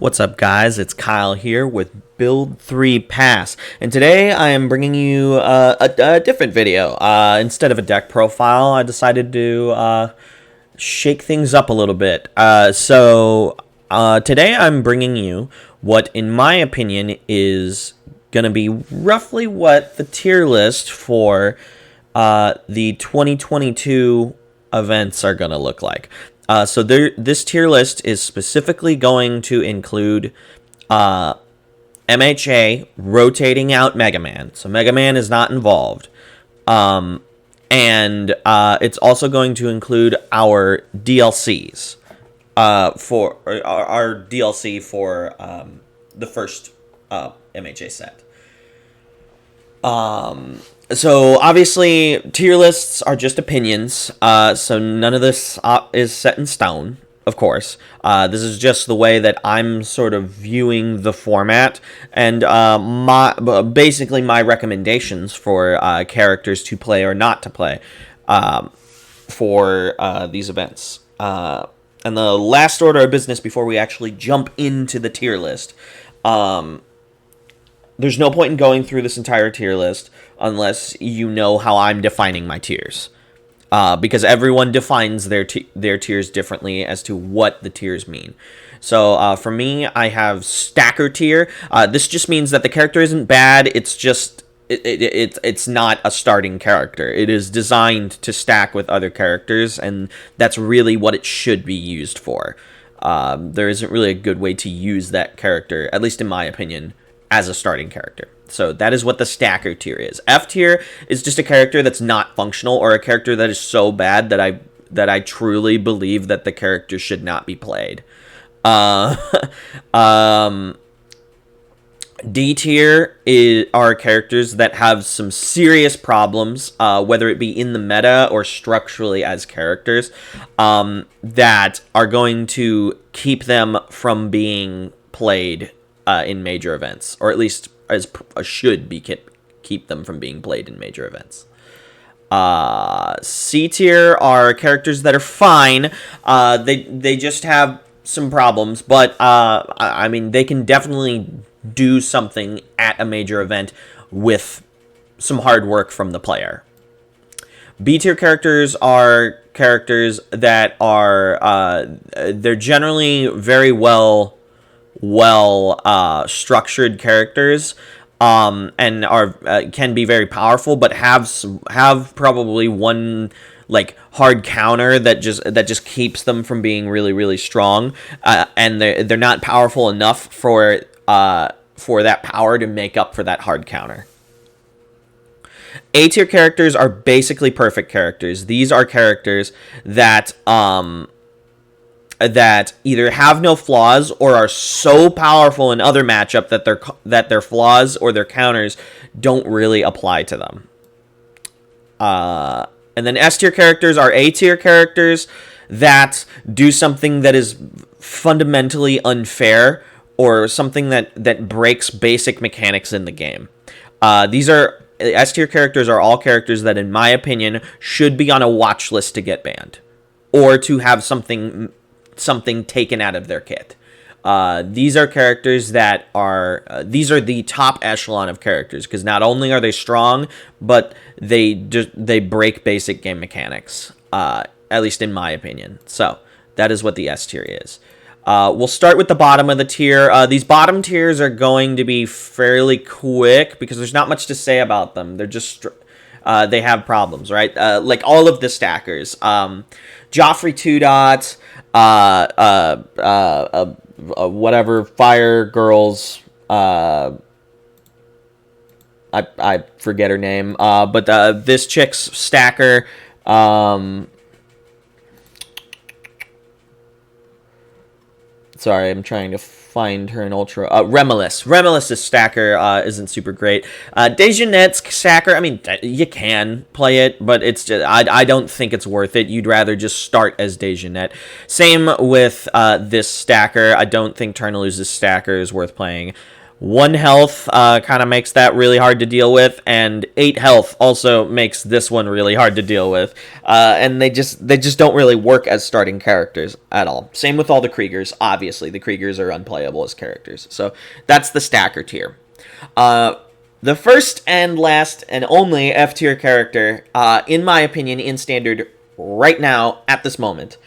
What's up, guys? It's Kyle here with Build 3 Pass, and today I am bringing you a different video. Instead of a deck profile, I decided to shake things up a little bit. Today I'm bringing you what, in my opinion, is going to be roughly what the tier list for the 2022 events are going to look like. This tier list is specifically going to include MHA rotating out Mega Man. So Mega Man is not involved. It's also going to include our DLCs for our DLC for the first MHA set. So obviously tier lists are just opinions, so none of this is set in stone, of course. This is just the way that I'm sort of viewing the format, and basically my recommendations for characters to play or not to play for these events. And the last order of business before we actually jump into the tier list, there's no point in going through this entire tier list unless you know how I'm defining my tiers. Because everyone defines their tiers differently as to what the tiers mean. So for me, I have stacker tier. This just means that the character isn't bad. It's just it's not a starting character. It is designed to stack with other characters, and that's really what it should be used for. There isn't really a good way to use that character, at least in my opinion, as a starting character. So that is what the stacker tier is. F tier is just a character that's not functional, or a character that is so bad that I truly believe that the character should not be played. D tier are characters that have some serious problems, whether it be in the meta or structurally as characters, that are going to keep them from being played in major events, or at least should be keep them from being played in major events. C tier are characters that are fine. They just have some problems, but I mean, they can definitely do something at a major event with some hard work from the player. B tier characters are characters that are they're generally very well structured characters, and are can be very powerful, but have probably one like hard counter that just keeps them from being really strong, and they're not powerful enough for that power to make up for that hard counter. A tier characters are basically perfect characters. These are characters that either have no flaws or are so powerful in other matchup that their flaws or their counters don't really apply to them. And then S tier characters are A tier characters that do something that is fundamentally unfair, or something that breaks basic mechanics in the game. These are S tier characters are all characters that, in my opinion, should be on a watch list to get banned, or to have something taken out of their kit. These are characters that are these are the top echelon of characters, because not only are they strong, but they break basic game mechanics, at least in my opinion. So that is what the S tier is. We'll start with the bottom of the tier. These bottom tiers are going to be fairly quick because there's not much to say about them. They're just they have problems, right? Like all of the stackers. Joffrey 2 Dot, whatever, Fire Girls, I forget her name, but this chick's stacker, sorry, I'm trying to find her in Ultra. Remelis. Remelis' stacker isn't super great. Dejanet's stacker, I mean, you can play it, but it's just, I don't think it's worth it. You'd rather just start as Dejanet. Same with this stacker. I don't think Turnaluz's stacker is worth playing. 1 health kind of makes that really hard to deal with, and 8 health also makes this one really hard to deal with. And they just don't really work as starting characters at all. Same with all the Kriegers. Obviously, the Kriegers are unplayable as characters. So that's the stacker tier. The first and last and only F tier character, in my opinion, in standard right now at this moment,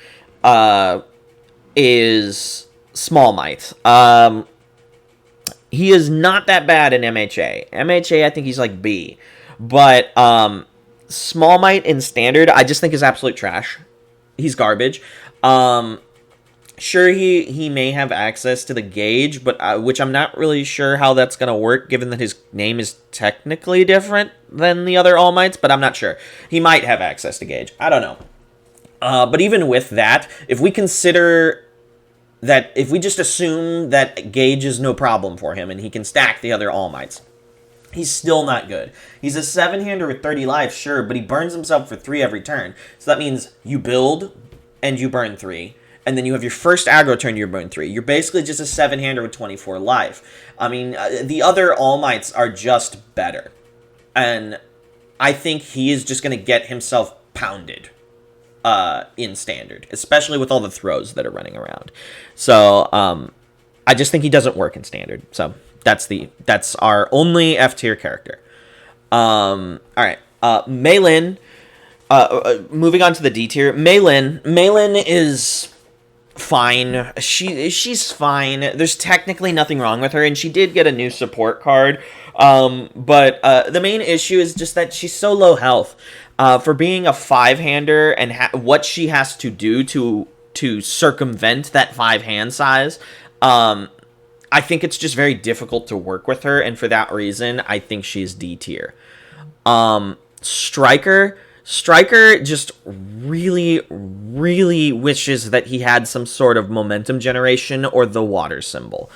is Small Might. He is not that bad in MHA. MHA, I think he's like B. But Small Might in Standard, I just think is absolute trash. He's garbage. Sure, he may have access to the gauge, but which I'm not really sure how that's going to work, given that his name is technically different than the other All Mights, but I'm not sure. He might have access to gauge. I don't know. But even with that, if we just assume that gauge is no problem for him and he can stack the other All Mights, he's still not good. He's a 7-hander with 30 life, sure, but he burns himself for 3 every turn. So that means you build and you burn 3. And then you have your first aggro turn, you burn 3. You're basically just a 7-hander with 24 life. I mean, the other All Mights are just better. And I think he is just going to get himself pounded in Standard, especially with all the throws that are running around. So I just think he doesn't work in Standard. So that's our only F tier character. All right, Mei Lin. Moving on to the D tier, Mei Lin. Mei Lin is fine. She's fine. There's technically nothing wrong with her, and she did get a new support card. But the main issue is just that she's so low health. For being a 5-hander and what she has to do to circumvent that 5-hand size, I think it's just very difficult to work with her, and for that reason, I think she's D tier. Striker just really, really wishes that he had some sort of momentum generation or the water symbol.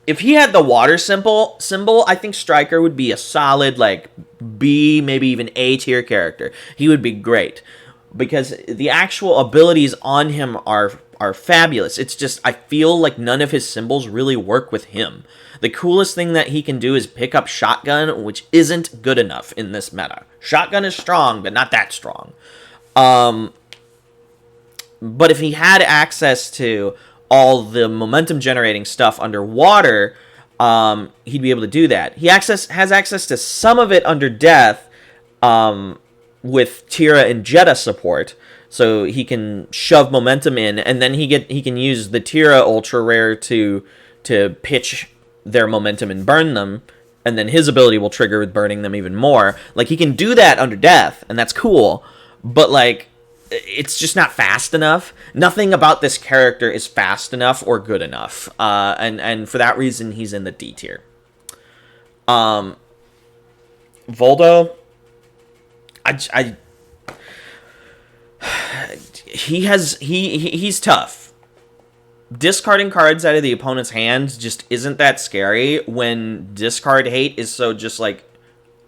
If he had the water symbol, I think Striker would be a solid, like, B, maybe even A tier character. He would be great. Because the actual abilities on him are fabulous. It's just, I feel like none of his symbols really work with him. The coolest thing that he can do is pick up Shotgun, which isn't good enough in this meta. Shotgun is strong, but not that strong. But if he had access to all the momentum generating stuff underwater, he'd be able to do that. He has access to some of it under Death, with Tira and Jetta support, so he can shove momentum in, and then he can use the Tira Ultra Rare to pitch their momentum and burn them, and then his ability will trigger with burning them even more. Like, he can do that under Death, and that's cool, but like, it's just not fast enough. Nothing about this character is fast enough or good enough, and for that reason, he's in the D tier. Voldo, he's tough. Discarding cards out of the opponent's hand just isn't that scary when discard hate is so just like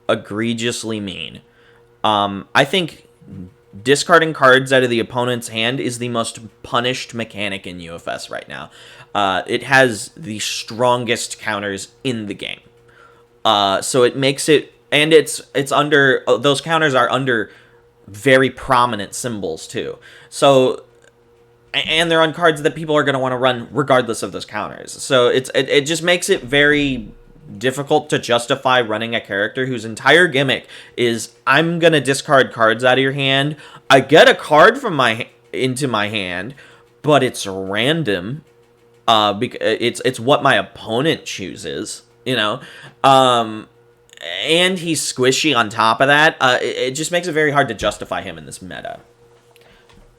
egregiously mean. I think discarding cards out of the opponent's hand is the most punished mechanic in UFS right now. It has the strongest counters in the game. So it makes it, and it's under, those counters are under very prominent symbols too. So, and they're on cards that people are going to want to run regardless of those counters. So it just makes it very difficult to justify running a character whose entire gimmick is, I'm going to discard cards out of your hand. I get a card from into my hand, but it's random. Because it's what my opponent chooses, you know. And he's squishy on top of that. It just makes it very hard to justify him in this meta.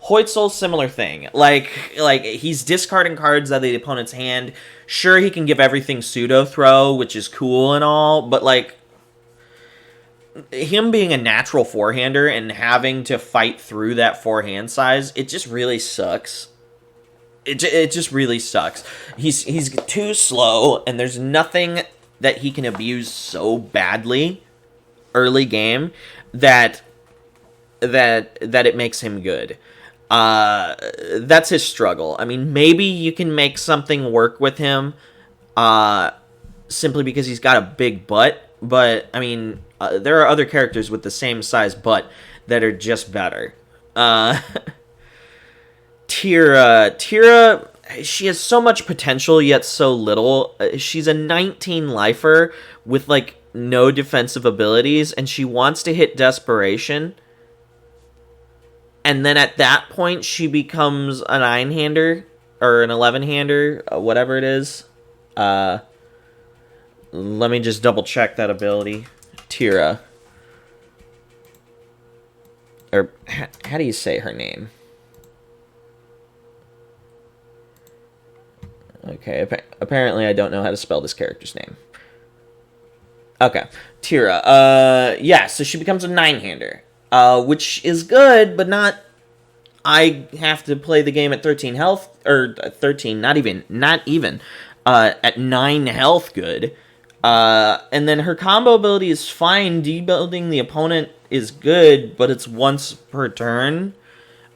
Hoitzel, similar thing. Like he's discarding cards out of the opponent's hand. Sure, he can give everything pseudo throw, which is cool and all, but like, him being a natural 4-hander and having to fight through that 4-hand size, it just really sucks. It just really sucks. He's too slow, and there's nothing that he can abuse so badly early game that it makes him good. That's his struggle. I mean, maybe you can make something work with him simply because he's got a big butt. But I mean, there are other characters with the same size butt that are just better. Uh, Tira, she has so much potential yet so little. She's a 19 lifer with like no defensive abilities, and she wants to hit desperation. And then at that point, she becomes a 9-hander or an 11-hander, whatever it is. Let me just double check that ability. Tira. Or how do you say her name? Okay, apparently I don't know how to spell this character's name. Okay, Tira. Yeah, so she becomes a 9-hander, which is good, but not. I have to play the game at 13 health, or 13, not even, at 9 health good. And then her combo ability is fine. Debuilding the opponent is good, but it's once per turn,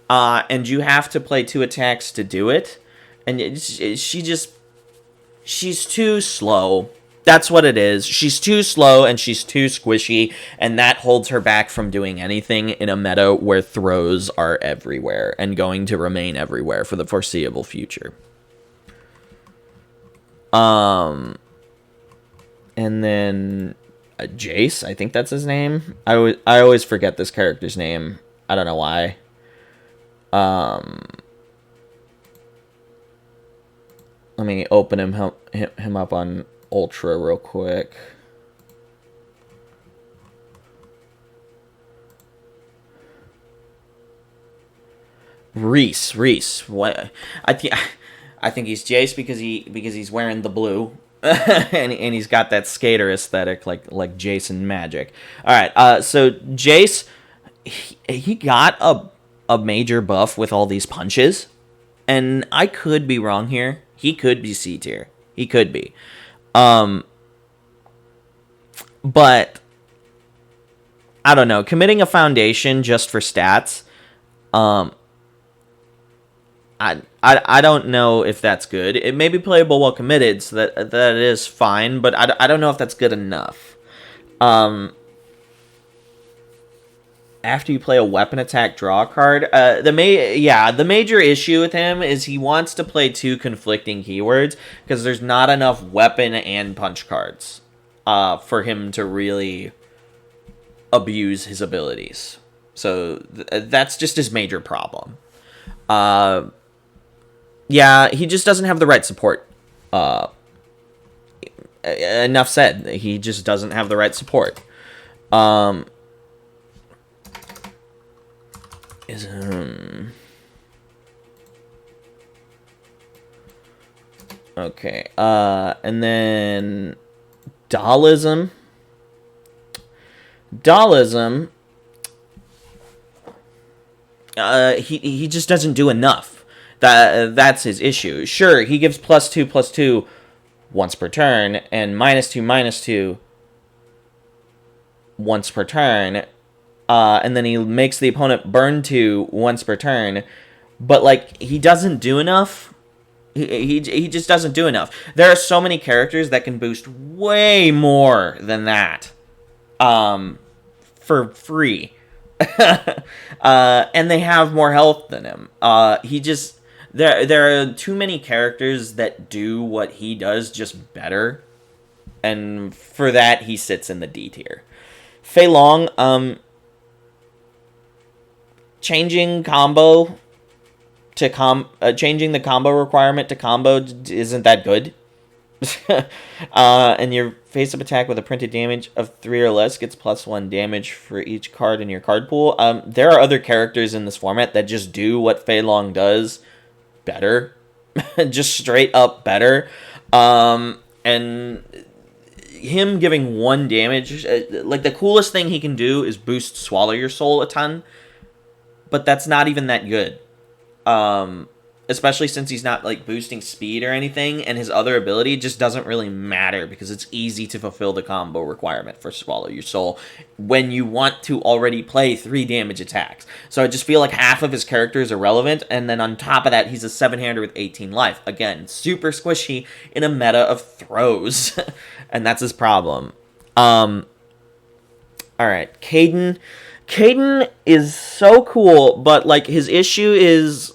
and you have to play 2 attacks to do it. And she's too slow. That's what it is. She's too slow and she's too squishy, and that holds her back from doing anything in a meta where throws are everywhere and going to remain everywhere for the foreseeable future. And then Jace, I think that's his name. I always forget this character's name. I don't know why. Let me open him up on Ultra real quick. Reese. What? I think he's Jace because he's wearing the blue, and he's got that skater aesthetic like Jason Magic. All right. So Jace, he got a major buff with all these punches, and I could be wrong here. He could be C tier. He could be. But I don't know. Committing a foundation just for stats, I don't know if that's good. It may be playable while committed, so that is fine. But I don't know if that's good enough. After you play a weapon attack, draw a card. The major issue with him is he wants to play 2 conflicting keywords because there's not enough weapon and punch cards for him to really abuse his abilities. So that's just his major problem. Yeah, he just doesn't have the right support. Enough said. He just doesn't have the right support. Okay, and then Dualism, he just doesn't do enough. That's his issue. Sure, he gives +2/+2 once per turn, and -2/-2 once per turn, and then he makes the opponent burn 2 once per turn, but like he doesn't do enough. He just doesn't do enough. There are so many characters that can boost way more than that, for free, and they have more health than him. There are too many characters that do what he does just better, and for that he sits in the D tier. Fei Long, changing the combo requirement to combo isn't that good. And your face-up attack with a printed damage of 3 or less gets +1 damage for each card in your card pool. There are other characters in this format that just do what Fei Long does better. Just straight up better. And him giving 1 damage, like the coolest thing he can do is boost Swallow Your Soul a ton, but that's not even that good. especially since he's not like boosting speed or anything, and his other ability just doesn't really matter because it's easy to fulfill the combo requirement for Swallow Your Soul when you want to already play 3 damage attacks. So I just feel like half of his character is irrelevant, and then on top of that, he's a 7-hander with 18 life. Again, super squishy in a meta of throws, and that's his problem. Alright, Caden. Caden is so cool, but like his issue is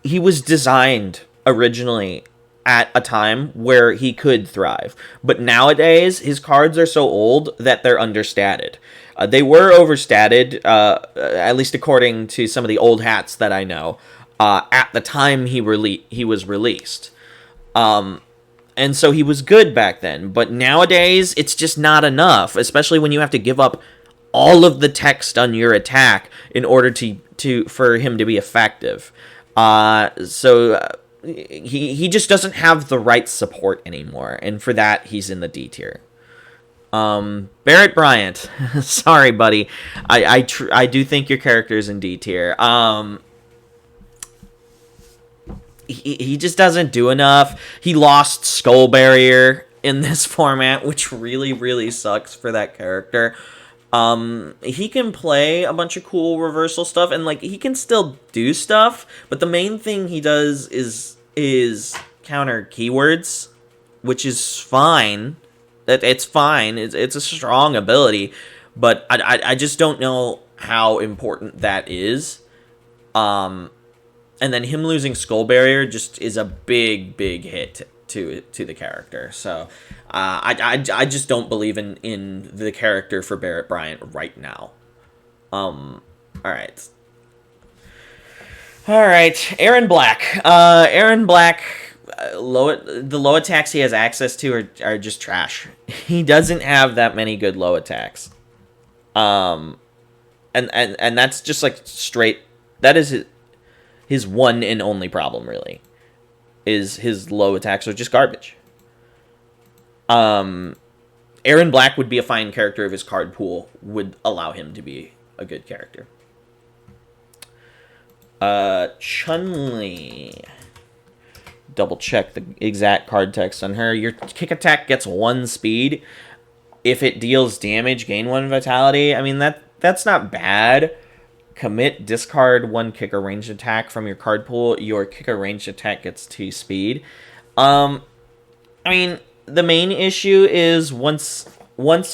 he was designed originally at a time where he could thrive. But nowadays, his cards are so old that they're understated. They were overstated, at least according to some of the old hats that I know, at the time he was released. And so he was good back then. But nowadays, it's just not enough, especially when you have to give up all of the text on your attack in order for him to be effective. He just doesn't have the right support anymore, and for that, he's in the D tier. Barrett Bryant, sorry, buddy, I do think your character's in D tier. He just doesn't do enough. He lost Skull Barrier in this format, which really, really sucks for that character. He can play a bunch of cool reversal stuff, and like he can still do stuff, but the main thing he does is counter keywords, which is fine. It's fine. It's a strong ability, but I just don't know how important that is. And then him losing Skull Barrier just is a big hit to the character. So I just don't believe in the character for Barrett Bryant right now. All right. Aaron Black. Aaron Black. The low attacks he has access to are just trash. He doesn't have that many good low attacks. And that's just like straight. That is his one and only problem, really. Is his low attacks are just garbage. Aaron Black would be a fine character if his card pool would allow him to be a good character. Chun-Li. Double check the exact card text on her. Your kick attack gets 1 speed. If it deals damage, gain 1 vitality. I mean, that's not bad. Commit, discard 1 kicker ranged attack from your card pool. Your kicker ranged attack gets 2 speed. I mean, the main issue is once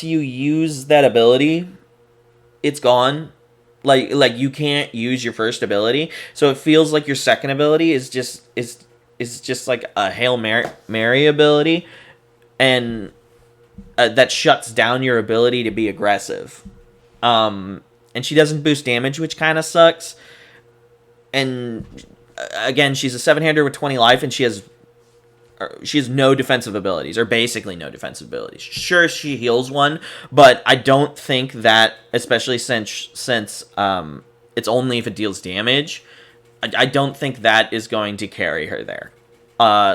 you use that ability, it's gone. Like you can't use your first ability, so it feels like your second ability is just like a Hail Mary ability, and that shuts down your ability to be aggressive. And she doesn't boost damage, which kind of sucks. And again, she's a 7-hander with 20 life, and she has no defensive abilities, or basically no defensive abilities. Sure, she heals 1, but I don't think that, especially since it's only if it deals damage, I don't think that is going to carry her there.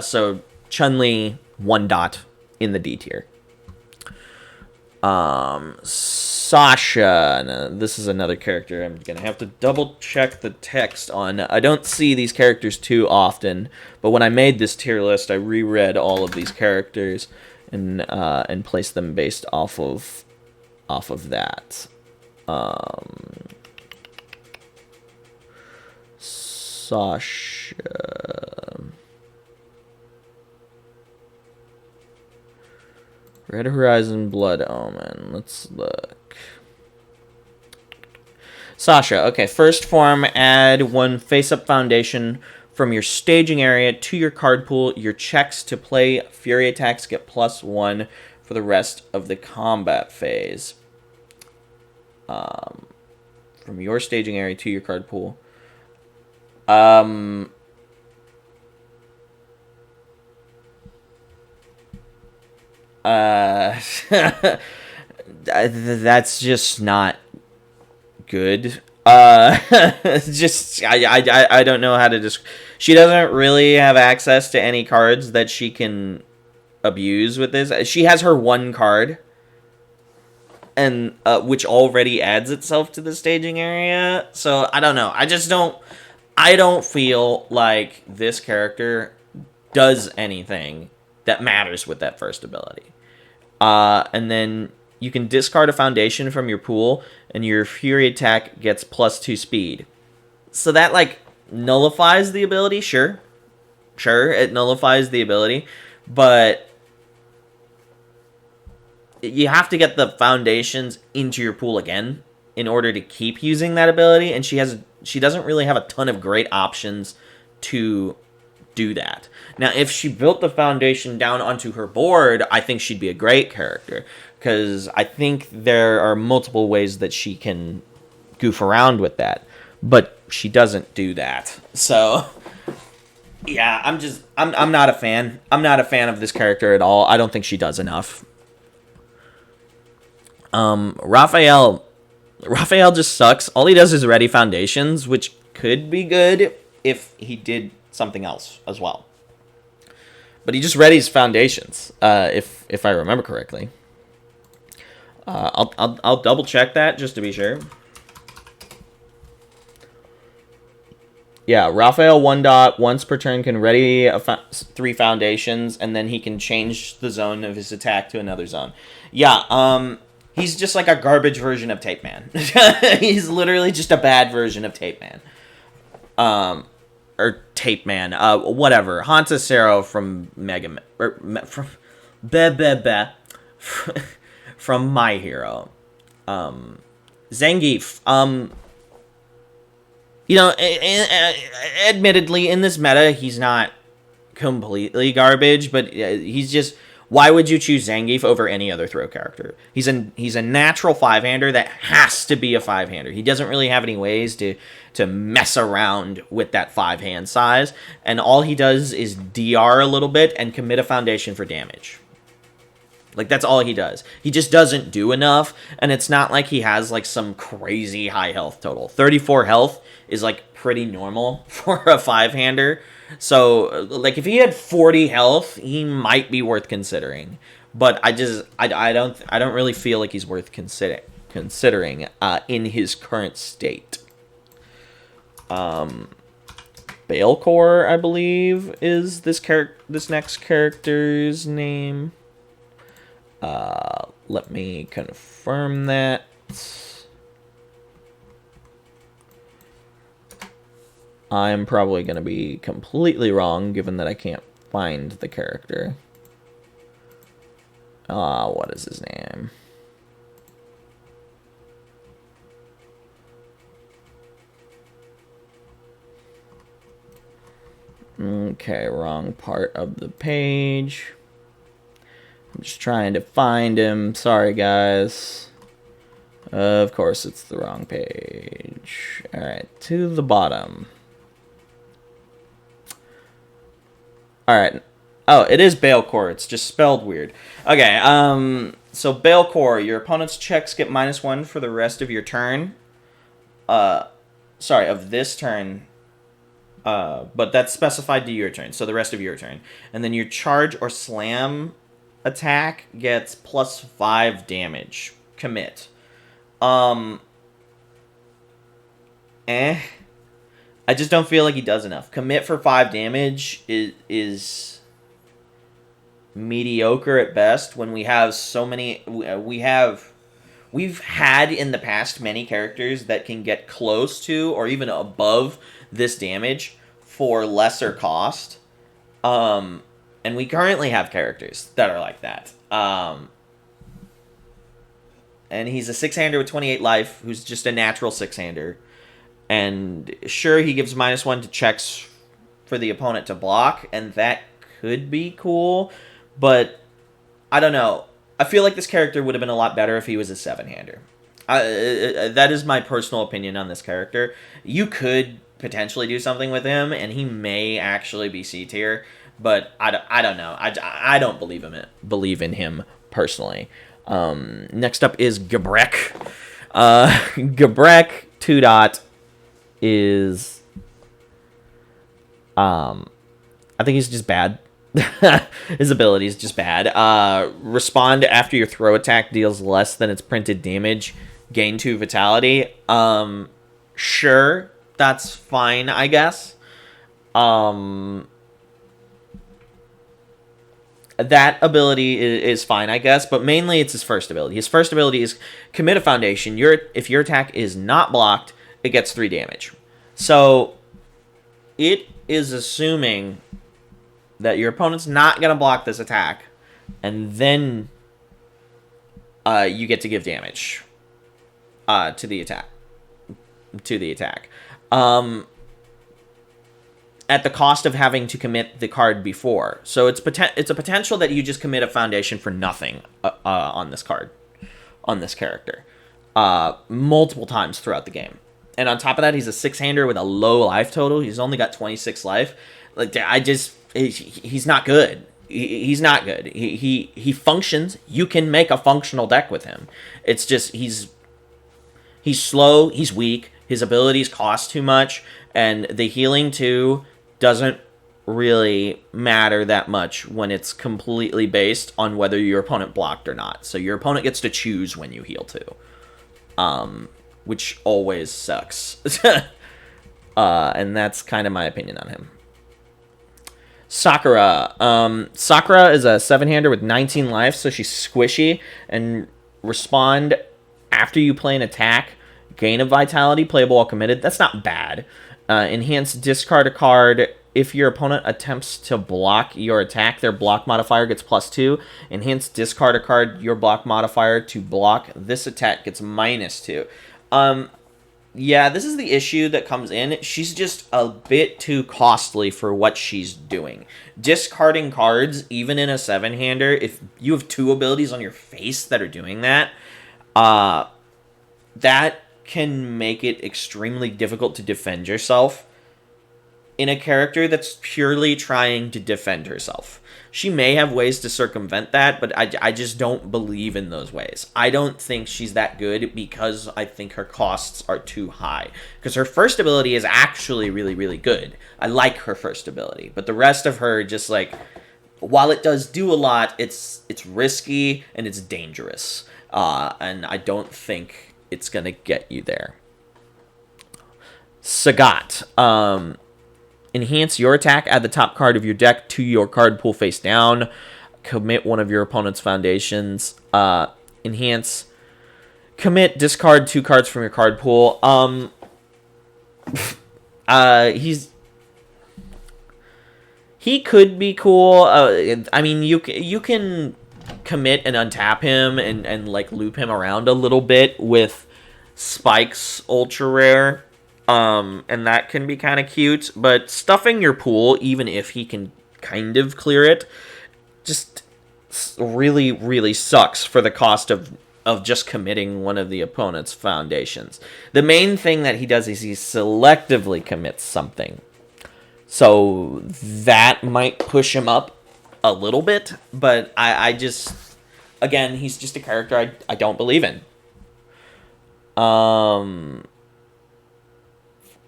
So Chun-Li 1 dot in the D tier. Sasha. Now, this is another character I'm gonna have to double check the text on. I don't see these characters too often, but when I made this tier list, I reread all of these characters and placed them based off of that. Sasha. Red Horizon, Blood Omen. Let's look. Sasha. Okay, first form, add 1 face-up foundation from your staging area to your card pool. Your checks to play Fury attacks get +1 for the rest of the combat phase. From your staging area to your card pool. That's just not good. Just I don't know how to just. She doesn't really have access to any cards that she can abuse with this. She has her 1 card, and which already adds itself to the staging area. So I don't know. I just don't. I don't feel like this character does anything that matters with that first ability. And then you can discard a foundation from your pool, and your Fury attack gets +2 speed. So that, like, nullifies the ability, sure. Sure, it nullifies the ability, but you have to get the foundations into your pool again in order to keep using that ability, and she doesn't really have a ton of great options to do that. Now, if she built the foundation down onto her board, I think she'd be a great character, because I think there are multiple ways that she can goof around with that, but she doesn't do that. So yeah, I'm not a fan. I'm not a fan of this character at all. I don't think she does enough. Raphael just sucks. All he does is ready foundations, which could be good if he did something else as well. But he just readies foundations, if I remember correctly. I'll double check that just to be sure. Yeah, Raphael 1 once per turn can ready 3 foundations, and then he can change the zone of his attack to another zone. Yeah, he's just like a garbage version of Tape Man. He's literally just a bad version of Tape Man. Or Tape Man, whatever. Hansa Cero from Mega Man, or from My Hero. Zangief, you know, admittedly, in this meta, he's not completely garbage, but he's just... Why would you choose Zangief over any other throw character? He's a natural 5-hander that has to be a 5-hander. He doesn't really have any ways to mess around with that 5-hand size, and all he does is DR a little bit and commit a foundation for damage. Like, that's all he does. He just doesn't do enough, and it's not like he has, like, some crazy high health total. 34 health is, like, pretty normal for a 5-hander. So, like, if he had 40 health, he might be worth considering. But I don't really feel like he's worth considering in his current state. Balecore, I believe, is this next character's name. Let me confirm that. I'm probably going to be completely wrong, given that I can't find the character. What is his name? Okay, wrong part of the page. I'm just trying to find him. Sorry, guys. Of course, it's the wrong page. Alright, to the bottom. Alright. Oh, it is Balecore. It's just spelled weird. Okay, so Balecore, your opponent's checks get -1 for the rest of your turn. Sorry, of this turn. But that's specified to your turn, so the rest of your turn. And then your charge or slam attack gets +5 damage. Commit. I just don't feel like he does enough. Commit for 5 damage is mediocre at best when we have so many... We've had in the past many characters that can get close to or even above this damage for lesser cost. And we currently have characters that are like that. And he's a 6-hander with 28 life, who's just a natural 6-hander. And sure, he gives -1 to checks for the opponent to block, and that could be cool. But I don't know. I feel like this character would have been a lot better if he was a 7-hander. That is my personal opinion on this character. You could potentially do something with him, and he may actually be C tier, but I don't know. I don't believe in him personally. Next up is Gabrek. Gabrek 2 is I think he's just bad. His ability is just bad. Respond after your throw attack deals less than its printed damage. Gain 2 vitality. Sure. that's fine, I guess. That ability is fine, I guess, but mainly it's his first ability. His first ability is commit a foundation. If your attack is not blocked, it gets 3 damage. So it is assuming that your opponent's not going to block this attack, and then you get to give damage to the attack. At the cost of having to commit the card before. So it's a potential that you just commit a foundation for nothing on this card, on this character, multiple times throughout the game. And on top of that, he's a 6-hander with a low life total. He's only got 26 life. Like, he's not good. He's not good. He functions. You can make a functional deck with him. It's just he's slow. He's weak. His abilities cost too much, and the healing too doesn't really matter that much when it's completely based on whether your opponent blocked or not. So your opponent gets to choose when you heal too, which always sucks. And that's kind of my opinion on him. Sakura. Sakura is a 7-hander with 19 life, so she's squishy, and respond after you play an attack. Gain of vitality, playable while committed. That's not bad. Enhance, discard a card. If your opponent attempts to block your attack, their block modifier gets +2. Enhance, discard a card. Your block modifier to block this attack gets -2. Yeah, this is the issue that comes in. She's just a bit too costly for what she's doing. Discarding cards, even in a 7-hander, if you have 2 abilities on your face that are doing that, that can make it extremely difficult to defend yourself in a character that's purely trying to defend herself. She may have ways to circumvent that, but I just don't believe in those ways. I don't think she's that good because I think her costs are too high. Because her first ability is actually really, really good. I like her first ability, but the rest of her just, like, while it does do a lot, it's risky and it's dangerous. And I don't think it's going to get you there. Sagat. Enhance your attack. Add the top card of your deck to your card pool face down. Commit one of your opponent's foundations. Enhance. Commit. Discard 2 cards from your card pool. He could be cool. I mean, you can commit and untap him and like loop him around a little bit with Spike's ultra rare. And that can be kind of cute, but stuffing your pool, even if he can kind of clear it, just really, really sucks for the cost of just committing one of the opponent's foundations. The main thing that he does is he selectively commits something. So that might push him up a little bit, but I just, again, he's just a character I don't believe in.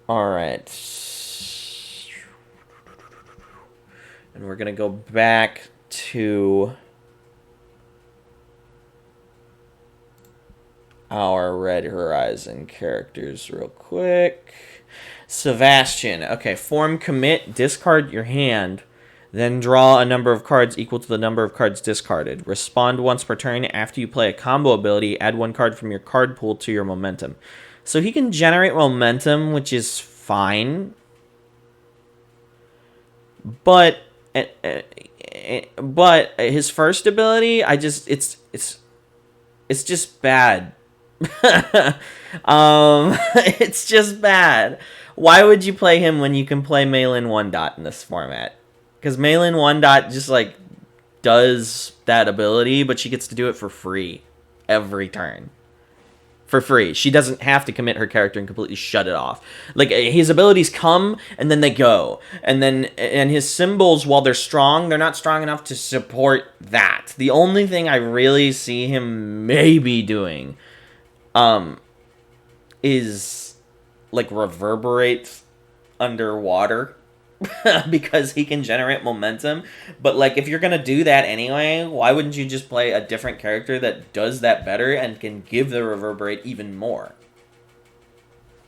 Alright. And we're going to go back to our Red Horizon characters real quick. Sebastian. Okay, form commit, discard your hand, then draw a number of cards equal to the number of cards discarded. Respond once per turn. After you play a combo ability, add 1 card from your card pool to your momentum. So he can generate momentum, which is fine. But his first ability, it's just bad. It's just bad. Why would you play him when you can play Maylin 1-Dot in this format? Because Maylin 1-Dot just, like, does that ability, but she gets to do it for free every turn. For free. She doesn't have to commit her character and completely shut it off. Like, his abilities come, and then they go. And his symbols, while they're strong, they're not strong enough to support that. The only thing I really see him maybe doing is, like, reverberate underwater. Because he can generate momentum. But, like, if you're going to do that anyway, why wouldn't you just play a different character that does that better and can give the reverberate even more?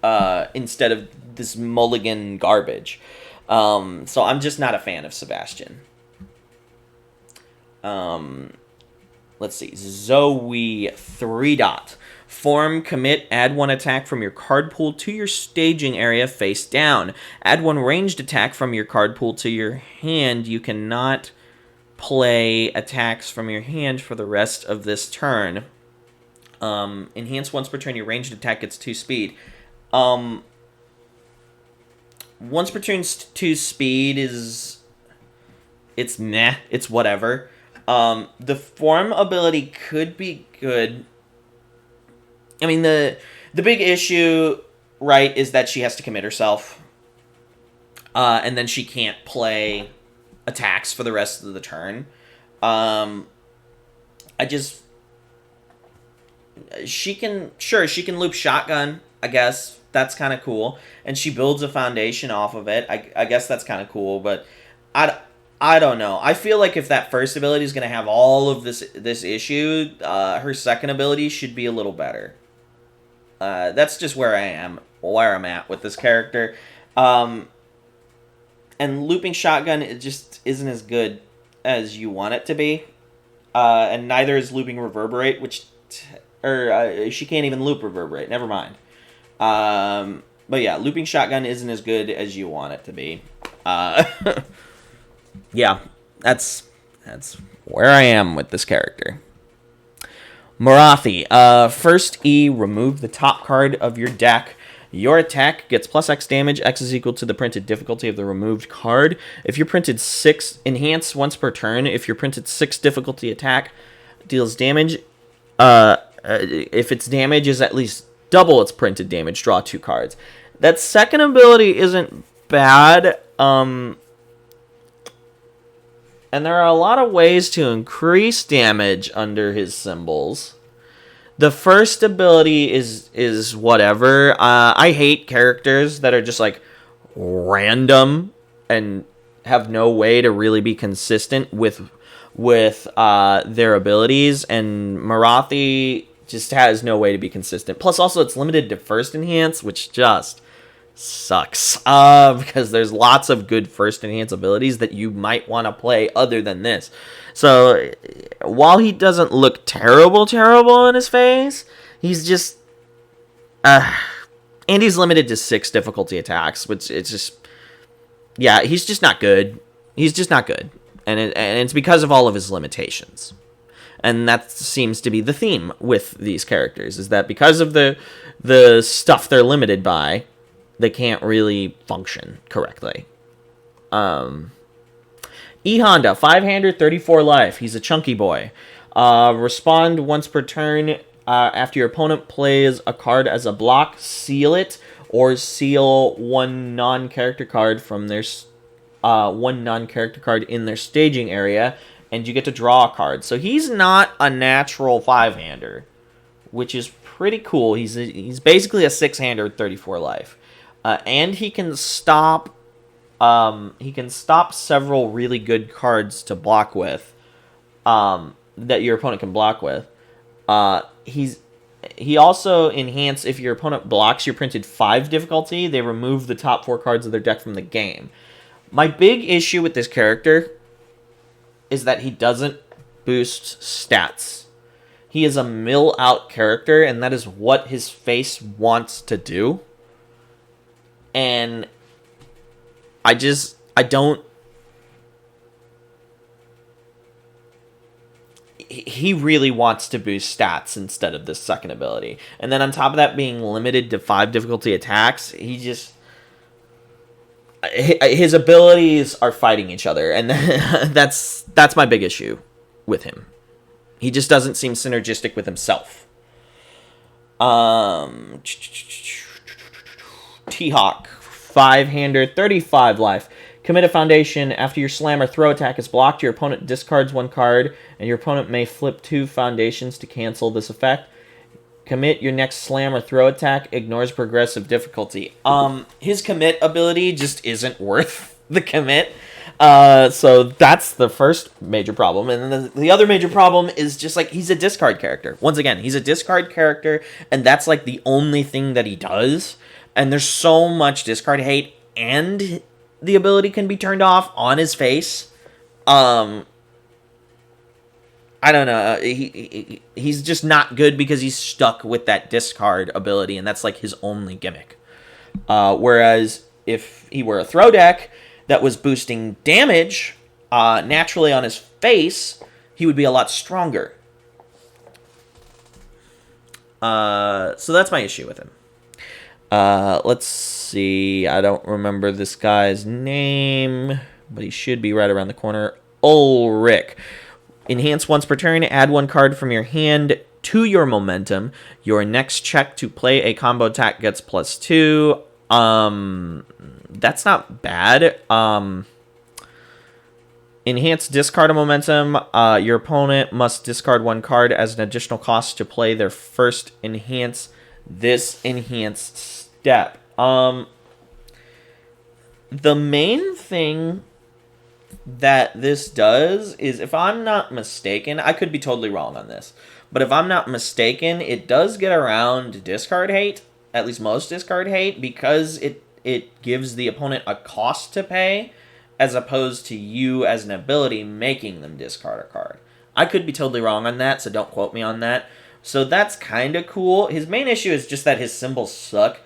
Instead of this mulligan garbage. So I'm just not a fan of Sebastian. Let's see. Zoe 3 dot. Form, commit, add 1 attack from your card pool to your staging area face down. Add 1 ranged attack from your card pool to your hand. You cannot play attacks from your hand for the rest of this turn. Enhance once per turn. Your ranged attack gets 2 speed. Once per turn 2 speed is... It's meh. It's whatever. The form ability could be good. I mean, the big issue, right, is that she has to commit herself. And then she can't play attacks for the rest of the turn. She can loop shotgun, I guess. That's kind of cool. And she builds a foundation off of it. I guess that's kind of cool, but I don't know. I feel like if that first ability is going to have all of this issue, her second ability should be a little better. That's just where I'm at with this character. And looping shotgun, it just isn't as good as you want it to be. And neither is looping reverberate, she can't even loop reverberate. Never mind. But yeah, looping shotgun isn't as good as you want it to be. Yeah, that's where I am with this character. Marathi. First E, remove the top card of your deck. Your attack gets plus X damage. X is equal to the printed difficulty of the removed card. If you're printed 6, enhance once per turn. If you're printed 6 difficulty attack, deals damage. If its damage is at least double its printed damage, draw 2 cards. That second ability isn't bad. And there are a lot of ways to increase damage under his symbols. The first ability is whatever. I hate characters that are just like random and have no way to really be consistent with their abilities. And Marathi just has no way to be consistent. Plus, also it's limited to first enhance, which just sucks, because there's lots of good first enhance abilities that you might want to play other than this. So while he doesn't look terrible in his face, he's just and he's limited to 6 difficulty attacks, which it's just, yeah, he's just not good. He's just not good, and it's because of all of his limitations. And that seems to be the theme with these characters, is that because of the stuff they're limited by, they can't really function correctly. E Honda, 5-hander, 34 life. He's a chunky boy. Respond once per turn. After your opponent plays a card as a block, seal it, or seal one non-character card from their in their staging area, and you get to draw a card. So he's not a natural 5-hander, which is pretty cool. He's basically a 6-hander, 34 life. And he can stop several really good cards to block with, that your opponent can block with. He also enhance, if your opponent blocks your printed 5 difficulty, they remove the top 4 cards of their deck from the game. My big issue with this character is that he doesn't boost stats. He is a mill out character, and that is what his face wants to do. And I don't... He really wants to boost stats instead of this second ability. And then on top of that being limited to 5 difficulty attacks, he just... His abilities are fighting each other, and that's my big issue with him. He just doesn't seem synergistic with himself. T-Hawk, 5-hander, 35 life. Commit a foundation. After your slam or throw attack is blocked, your opponent discards 1 card, and your opponent may flip 2 foundations to cancel this effect. Commit your next slam or throw attack. Ignores progressive difficulty. His commit ability just isn't worth the commit. So that's the first major problem. And then the other major problem is just like, he's a discard character. Once again, he's a discard character, and that's like the only thing that he does. And there's so much discard hate, and the ability can be turned off on his face. I don't know. He's just not good because he's stuck with that discard ability, and that's like his only gimmick. Whereas if he were a throw deck that was boosting damage naturally on his face, he would be a lot stronger. So that's my issue with him. Let's see. I don't remember this guy's name, but he should be right around the corner. Ulrich. Enhance once per turn. Add one card from your hand to your momentum. Your next check to play a combo attack gets +2. That's not bad. Enhance discard a momentum. Your opponent must discard one card as an additional cost to play their first enhance. This enhanced step. The main thing that this does is, if I'm not mistaken, I could be totally wrong on this, but if I'm not mistaken, it does get around discard hate, at least most discard hate, because it gives the opponent a cost to pay, as opposed to you as an ability making them discard a card. I could be totally wrong on that, so don't quote me on that. So that's kind of cool. His main issue is just that his symbols suck.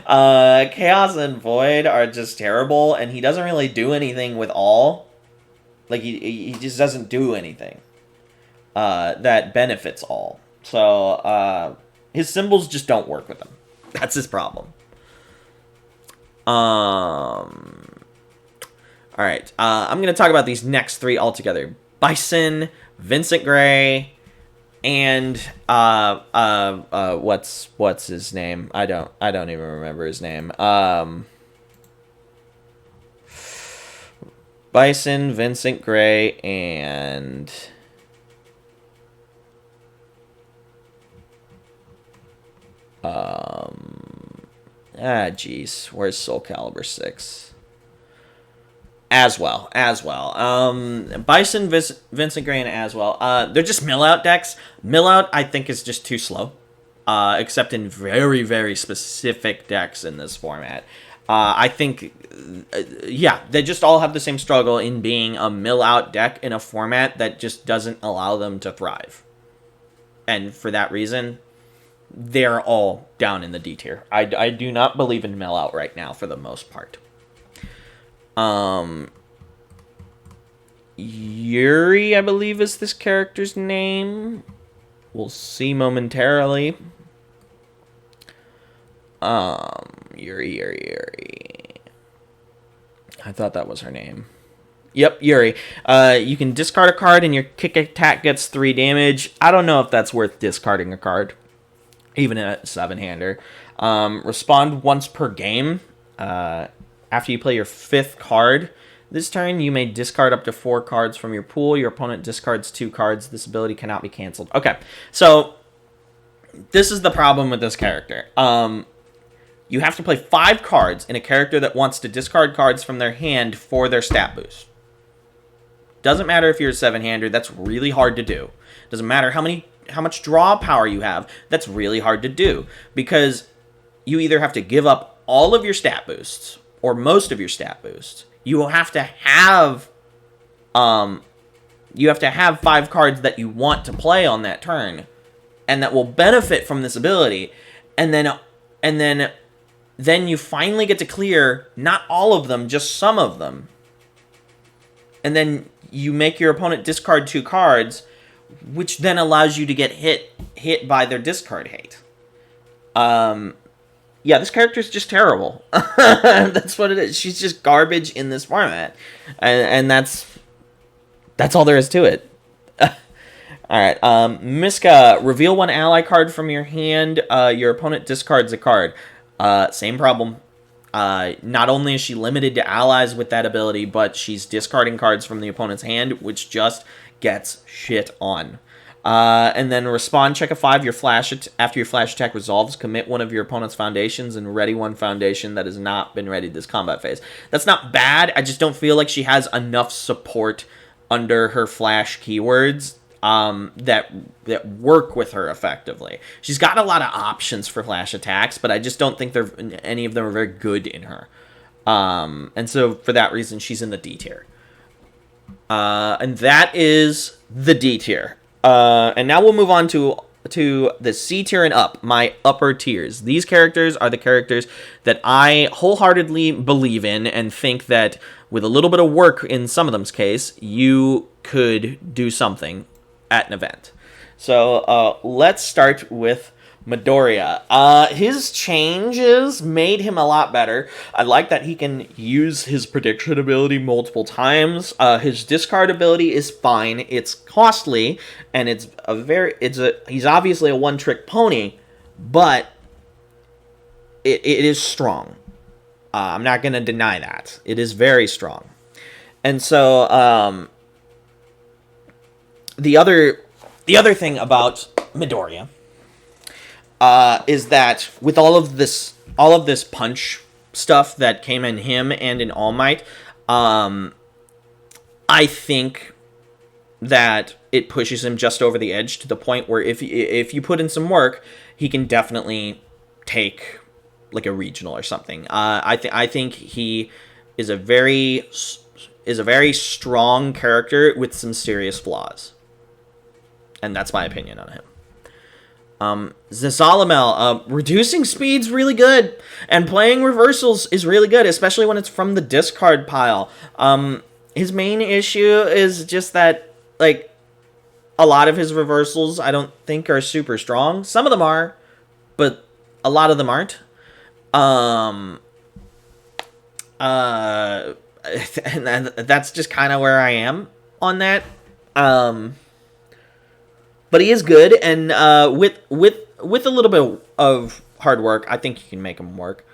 Chaos and Void are just terrible, and he doesn't really do anything with all. Like, he just doesn't do anything that benefits all. So his symbols just don't work with him. That's his problem. Alright, I'm going to talk about these next three altogether. Bison, Vincent Gray, and what's his name? I don't even remember his name. Bison, Vincent Gray, and jeez, where's Soul Calibur 6? Aswell. Bison, Vincent Gray, and Aswell. They're just mill-out decks. Mill-out, I think, is just too slow. Except in very, very specific decks in this format. I think, they just all have the same struggle in being a mill-out deck in a format that just doesn't allow them to thrive. And for that reason, they're all down in the D tier. I do not believe in mill-out right now, for the most part. Yuri, I believe, is this character's name. We'll see momentarily. Yuri. I thought that was her name. Yep, Yuri. You can discard a card and your kick attack gets 3 damage. I don't know if that's worth discarding a card, even a 7-hander. Respond once per game. After you play your 5th card this turn, you may discard up to 4 cards from your pool. Your opponent discards 2 cards. This ability cannot be canceled. Okay, so this is the problem with this character. You have to play 5 cards in a character that wants to discard cards from their hand for their stat boost. Doesn't matter if you're a 7-hander. That's really hard to do. Doesn't matter how much draw power you have. That's really hard to do, because you either have to give up all of your stat boosts or most of your stat boosts. You will have to have 5 cards that you want to play on that turn, and that will benefit from this ability, and then you finally get to clear not all of them, just some of them, and then you make your opponent discard 2 cards, which then allows you to get hit by their discard hate. Yeah, this character's just terrible. That's what it is. She's just garbage in this format. And that's all there is to it. Alright, Miska, reveal 1 ally card from your hand. Your opponent discards a card. Same problem. Not only is she limited to allies with that ability, but she's discarding cards from the opponent's hand, which just gets shit on. And then respond, check a 5. After your flash attack resolves, commit one of your opponent's foundations and ready 1 foundation that has not been readied this combat phase. That's not bad. I just don't feel like she has enough support under her flash keywords that work with her effectively. She's got a lot of options for flash attacks, but I just don't think any of them are very good in her. And so for that reason, she's in the D tier. And that is the D tier. And now we'll move on to the C tier and up, my upper tiers. These characters are the characters that I wholeheartedly believe in and think that with a little bit of work in some of them's case, you could do something at an event. So let's start with Midoriya. His changes made him a lot better. I like that he can use his prediction ability multiple times. His discard ability is fine. It's costly, and he's obviously a one-trick pony, but it is strong. I'm not going to deny that. It is very strong. And so the other thing about Midoriya is that with all of this punch stuff that came in him and in All Might, I think that it pushes him just over the edge to the point where if you put in some work, he can definitely take like a regional or something. I think he is a very strong character with some serious flaws, and that's my opinion on him. Zasalamel, reducing speed's really good, and playing reversals is really good, especially when it's from the discard pile. His main issue is just that, like, a lot of his reversals I don't think are super strong. Some of them are, but a lot of them aren't. And that's just kind of where I am on that. But he is good, and with a little bit of hard work, I think you can make him work.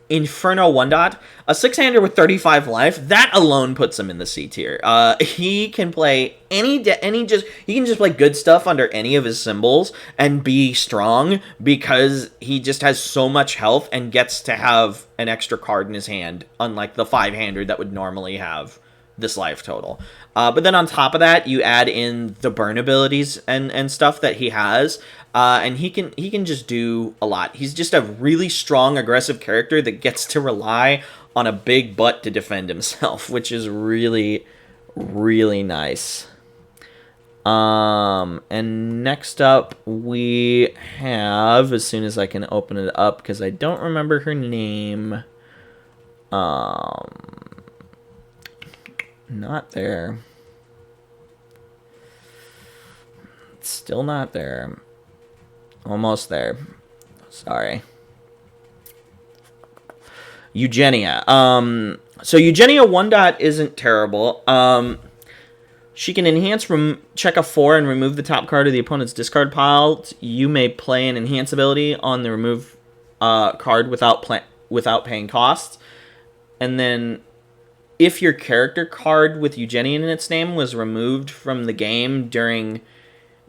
Inferno 1-Dot, a 6-hander with 35 life, that alone puts him in the C tier. He can play he can just play good stuff under any of his symbols and be strong because he just has so much health and gets to have an extra card in his hand, unlike the 5-hander that would normally have this life total. But then on top of that, you add in the burn abilities and stuff that he has, and he can just do a lot. He's just a really strong, aggressive character that gets to rely on a big butt to defend himself, which is really, really nice. And next up we have, as soon as I can open it up, because I don't remember her name. Not there. Still not there. Almost there. Sorry. Eugenia. So Eugenia 1-Dot isn't terrible. She can enhance from check a 4 and remove the top card of the opponent's discard pile. You may play an enhance ability on the remove card without paying costs. And then if your character card with Eugenia in its name was removed from the game during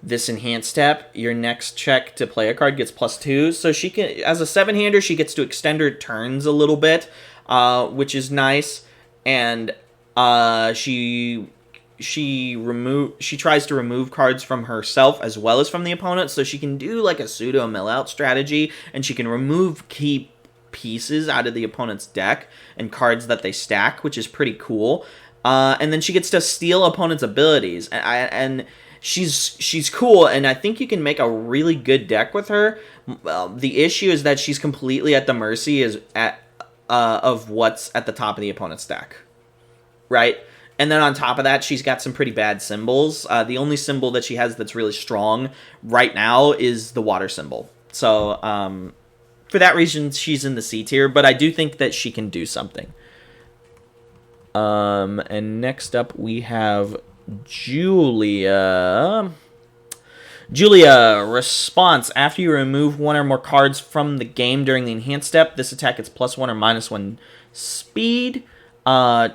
this enhanced step, your next check to play a card gets +2. So she can, as a 7-hander, she gets to extend her turns a little bit, which is nice. And she tries to remove cards from herself as well as from the opponent, so she can do like a pseudo mill out strategy, and she can remove key pieces out of the opponent's deck and cards that they stack, which is pretty cool. And then she gets to steal opponents' abilities, and she's cool, and I think you can make a really good deck with her. The issue is that she's completely at the mercy of what's at the top of the opponent's deck, right? And then on top of that, she's got some pretty bad symbols. The only symbol that she has that's really strong right now is the water symbol. So for that reason, she's in the C tier, but I do think that she can do something. And next up, we have Julia. Julia, response. After you remove one or more cards from the game during the enhanced step, this attack gets +1 or -1 speed.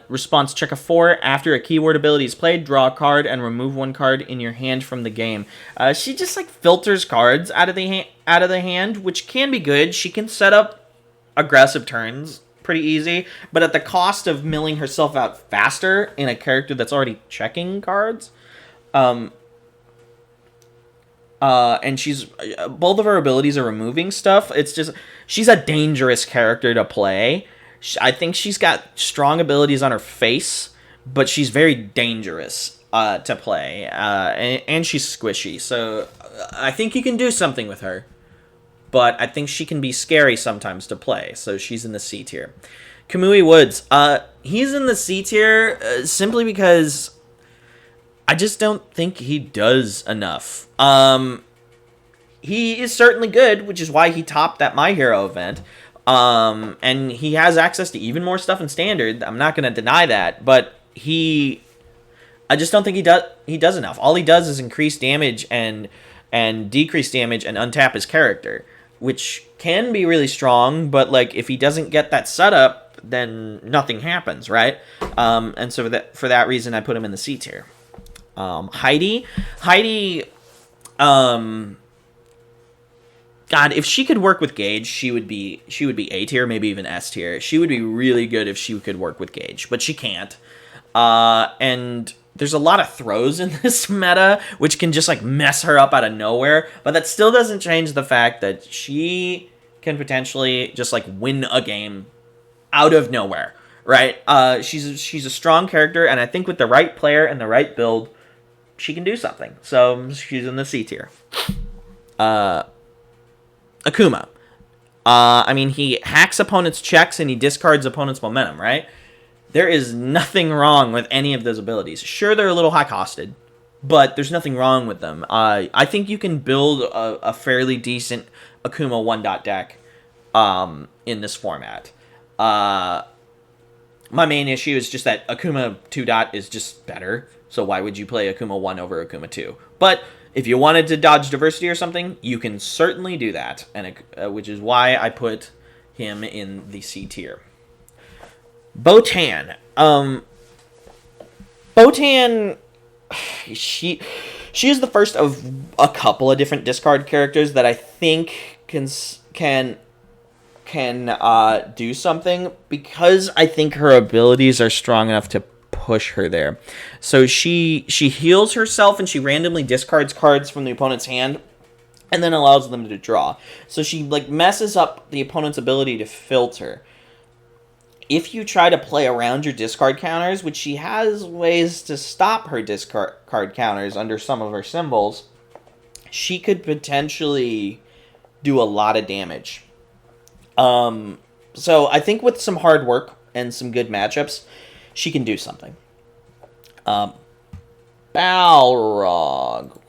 Response, check a 4. After a keyword ability is played, draw a card and remove one card in your hand from the game. She just like filters cards out of the hand, which can be good. She can set up aggressive turns pretty easy, but at the cost of milling herself out faster in a character that's already checking cards. And she's both of her abilities are removing stuff. It's just she's a dangerous character to play. I think she's got strong abilities on her face, but she's very dangerous to play, and she's squishy. So I think you can do something with her, but I think she can be scary sometimes to play. So she's in the C tier. Kamui Woods, he's in the C tier simply because I just don't think he does enough. He is certainly good, which is why he topped that My Hero event. And he has access to even more stuff in Standard. I'm not going to deny that, but I just don't think he does enough. All he does is increase damage and decrease damage and untap his character, which can be really strong, but like if he doesn't get that setup, then nothing happens, right? And so for that reason, I put him in the C tier. Heidi, God, if she could work with Gage, she would be A tier, maybe even S tier. She would be really good if she could work with Gage, but she can't. And there's a lot of throws in this meta, which can just like mess her up out of nowhere. But that still doesn't change the fact that she can potentially just like win a game out of nowhere, right? She's a strong character, and I think with the right player and the right build, she can do something. So she's in the C tier. Akuma. I mean, he hacks opponents' checks and he discards opponents' momentum, right? There is nothing wrong with any of those abilities. Sure, they're a little high-costed, but there's nothing wrong with them. I think you can build a fairly decent Akuma 1-dot deck in this format. My main issue is just that Akuma 2-dot is just better, so why would you play Akuma 1 over Akuma 2? But if you wanted to dodge diversity or something, you can certainly do that, and which is why I put him in the C tier. Botan. Botan, she is the first of a couple of different discard characters that I think can do something, because I think her abilities are strong enough to push her there. So she heals herself and she randomly discards cards from the opponent's hand and then allows them to draw. So she like messes up the opponent's ability to filter. If you try to play around your discard counters, which she has ways to stop her discard counters under some of her symbols, she could potentially do a lot of damage. So I think with some hard work and some good matchups, she can do something. Balrog.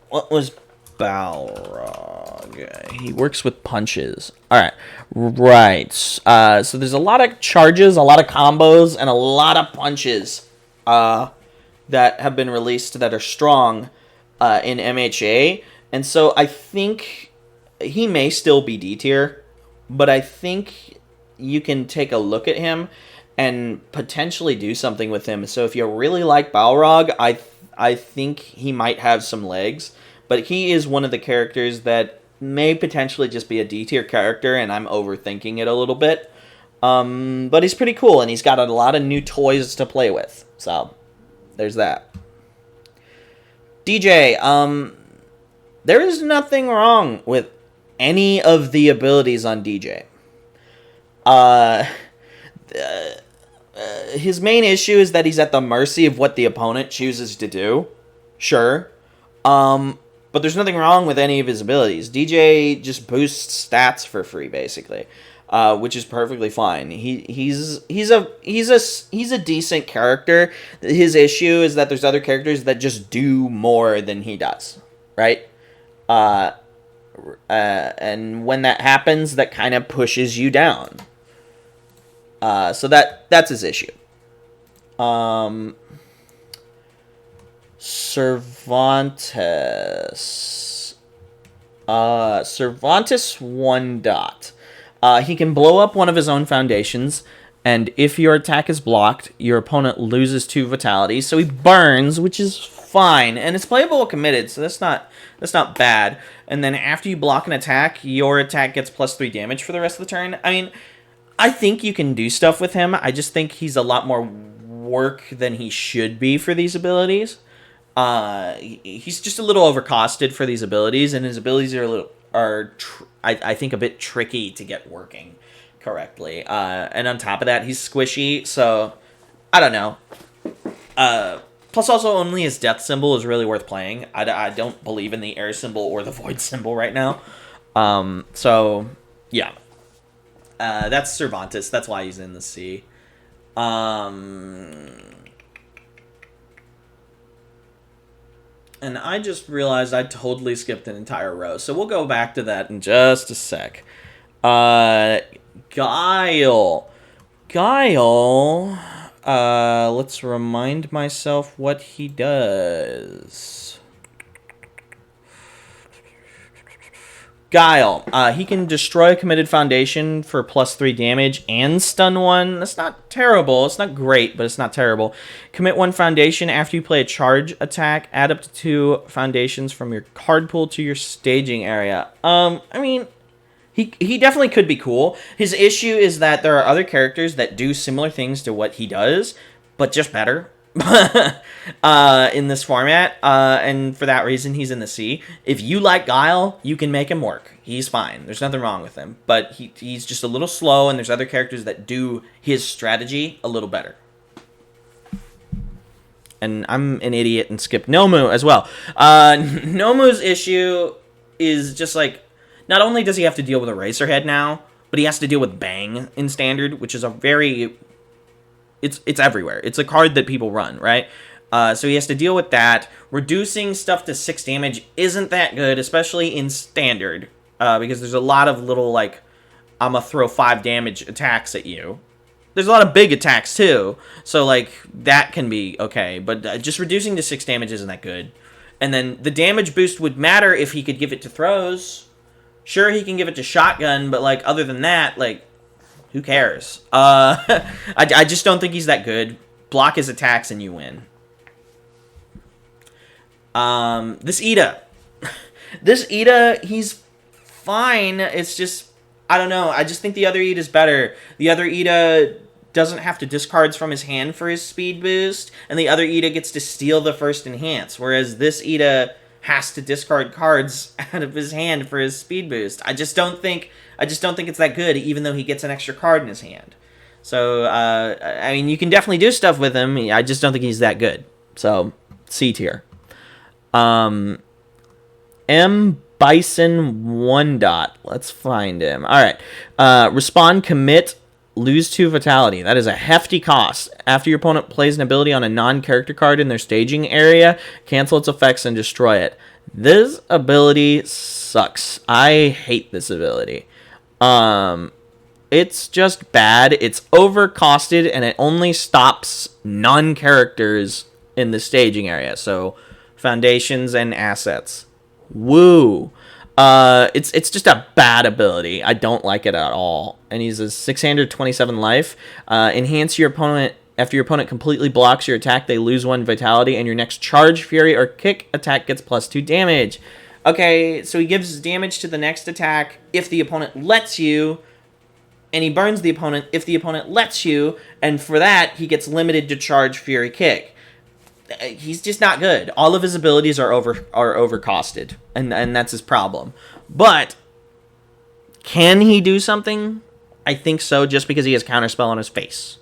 What was Balrog? He works with punches. Alright. Right. So there's a lot of charges, a lot of combos, and a lot of punches that have been released that are strong in MHA. And so I think he may still be D tier, but I think you can take a look at him and potentially do something with him. So if you really like Balrog, I think he might have some legs, but he is one of the characters that may potentially just be a D tier character, and I'm overthinking it a little bit. But he's pretty cool, and he's got a lot of new toys to play with. So there's that. DJ, there is nothing wrong with any of the abilities on DJ. His main issue is that he's at the mercy of what the opponent chooses to do. Sure. But there's nothing wrong with any of his abilities. DJ just boosts stats for free, basically, which is perfectly fine. He's a decent character. His issue is that there's other characters that just do more than he does, right? And when that happens, that kind of pushes you down. So that's his issue. Cervantes. Cervantes 1-dot. He can blow up one of his own foundations, and if your attack is blocked, your opponent loses 2 vitality. So he burns, which is fine, and it's playable committed, so that's not bad. And then after you block an attack, your attack gets +3 damage for the rest of the turn. I mean, I think you can do stuff with him. I just think he's a lot more work than he should be for these abilities. He's just a little overcosted for these abilities, and his abilities are a little I think a bit tricky to get working correctly. And on top of that, he's squishy, so I don't know. Plus, also, only his death symbol is really worth playing. I don't believe in the air symbol or the void symbol right now. So, yeah. That's Cervantes. That's why he's in the C. And I just realized I totally skipped an entire row. So we'll go back to that in just a sec. Guile. Guile. Let's remind myself what he does. Guile. He can destroy a committed foundation for +3 damage and stun one. That's not terrible. It's not great, but it's not terrible. Commit 1 foundation after you play a charge attack. Add up to 2 foundations from your card pool to your staging area. I mean, he definitely could be cool. His issue is that there are other characters that do similar things to what he does, but just better. In this format, and for that reason he's in the C. If you like Guile, you can make him work. He's fine. There's nothing wrong with him, but he's just a little slow, and there's other characters that do his strategy a little better. And I'm an idiot and skipped Nomu as well. Nomu's issue is just like, not only does he have to deal with Eraserhead now, but he has to deal with Bang in Standard, which is a very... It's everywhere. It's a card that people run, right? So he has to deal with that. Reducing stuff to 6 damage isn't that good, especially in Standard, because there's a lot of little, like, I'm gonna throw 5 damage attacks at you. There's a lot of big attacks, too, so, like, that can be okay, but just reducing to 6 damage isn't that good. And then the damage boost would matter if he could give it to throws. Sure, he can give it to shotgun, but, like, other than that, like, who cares? I just don't think he's that good. Block his attacks and you win. This Ida. This Ida, he's fine. It's just, I don't know. I just think the other Ida's better. The other Ida doesn't have to discards from his hand for his speed boost, and the other Ida gets to steal the first enhance, whereas this Ida has to discard cards out of his hand for his speed boost. I just don't think it's that good, even though he gets an extra card in his hand. So, I mean, you can definitely do stuff with him. I just don't think he's that good. So, C tier. M. Bison 1 dot. Let's find him. All right. Respond, commit, lose 2 vitality. That is a hefty cost. After your opponent plays an ability on a non-character card in their staging area, cancel its effects and destroy it. This ability sucks. I hate this ability. It's just bad. It's overcosted, and it only stops non-characters in the staging area. So, foundations and assets. Woo. It's just a bad ability. I don't like it at all. And he's a 627 life. Enhance your opponent. After your opponent completely blocks your attack, they lose 1 vitality, and your next charge, fury, or kick attack gets +2 damage. Okay, so he gives damage to the next attack if the opponent lets you, and he burns the opponent if the opponent lets you, and for that, he gets limited to charge, fury, kick. He's just not good. All of his abilities are overcosted, and that's his problem. But can he do something? I think so, just because he has Counterspell on his face.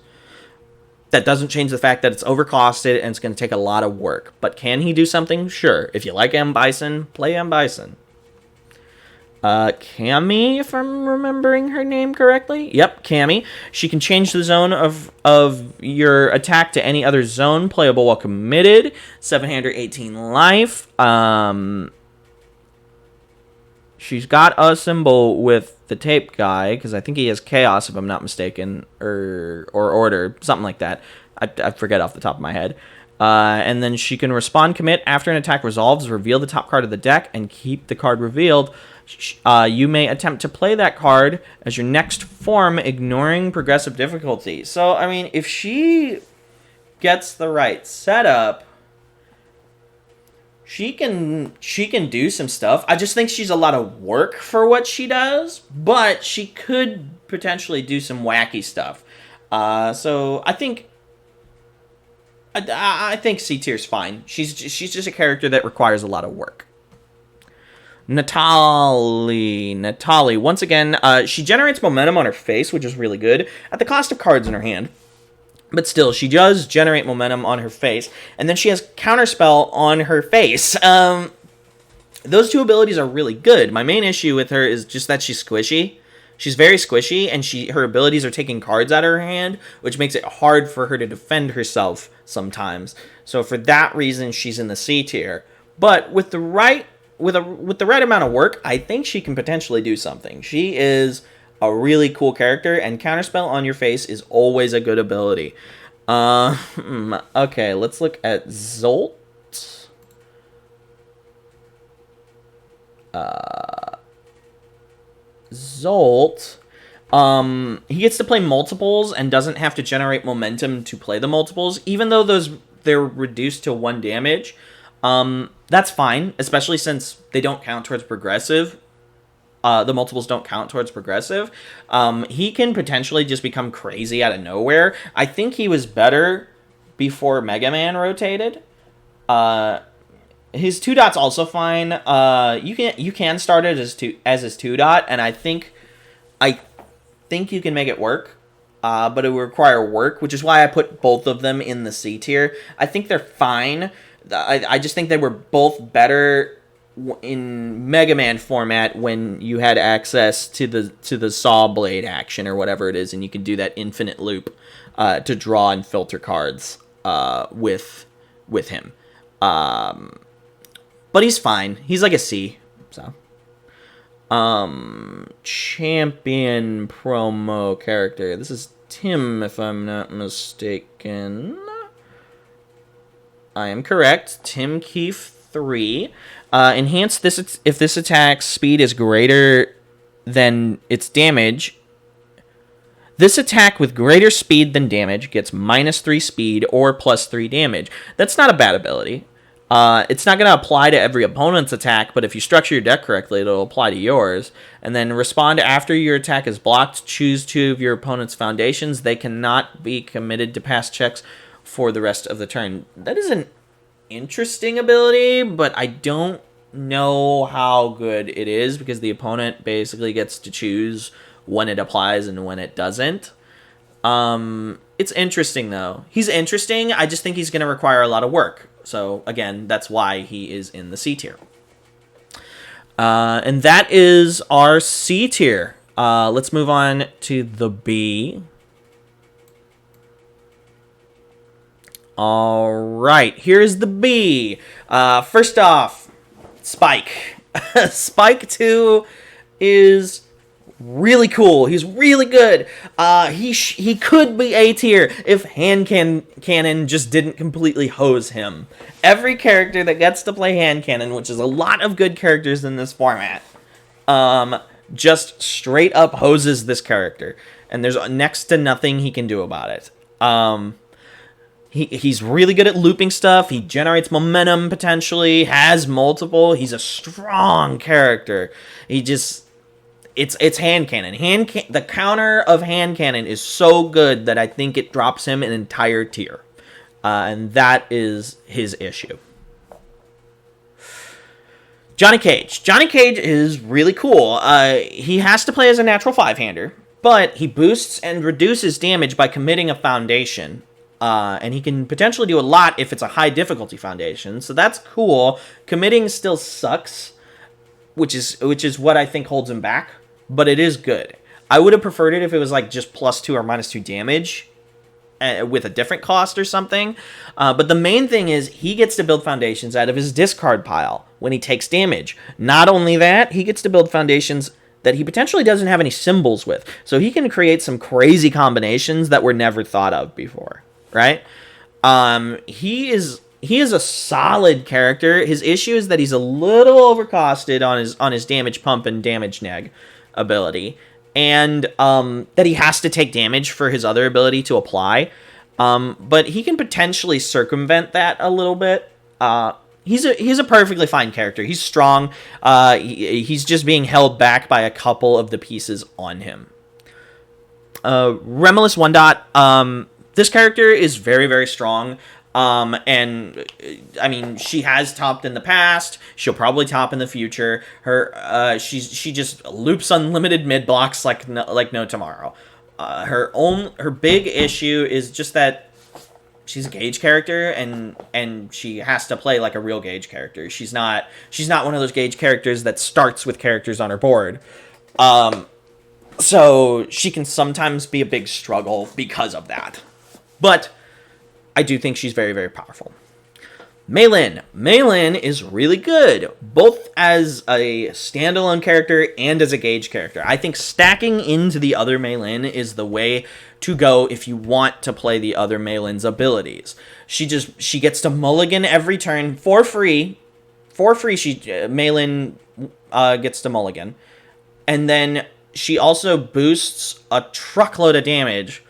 That doesn't change the fact that it's overcosted and it's going to take a lot of work. But can he do something? Sure. If you like M. Bison, play M. Bison. Cammy, if I'm remembering her name correctly. Yep, Cammy. She can change the zone of your attack to any other zone playable while committed. 718 life. She's got a symbol with the tape guy, because I think he has chaos, if I'm not mistaken, or order, something like that. I forget off the top of my head. And then she can respond commit after an attack resolves, reveal the top card of the deck, and keep the card revealed. You may attempt to play that card as your next form, ignoring progressive difficulty. So, I mean, if she gets the right setup, she can do some stuff. I just think she's a lot of work for what she does, but she could potentially do some wacky stuff. So I think I think C tier's fine. She's just a character that requires a lot of work. Natalie. Once again, she generates momentum on her face, which is really good, at the cost of cards in her hand. But still, she does generate momentum on her face, and then she has Counterspell on her face. Those two abilities are really good. My main issue with her is just that she's squishy. She's very squishy, and her abilities are taking cards out of her hand, which makes it hard for her to defend herself sometimes. So for that reason, she's in the C tier. But with the right amount of work, I think she can potentially do something. She is a really cool character, and Counterspell on your face is always a good ability. Okay, let's look at Zolt. Zolt, he gets to play multiples and doesn't have to generate momentum to play the multiples, even though they're reduced to 1 damage. That's fine, especially since they don't count towards progressive. The multiples don't count towards progressive. He can potentially just become crazy out of nowhere. I think he was better before Mega Man rotated. His 2-dot's also fine. You can start it as his 2-dot, and I think you can make it work. But it would require work, which is why I put both of them in the C tier. I think they're fine. I just think they were both better in Mega Man format when you had access to the saw blade action or whatever it is, and you can do that infinite loop to draw and filter cards with him. But he's fine. He's like a C. So, champion promo character. This is Tim, if I'm not mistaken. I am correct. Tim Keefe 3. Enhance this if this attack's speed is greater than its damage. This attack with greater speed than damage gets -3 speed or +3 damage. That's not a bad ability. It's not going to apply to every opponent's attack, but if you structure your deck correctly, it'll apply to yours. And then respond after your attack is blocked. Choose 2 of your opponent's foundations. They cannot be committed to pass checks for the rest of the turn. That is an interesting ability, but I don't know how good it is because the opponent basically gets to choose when it applies and when it doesn't. It's interesting, though. He's interesting. I just think he's going to require a lot of work. So, again, that's why he is in the C tier. And that is our C tier. Let's move on to the B. All right, here's the B. First off, Spike. Spike 2 is really cool. He's really good. He could be A tier if Hand Cannon just didn't completely hose him. Every character that gets to play Hand Cannon, which is a lot of good characters in this format, just straight up hoses this character, and there's next to nothing he can do about it. He's really good at looping stuff. He generates momentum potentially, has multiple. He's a strong character. It's Hand Cannon. The counter of Hand Cannon is so good that I think it drops him an entire tier. And that is his issue. Johnny Cage. Johnny Cage is really cool. He has to play as a natural 5-hander, but he boosts and reduces damage by committing a foundation. And he can potentially do a lot if it's a high difficulty foundation, so that's cool. Committing still sucks, which is what I think holds him back, but it is good. I would have preferred it if it was like just +2 or -2 damage with a different cost or something. But the main thing is he gets to build foundations out of his discard pile when he takes damage. Not only that, he gets to build foundations that he potentially doesn't have any symbols with, so he can create some crazy combinations that were never thought of before. Right? He is a solid character. His issue is that he's a little overcosted on his damage pump and damage neg ability, and that he has to take damage for his other ability to apply. But he can potentially circumvent that a little bit. He's a perfectly fine character. He's strong. He's just being held back by a couple of the pieces on him. Remulus 1-dot. This character is very, very strong. And I mean, she has topped in the past. She'll probably top in the future. She just loops unlimited mid blocks like no tomorrow. Her big issue is just that she's a Gauge character, and she has to play like a real Gauge character. She's not one of those Gauge characters that starts with characters on her board. So she can sometimes be a big struggle because of that. But I do think she's very, very powerful. Mei Lin is really good, both as a standalone character and as a Gauge character. I think stacking into the other Mei Lin is the way to go if you want to play the other Mei Lin's abilities. She gets to mulligan every turn for free. For free, Mei Lin gets to mulligan. And then she also boosts a truckload of damage.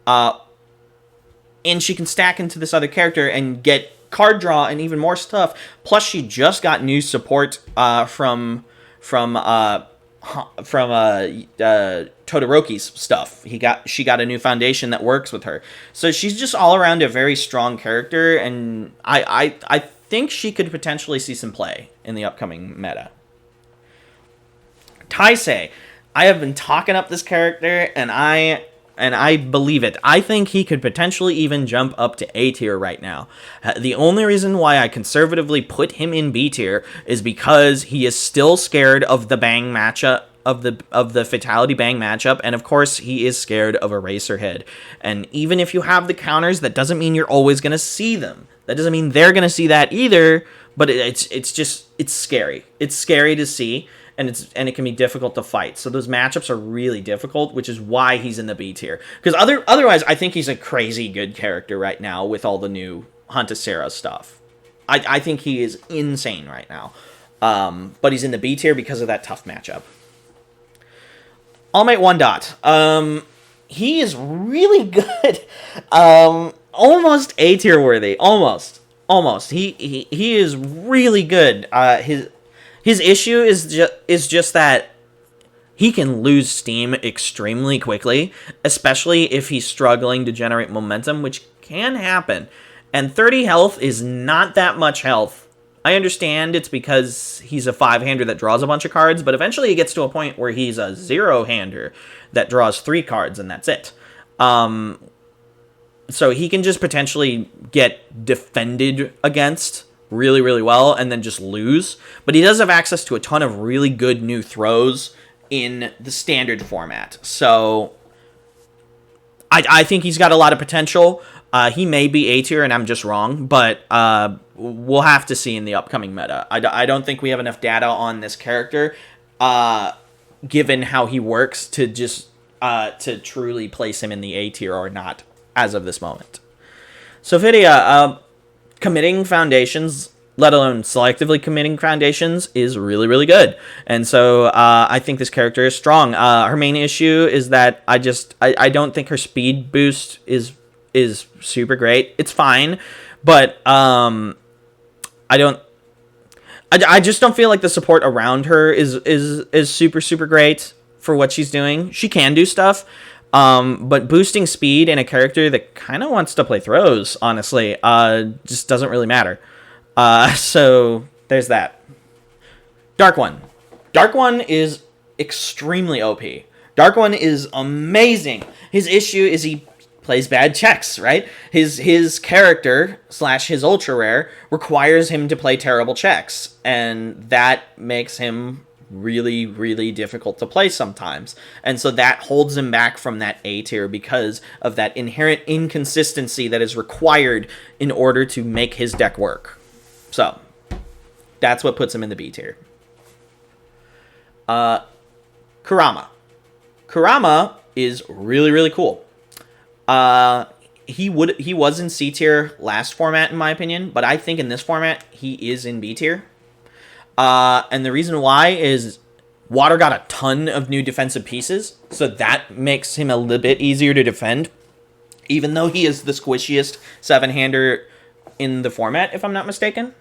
And she can stack into this other character and get card draw and even more stuff. Plus, she just got new support from Todoroki's stuff. She got a new foundation that works with her. So she's just all around a very strong character, and I think she could potentially see some play in the upcoming meta. Taisei, I have been talking up this character, and I believe it. I think he could potentially even jump up to A tier right now. The only reason why I conservatively put him in B tier is because he is still scared of the bang matchup, of the fatality bang matchup, and of course he is scared of Eraserhead. And even if you have the counters, that doesn't mean you're always going to see them. That doesn't mean they're going to see that either, but it's scary. It's scary to see. And it can be difficult to fight. So those matchups are really difficult, which is why he's in the B tier. Because otherwise, I think he's a crazy good character right now with all the new Huntasera stuff. I think he is insane right now. But he's in the B tier because of that tough matchup. All Might 1 Dot. He is really good. Almost A tier worthy. Almost. He is really good. His issue is just that he can lose steam extremely quickly, especially if he's struggling to generate momentum, which can happen. And 30 health is not that much health. I understand it's because he's a 5-hander that draws a bunch of cards, but eventually he gets to a point where he's a 0-hander that draws 3 cards, and that's it. So he can just potentially get defended against really, really well and then just lose. But he does have access to a ton of really good new throws in the standard format. So I think he's got a lot of potential. He may be A tier and I'm just wrong, but we'll have to see in the upcoming meta. I don't think we have enough data on this character, given how he works, to just to truly place him in the A tier or not as of this moment. So Vidya, committing foundations, let alone selectively committing foundations, is really, really good. And so I think this character is strong. Her main issue is that I don't think her speed boost is super great. It's fine, but I just don't feel like the support around her is super, super great for what she's doing. She can do stuff, but boosting speed in a character that kind of wants to play throws, honestly, just doesn't really matter. So there's that. Dark One. Dark One is extremely OP. Dark One is amazing. His issue is he plays bad checks, right? His character / his ultra rare requires him to play terrible checks, and that makes him really, really difficult to play sometimes. And so that holds him back from that A tier because of that inherent inconsistency that is required in order to make his deck work. So that's what puts him in the B tier. Kurama. Kurama is really, really cool. He was in C tier last format, in my opinion, but I think in this format he is in B tier. And the reason why is Water got a ton of new defensive pieces, so that makes him a little bit easier to defend, even though he is the squishiest 7-hander in the format, if I'm not mistaken.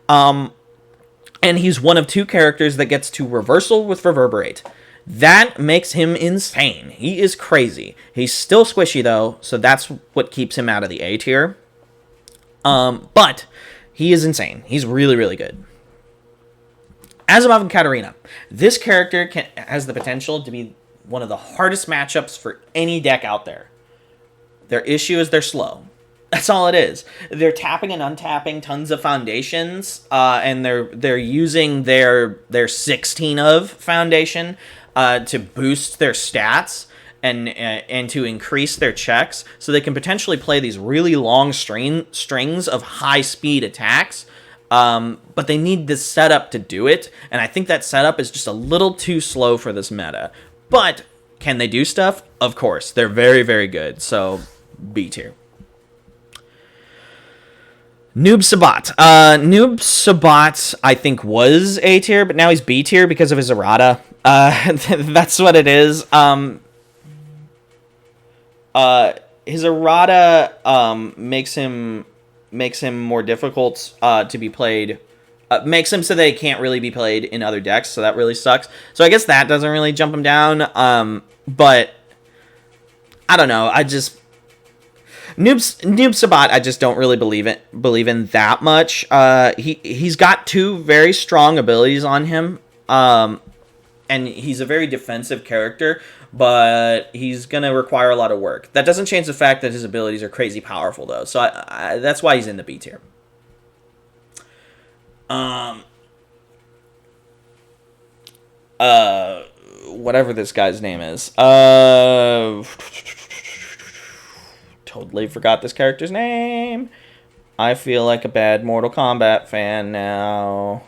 And he's one of 2 characters that gets to reversal with Reverberate. That makes him insane. He is crazy. He's still squishy, though, so that's what keeps him out of the A tier. But he is insane. He's really, really good. Azimov and Katarina. This character has the potential to be one of the hardest matchups for any deck out there. Their issue is they're slow. That's all it is. They're tapping and untapping tons of foundations, and they're using their 16 of foundation to boost their stats and to increase their checks, so they can potentially play these really long strings of high speed attacks. But they need this setup to do it, and I think that setup is just a little too slow for this meta. But can they do stuff? Of course, they're very, very good. So B tier. Noob Sabat. Noob Sabat, I think, was A tier, but now he's B tier because of his errata. That's what it is. His errata makes him more difficult to be played. Makes him so they can't really be played in other decks, so that really sucks. So I guess that doesn't really jump him down. But I don't know. I just Noob Sabat, I just don't really believe in that much. He's got two very strong abilities on him, and he's a very defensive character, but he's gonna require a lot of work. That doesn't change the fact that his abilities are crazy powerful, though. So that's why he's in the B tier. Whatever this guy's name is. Totally forgot this character's name. I feel like a bad Mortal Kombat fan now.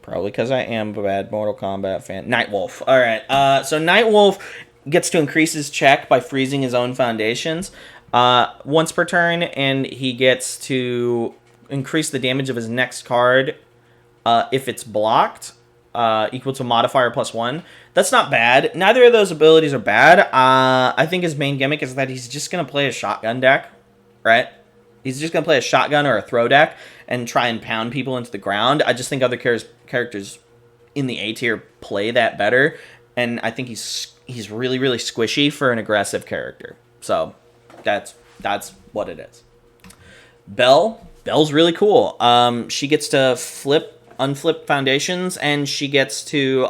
Probably because I am a bad Mortal Kombat fan. Nightwolf. Alright, so Nightwolf gets to increase his check by freezing his own foundations once per turn, and he gets to increase the damage of his next card if it's blocked, equal to modifier +1. That's not bad. Neither of those abilities are bad. I think his main gimmick is that he's just going to play a shotgun deck, right? He's just going to play a shotgun or a throw deck and try and pound people into the ground. I just think other characters in the A tier play that better, and I think he's really, really squishy for an aggressive character. So that's what it is. Belle's really cool. She gets to unflip foundations, and she gets to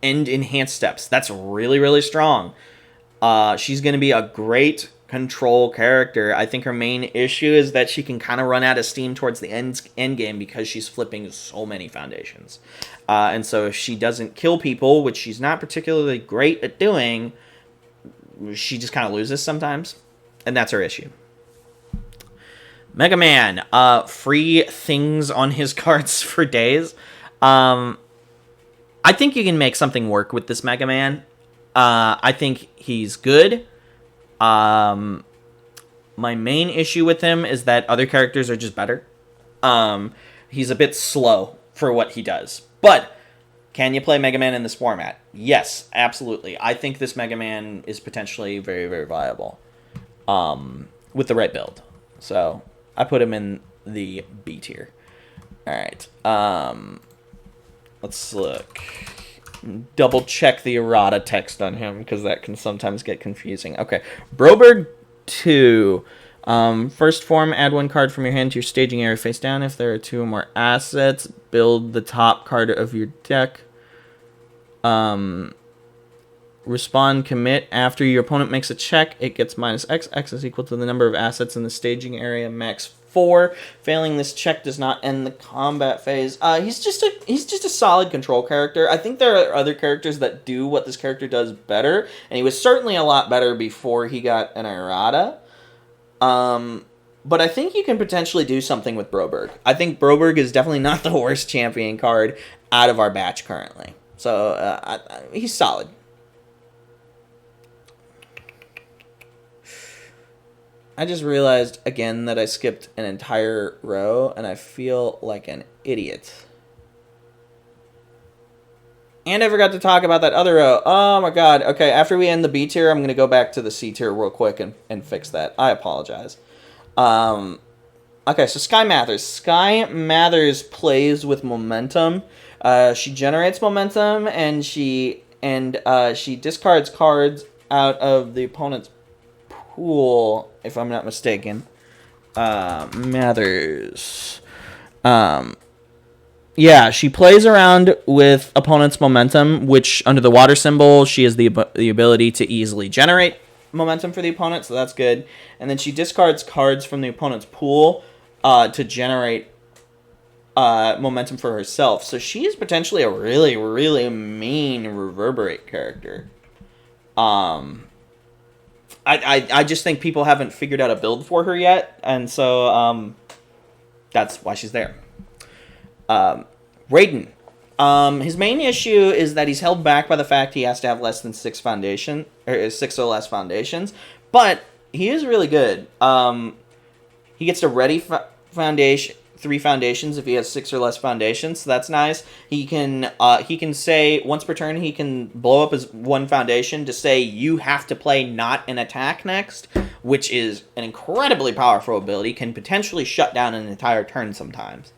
end enhanced steps. That's really, really strong. She's going to be a great control character. I think her main issue is that she can kind of run out of steam towards the end game because she's flipping so many foundations. And so if she doesn't kill people, which she's not particularly great at doing, she just kind of loses sometimes. And that's her issue. Mega Man, free things on his cards for days. I think you can make something work with this Mega Man. I think he's good. My main issue with him is that other characters are just better. He's a bit slow for what he does. But can you play Mega Man in this format? Yes, absolutely. I think this Mega Man is potentially very, very viable with the right build. So I put him in the B tier. All right. Let's look. Double check the errata text on him because that can sometimes get confusing. Okay. Broberg 2. First form, add one card from your hand to your staging area face down. If there are two or more assets, build the top card of your deck. Respond commit after your opponent makes a check. It gets -X. X is equal to the number of assets in the staging area, max 4. Failing this check does not end the combat phase. He's just a solid control character. I think there are other characters that do what this character does better, and he was certainly a lot better before he got an errata. But I think you can potentially do something with Broberg. I think Broberg is definitely not the worst champion card out of our batch currently. So he's solid. I just realized again that I skipped an entire row, and I feel like an idiot. And I forgot to talk about that other row. Oh my god. Okay, after we end the B tier, I'm going to go back to the C tier real quick and fix that. I apologize. Okay, so Sky Mathers. Sky Mathers plays with momentum. She generates momentum, and she discards cards out of the opponent's pool, if I'm not mistaken. Mathers. Um, yeah, she plays around with opponent's momentum, which under the water symbol, she has the ability to easily generate momentum for the opponent, so that's good. And then she discards cards from the opponent's pool to generate momentum for herself. So she is potentially a really, really mean Reverberate character. I just think people haven't figured out a build for her yet, and so that's why she's there. Raiden. His main issue is that he's held back by the fact he has to have less than 6 or less foundations, but he is really good. He gets to ready foundation 3 foundations if he has 6 or less foundations, so that's nice. He can say once per turn he can blow up his 1 foundation to say you have to play not an attack next, which is an incredibly powerful ability. Can potentially shut down an entire turn sometimes.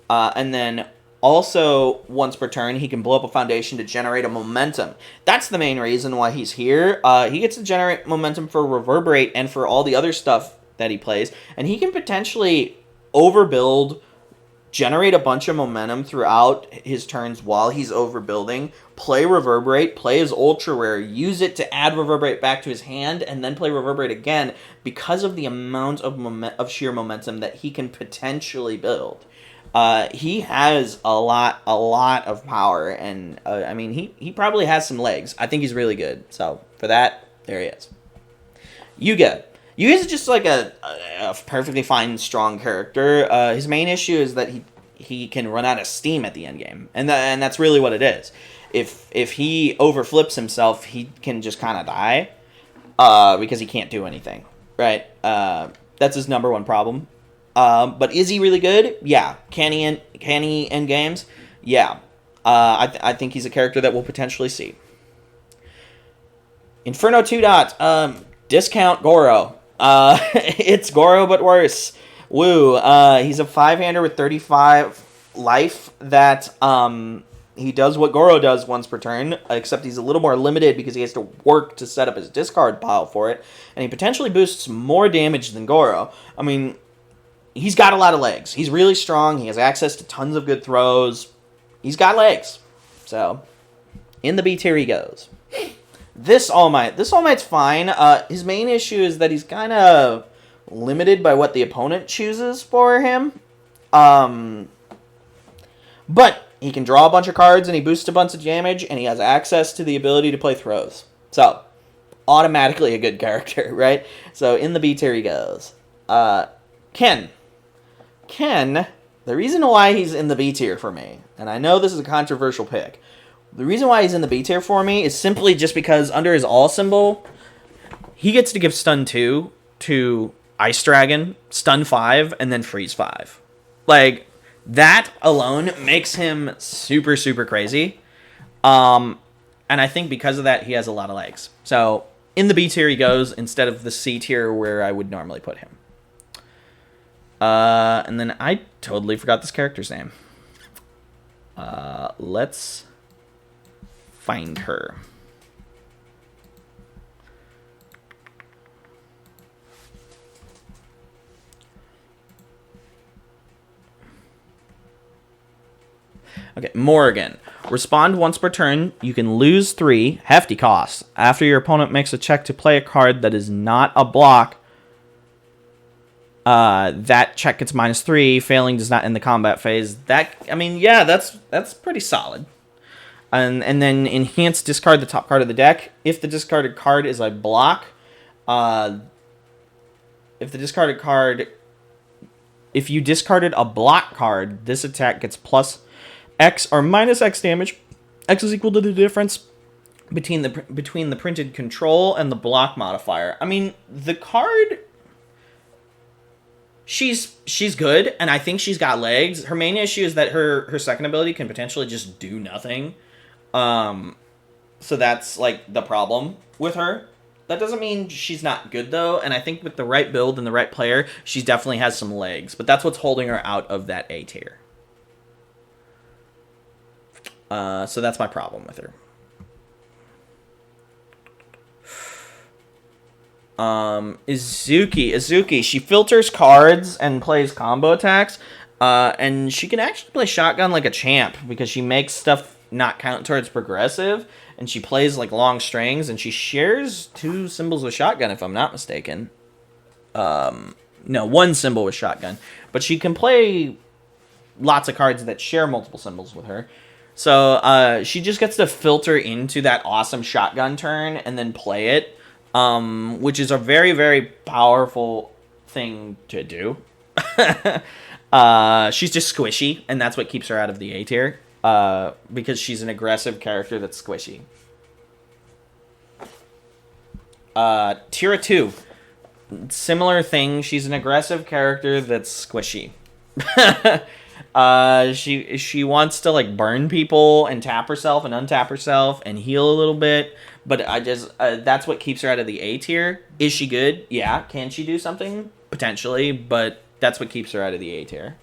And then also once per turn he can blow up a foundation to generate a momentum. That's the main reason why he's here. He gets to generate momentum for Reverberate and for all the other stuff that he plays, and he can potentially overbuild, generate a bunch of momentum throughout his turns while he's overbuilding, play Reverberate, play his Ultra Rare, use it to add Reverberate back to his hand, and then play Reverberate again because of the amount of sheer momentum that he can potentially build. He has a lot of power, and I mean, he probably has some legs. I think he's really good. So for that, there he is. Yuga. Yuga's just like a perfectly fine, strong character. His main issue is that he can run out of steam at the end game, and that's really what it is. If he overflips himself, he can just kind of die because he can't do anything. Right? That's his number one problem. But is he really good? Yeah. Can he end games? Yeah. I think he's a character that we'll potentially see. Inferno 2 dot. Discount Goro. It's Goro, but worse. Woo. He's a 5-hander with 35 life that he does what Goro does once per turn, except he's a little more limited because he has to work to set up his discard pile for it, and he potentially boosts more damage than Goro. I mean, he's got a lot of legs. He's really strong. He has access to tons of good throws. He's got legs. So, in the B tier he goes. This All Might's fine. His main issue is that he's kind of limited by what the opponent chooses for him. But he can draw a bunch of cards and he boosts a bunch of damage and he has access to the ability to play throws. So, automatically a good character, right? So, in the B tier he goes. Ken. The reason why he's in the B tier for me, and I know this is a controversial pick, the reason why he's in the B tier for me is simply just because under his all symbol, he gets to give stun 2 to Ice Dragon, stun 5, and then freeze 5. Like, that alone makes him super, super crazy. And I think because of that, he has a lot of legs. So, in the B tier he goes instead of the C tier where I would normally put him. And then I totally forgot this character's name. Let's find her. Okay, Morrigan. Respond once per turn. You can lose 3, hefty costs. After your opponent makes a check to play a card that is not a block, that check gets -3. Failing does not end the combat phase. That, I mean, yeah, that's pretty solid. And then enhance, discard the top card of the deck. If the discarded card is a block, if you discarded a block card, this attack gets plus X or minus X damage. X is equal to the difference between the printed control and the block modifier. I mean, the card, she's good, and I think she's got legs. Her main issue is that her second ability can potentially just do nothing. So that's like the problem with her. That doesn't mean she's not good though, and I think with the right build and the right player, she definitely has some legs. But that's what's holding her out of that A tier. So that's my problem with her. Izuki. She filters cards and plays combo attacks. And she can actually play shotgun like a champ because she makes stuff not count towards progressive, and she plays like long strings, and she shares 2 symbols with shotgun if I'm not mistaken. No, 1 symbol with shotgun, but she can play lots of cards that share multiple symbols with her. So she just gets to filter into that awesome shotgun turn and then play it, which is a very, very powerful thing to do. She's just squishy, and that's what keeps her out of the A tier, because she's an aggressive character that's squishy. Tier 2. Similar thing, she's an aggressive character that's squishy. She wants to like burn people and tap herself and untap herself and heal a little bit, but that's what keeps her out of the A tier. Is she good? Yeah. Can she do something? Potentially, but that's what keeps her out of the A tier.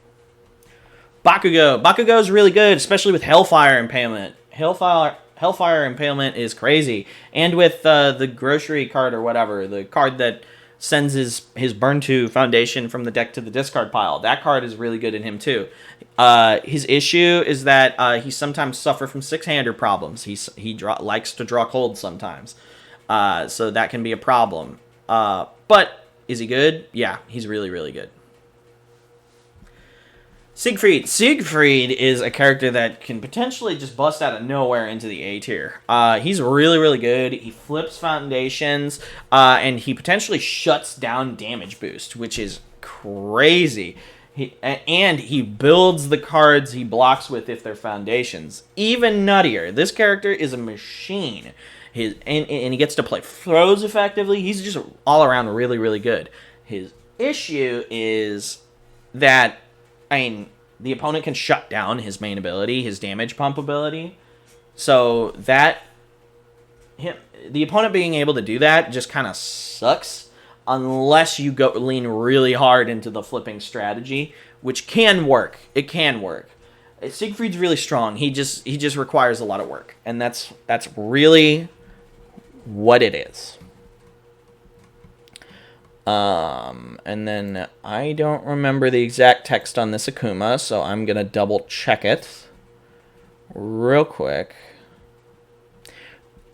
Bakugo is really good, especially with Hellfire Impalement. Hellfire Impalement is crazy, and with the grocery card or whatever, the card that sends his Burn 2 Foundation from the deck to the discard pile. That card is really good in him too. His issue is that he sometimes suffers from 6-hander problems. He likes to draw cold sometimes, so that can be a problem. But is he good? Yeah, he's really, really good. Siegfried. Siegfried is a character that can potentially just bust out of nowhere into the A tier. He's really, really good. He flips foundations, and he potentially shuts down damage boost, which is crazy. And he builds the cards he blocks with if they're foundations. Even nuttier. This character is a machine. And he gets to play throws effectively. He's just all around really, really good. His issue is that, I mean, the opponent can shut down his main ability, his damage pump ability. So the opponent being able to do that just kind of sucks unless you lean really hard into the flipping strategy, which can work. It can work. Siegfried's really strong. He just requires a lot of work, and that's really what it is. And then I don't remember the exact text on this Akuma, so I'm going to double check it real quick.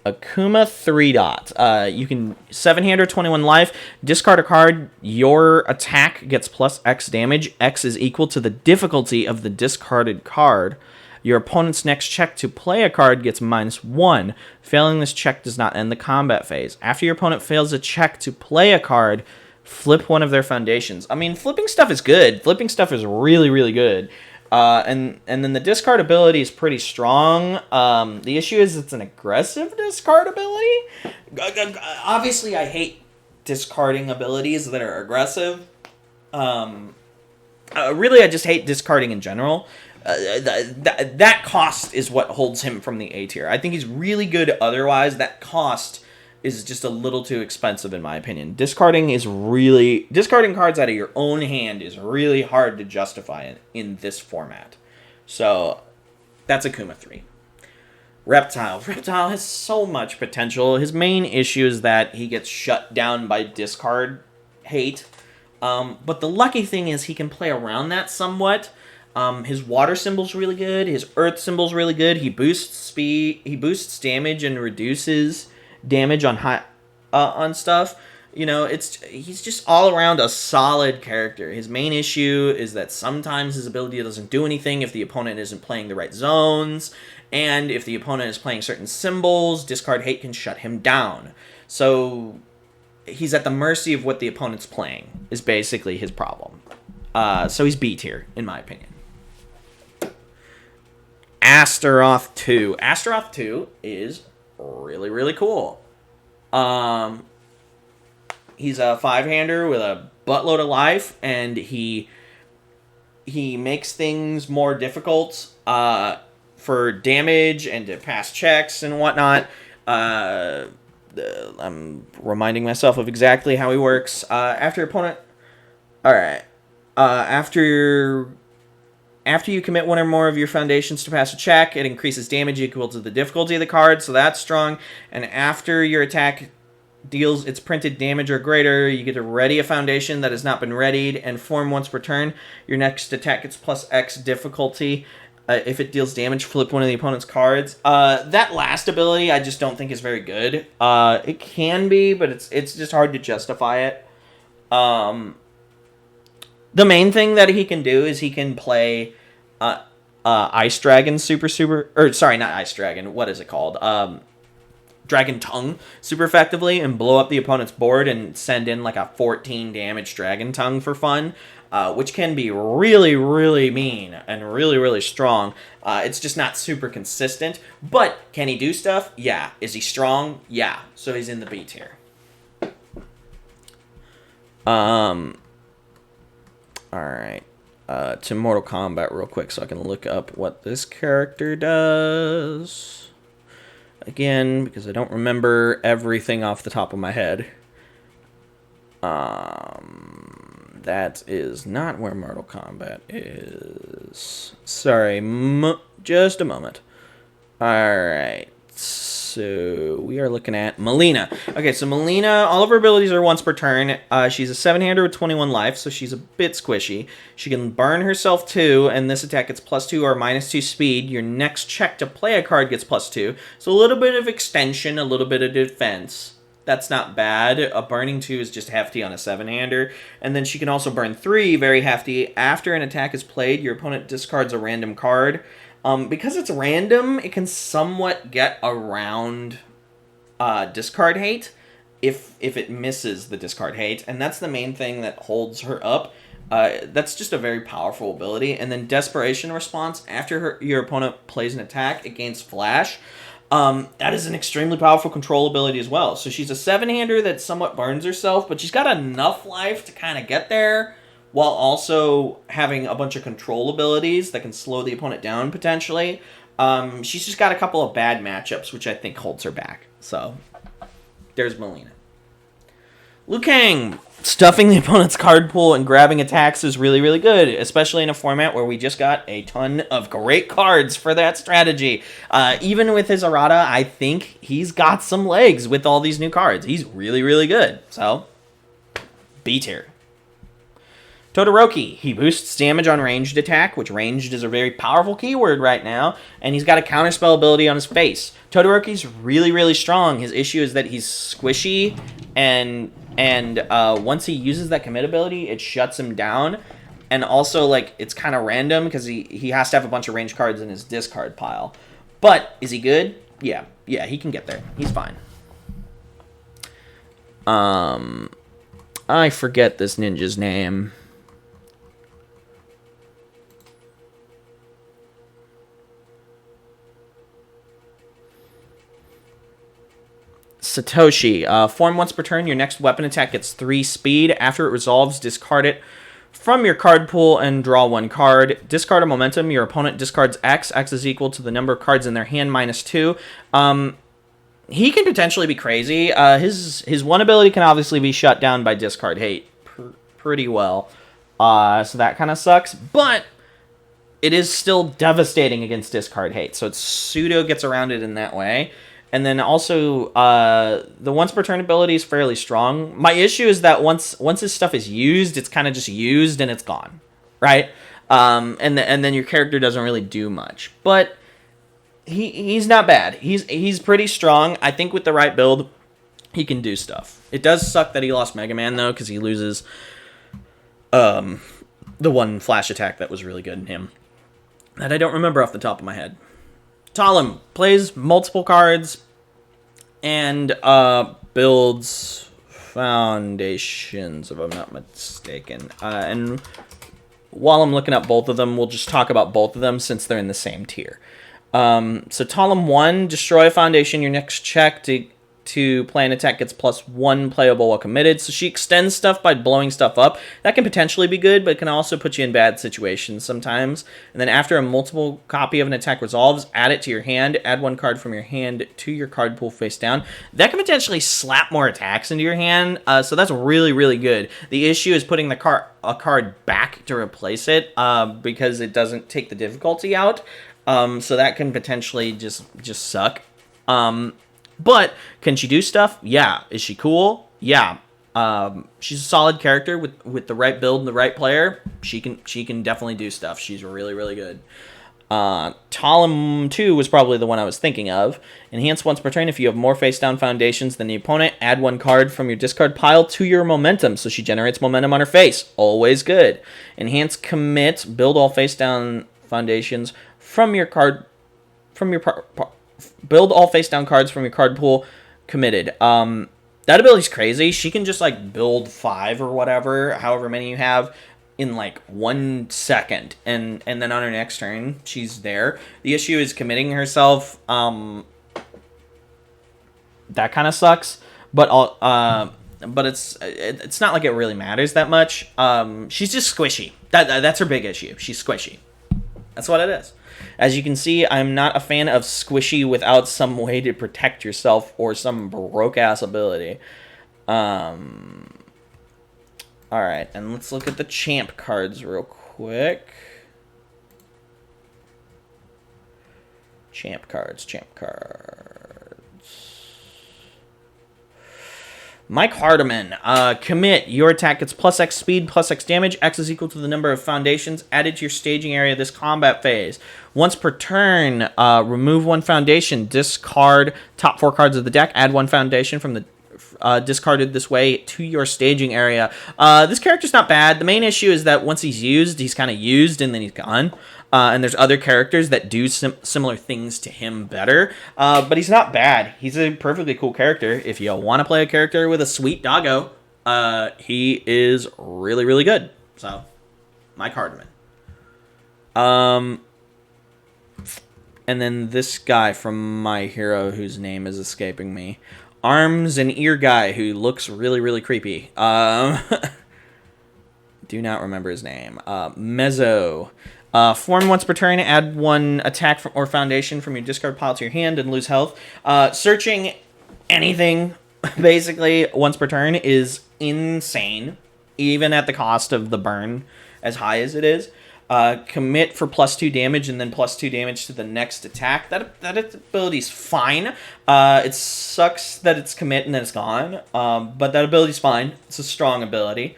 Akuma 3 dot. You can 7-hander, 21 life, discard a card, your attack gets plus X damage. X is equal to the difficulty of the discarded card. Your opponent's next check to play a card gets -1. Failing this check does not end the combat phase. After your opponent fails a check to play a card, flip one of their foundations. I mean, flipping stuff is good. Flipping stuff is really, really good. And then the discard ability is pretty strong. The issue is it's an aggressive discard ability. Obviously, I hate discarding abilities that are aggressive. Really, I just hate discarding in general. That cost is what holds him from the A tier. I think he's really good otherwise. That cost is just a little too expensive in my opinion. Discarding cards out of your own hand is really hard to justify in this format. So that's Akuma 3. Reptile has so much potential. His main issue is that he gets shut down by discard hate. But the lucky thing is he can play around that somewhat. His water symbol's really good. His earth symbol's really good. He boosts speed. He boosts damage and reduces damage on stuff. You know, he's just all around a solid character. His main issue is that sometimes his ability doesn't do anything if the opponent isn't playing the right zones, and if the opponent is playing certain symbols, discard hate can shut him down. So he's at the mercy of what the opponent's playing is basically his problem. So he's B tier in my opinion. Astaroth 2. Astaroth 2 is really, really cool. He's a 5-hander with a buttload of life, and he makes things more difficult for damage and to pass checks and whatnot. I'm reminding myself of exactly how he works. After you commit one or more of your foundations to pass a check, it increases damage equal to the difficulty of the card, so that's strong. And after your attack deals its printed damage or greater. You get to ready a foundation that has not been readied and form once per turn. Your next attack gets plus X difficulty. If it deals damage, flip one of the opponent's cards. That last ability I just don't think is very good. It can be, but it's just hard to justify it. The main thing that he can do is he can play Ice Dragon or sorry, not Ice Dragon. What is it called? Dragon Tongue super effectively and blow up the opponent's board and send in like a 14 damage Dragon Tongue for fun, which can be really, really mean and really, really strong. It's just not super consistent, but can he do stuff? Yeah. Is he strong? Yeah. So he's in the B tier. All right. To Mortal Kombat real quick so I can look up what this character does. Again, because I don't remember everything off the top of my head. That is not where Mortal Kombat is. Sorry, just a moment. Alright, so we are looking at Melina. Okay, so Melina, all of her abilities are once per turn. She's a 7-hander with 21 life, so she's a bit squishy. She can burn herself too, and this attack gets +2 or -2 speed. Your next check to play a card gets +2. So a little bit of extension, a little bit of defense. That's not bad. A burning 2 is just hefty on a 7-hander. And then she can also burn 3, very hefty. After an attack is played, your opponent discards a random card. Because it's random, it can somewhat get around discard hate if it misses the discard hate. And that's the main thing that holds her up. That's just a very powerful ability. And then Desperation Response, after your opponent plays an attack, it gains Flash. That is an extremely powerful control ability as well. So she's a 7-hander that somewhat burns herself, but she's got enough life to kind of get there, while also having a bunch of control abilities that can slow the opponent down potentially. She's just got a couple of bad matchups, which I think holds her back. So, there's Melina. Liu Kang, stuffing the opponent's card pool and grabbing attacks is really, really good, especially in a format where we just got a ton of great cards for that strategy. Even with his errata, I think he's got some legs with all these new cards. He's really, really good. So, B tier. Todoroki, he boosts damage on ranged attack, which ranged is a very powerful keyword right now, and he's got a counterspell ability on his face. Todoroki's really, really strong. His issue is that he's squishy, and once he uses that commit ability, it shuts him down, and also, like, it's kind of random, because he has to have a bunch of ranged cards in his discard pile. But, is he good? Yeah, he can get there. He's fine. I forget this ninja's name. Satoshi. Form once per turn. Your next weapon attack gets 3 speed. After it resolves, discard it from your card pool and draw 1 card. Discard a momentum. Your opponent discards X. X is equal to the number of cards in their hand minus 2. He can potentially be crazy. His one ability can obviously be shut down by discard hate pretty well. So that kind of sucks. But it is still devastating against discard hate. So it pseudo gets around it in that way. And then also, the once per turn ability is fairly strong. My issue is that once his stuff is used, it's kind of just used and it's gone, right? And then your character doesn't really do much. But he's not bad. He's pretty strong. I think with the right build, he can do stuff. It does suck that he lost Mega Man though, because he loses the one flash attack that was really good in him that I don't remember off the top of my head. Talim plays multiple cards and builds foundations, if I'm not mistaken. And while I'm looking up both of them, we'll just talk about both of them since they're in the same tier. So Talim 1, destroy a foundation. Your next check to play an attack gets +1 playable while committed. So she extends stuff by blowing stuff up. That can potentially be good, but it can also put you in bad situations sometimes. And then after a multiple copy of an attack resolves, add it to your hand. Add 1 card from your hand to your card pool face down. That can potentially slap more attacks into your hand. So that's really, really good. The issue is putting a card back to replace it because it doesn't take the difficulty out. So that can potentially just suck. But can she do stuff? Yeah. Is she cool? Yeah. She's a solid character with the right build and the right player. She can definitely do stuff. She's really, really good. Talum 2 was probably the one I was thinking of. Enhance once per turn if you have more face-down foundations than the opponent. Add one card from your discard pile to your momentum, so she generates momentum on her face. Always good. Enhance commit. Build all face-down foundations from your card... build all face-down cards from your card pool. Committed. That ability's crazy. She can just, like, build 5 or whatever, however many you have, in like 1 second, and then on her next turn she's there. The issue is committing herself. That kind of sucks, but it's not like it really matters that much. She's just squishy. That's her big issue. She's squishy. That's what it is. As you can see, I'm not a fan of squishy without some way to protect yourself or some broke ass ability. Alright, and let's look at the champ cards real quick. Champ cards. Mike Hardiman. Commit. Your attack gets plus X speed, plus X damage. X is equal to the number of foundations added to your staging area this combat phase. Once per turn, remove one foundation. Discard top 4 cards of the deck. Add one foundation from the discarded this way to your staging area. This character's not bad. The main issue is that once he's used, he's kind of used and then he's gone. And there's other characters that do similar things to him better. But he's not bad. He's a perfectly cool character. If you want to play a character with a sweet doggo, he is really, really good. So, Mike Hardiman. And then this guy from My Hero, whose name is escaping me. Arms and ear guy who looks really, really creepy. Do not remember his name. Mezzo. Form once per turn, add one attack or foundation from your discard pile to your hand and lose health. Searching anything, basically, once per turn is insane, even at the cost of the burn, as high as it is. Commit for plus 2 damage and then plus 2 damage to the next attack. That ability's fine. It sucks that it's commit and then it's gone. But that ability's fine. It's a strong ability.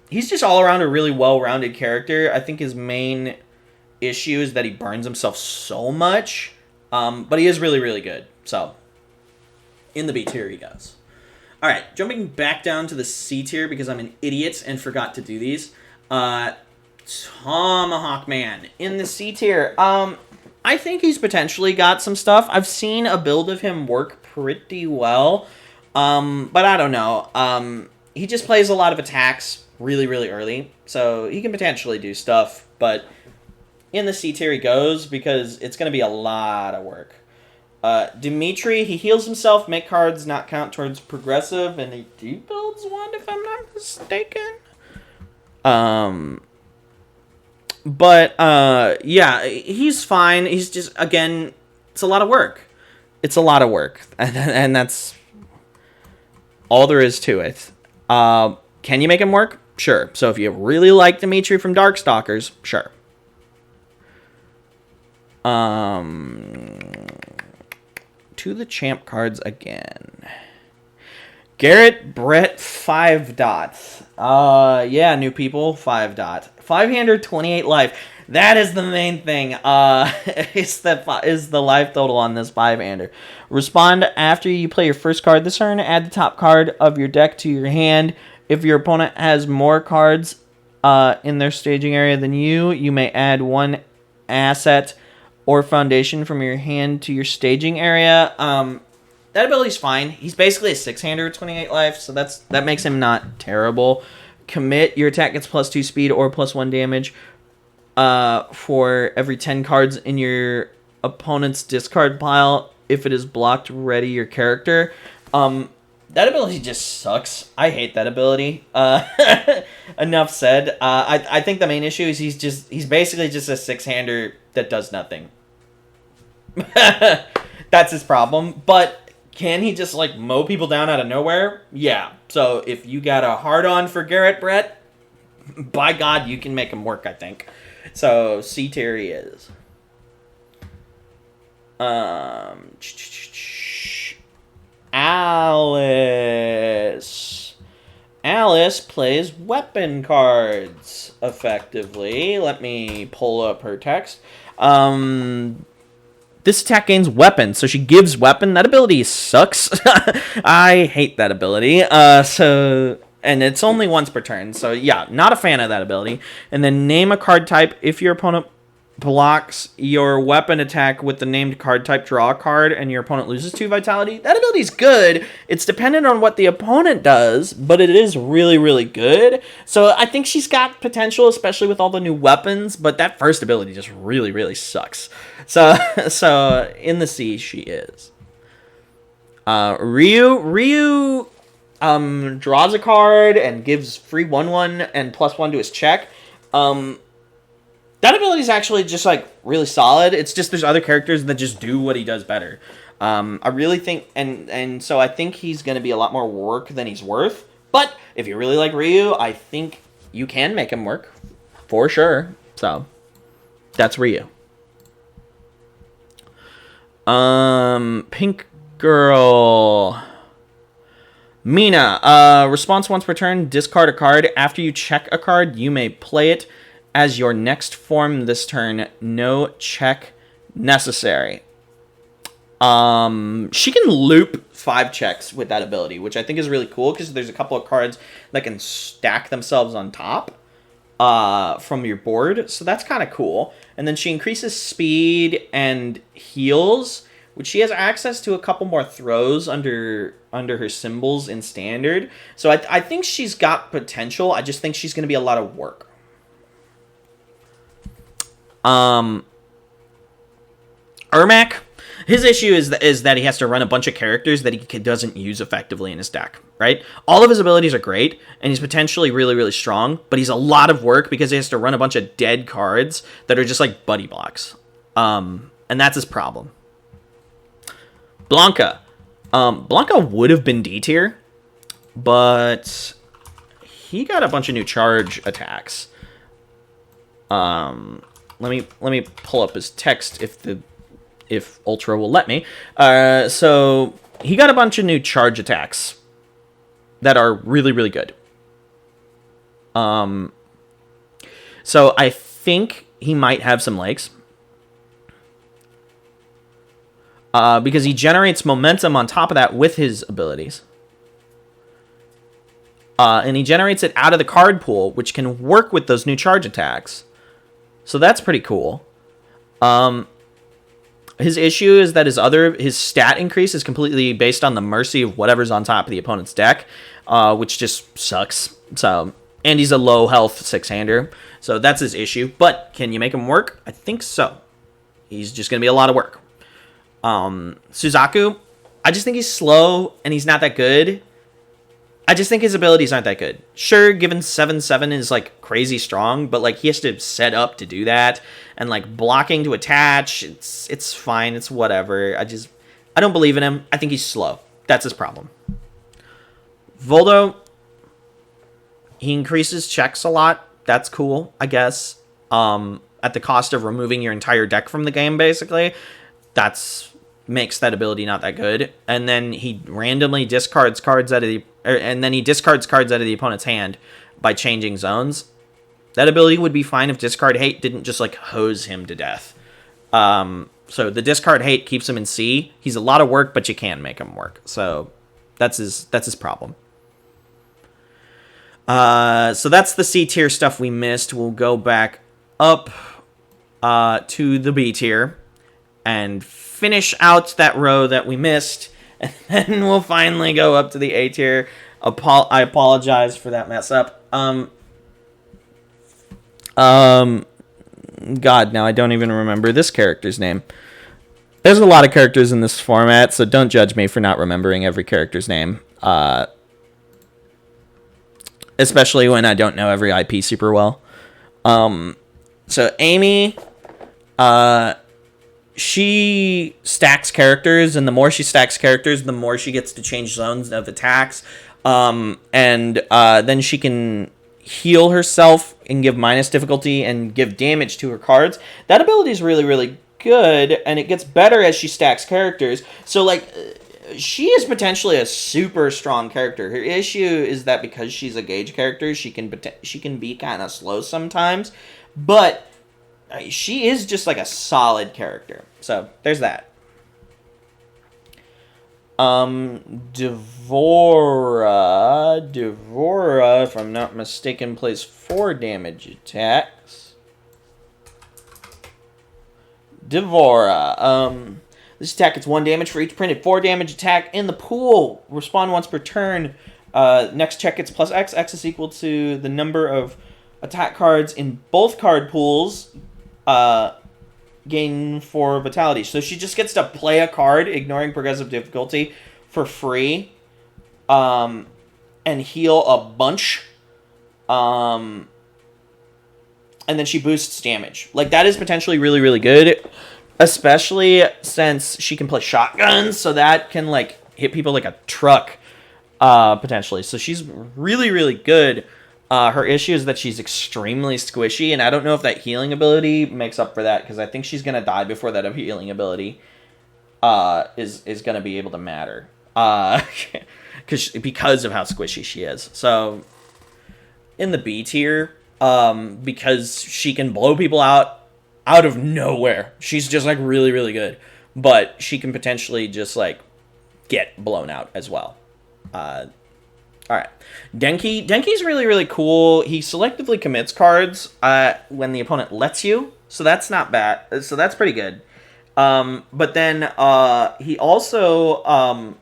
He's just all around a really well-rounded character. I think his main issue is that he burns himself so much. But he is really, really good. So, in the B tier he goes. Alright, jumping back down to the C tier because I'm an idiot and forgot to do these. Tomahawk Man in the C tier. I think he's potentially got some stuff. I've seen a build of him work pretty well. But I don't know. He just plays a lot of attacks really, really early. So he can potentially do stuff. But in the C tier he goes because it's going to be a lot of work. Dimitri, he heals himself, make cards not count towards progressive, and he debuilds one if I'm not mistaken. But yeah, he's fine. He's just, again, it's a lot of work. It's a lot of work. And that's all there is to it. Can you make him work? Sure. So if you really like Dimitri from Darkstalkers, sure. To the champ cards again. Garrett Brett 5 dots. Yeah, new people, 5 dots. 5-hander, 28 life. That is the main thing. Is the life total on this 5-hander. Respond after you play your first card this turn. Add the top card of your deck to your hand. If your opponent has more cards in their staging area than you, you may add one asset or foundation from your hand to your staging area. That ability's fine. He's basically a 6-hander with 28 life, so that makes him not terrible. Commit. Your attack gets plus 2 speed or plus 1 damage for every 10 cards in your opponent's discard pile if it is blocked. Ready your character. That ability just sucks. I hate that ability. Enough said. I think the main issue is he's basically just a 6-hander that does nothing. That's his problem. But can he just, like, mow people down out of nowhere? Yeah. So if you got a hard-on for Garrett Brett, by God, you can make him work, I think. So C tier he is. Um, Alice. Alice plays weapon cards effectively. Let me pull up her text. This attack gains weapon, so she gives weapon. That ability sucks. I hate that ability. And it's only once per turn, so yeah, not a fan of that ability. And then name a card type. If your opponent blocks your weapon attack with the named card type, draw a card, and your opponent loses 2 vitality. That ability's good. It's dependent on what the opponent does, but it is really, really good. So I think she's got potential, especially with all the new weapons, but that first ability just really, really sucks. So in the C, she is. Ryu draws a card and gives free 1/1 and +1 to his check. That ability is actually just like really solid. It's just there's other characters that just do what he does better. I really think, and so I think he's going to be a lot more work than he's worth. But if you really like Ryu, I think you can make him work for sure. So that's Ryu. Pink Girl. Mina. Response once per turn. Discard a card. After you check a card, you may play it as your next form this turn. No check necessary. She can loop 5 checks with that ability, which I think is really cool because there's a couple of cards that can stack themselves on top from your board. So that's kind of cool. And then she increases speed and heals, which she has access to a couple more throws under her symbols in standard. So I think she's got potential. I just think she's going to be a lot of work. Ermac, his issue is that he has to run a bunch of characters that he doesn't use effectively in his deck, right? All of his abilities are great, and he's potentially really, really strong, but he's a lot of work because he has to run a bunch of dead cards that are just like buddy blocks. And that's his problem. Blanca. Blanca would have been D tier, but he got a bunch of new charge attacks. Let me pull up his text if Ultra will let me. So he got a bunch of new charge attacks that are really, really good. So I think he might have some legs. Because he generates momentum on top of that with his abilities. And he generates it out of the card pool, which can work with those new charge attacks. So that's pretty cool. His issue is that his stat increase is completely based on the mercy of whatever's on top of the opponent's deck, which just sucks. So, and he's a low health 6-hander, so that's his issue. But can you make him work? I think so. He's just gonna be a lot of work. Suzaku, I just think he's slow and he's not that good. I just think his abilities aren't that good. Sure, given 7/7 is like crazy strong, but like he has to set up to do that, and like blocking to attach, it's fine, it's whatever. I don't believe in him. I think he's slow. That's his problem. Voldo, he increases checks a lot. That's cool, I guess. At the cost of removing your entire deck from the game, basically. Makes that ability not that good. And then he randomly discards cards out of the opponent's hand by changing zones. That ability would be fine if Discard Hate didn't just like hose him to death. So the Discard Hate keeps him in C. He's a lot of work, but you can make him work. So that's his problem. So that's the C tier stuff we missed. We'll go back up to the B tier and finish out that row that we missed, and then we'll finally go up to the A tier. I apologize for that mess up. God, now I don't even remember this character's name. There's a lot of characters in this format, so don't judge me for not remembering every character's name. Especially when I don't know every IP super well. So Amy, she stacks characters, and the more she stacks characters, the more she gets to change zones of attacks. And then she can heal herself and give minus difficulty and give damage to her cards. That ability is really, really good, and it gets better as she stacks characters. So, like, she is potentially a super strong character. Her issue is that because she's a gauge character, she can be kind of slow sometimes, but she is just like a solid character. So there's that. Devora, if I'm not mistaken, plays 4 damage attacks. Devora, this attack gets 1 damage for each printed 4 damage attack in the pool. Respond once per turn. Next check gets plus X. X is equal to the number of attack cards in both card pools. Gain 4 vitality. So she just gets to play a card, ignoring progressive difficulty, for free. And heal a bunch. And then she boosts damage. Like, that is potentially really, really good. Especially since she can play shotguns, so that can, like, hit people like a truck, potentially. So she's really, really good. Her issue is that she's extremely squishy, and I don't know if that healing ability makes up for that, because I think she's going to die before that healing ability is going to be able to matter. Because of how squishy she is. So, in the B tier, because she can blow people out of nowhere. She's just, like, really, really good. But she can potentially just, like, get blown out as well. Alright. Denki's really, really cool. He selectively commits cards when the opponent lets you. So that's not bad. So that's pretty good. But then he also,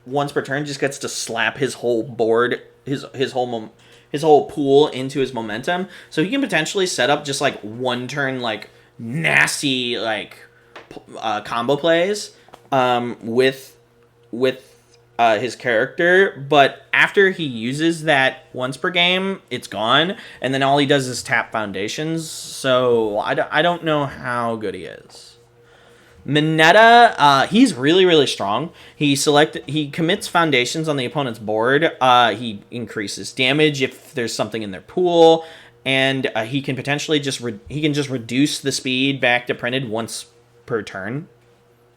once per turn, just gets to slap his whole board, his whole pool into his momentum. So he can potentially set up just, like, one turn, like, nasty, like, combo plays with his character, but after he uses that once per game, it's gone, and then all he does is tap foundations, so I don't know how good he is. Mineta, he's really, really strong. He commits foundations on the opponent's board. He increases damage if there's something in their pool, and he can potentially just reduce the speed back to printed once per turn,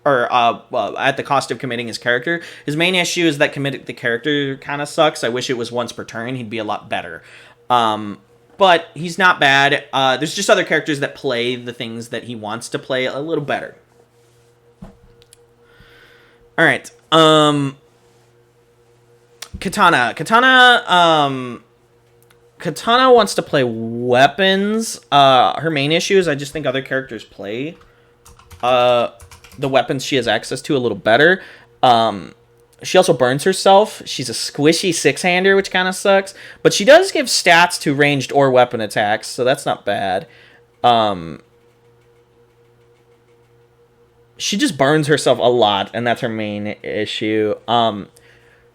or at the cost of committing his character. His main issue is that committing the character kind of sucks. I wish it was once per turn. He'd be a lot better. But he's not bad. There's just other characters that play the things that he wants to play a little better. All right. Katana. Katana wants to play weapons. Her main issue is I just think other characters play the weapons she has access to a little better. She also burns herself. She's a squishy 6-hander, which kind of sucks. But she does give stats to ranged or weapon attacks, so that's not bad. She just burns herself a lot, and that's her main issue.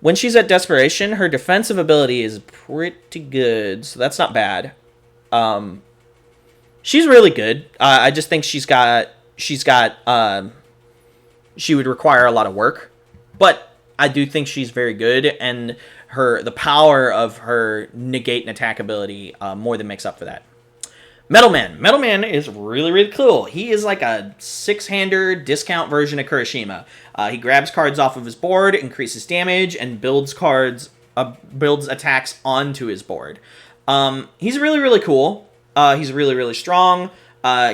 When she's at Desperation, her defensive ability is pretty good, so that's not bad. She's really good. I just think she would require a lot of work, but I do think she's very good, and the power of her negate and attack ability more than makes up for that. Metalman. Metalman is really, really cool. He is like a 6-hander discount version of Kurashima. He grabs cards off of his board, increases damage, and builds attacks onto his board. He's really, really cool. He's really, really strong.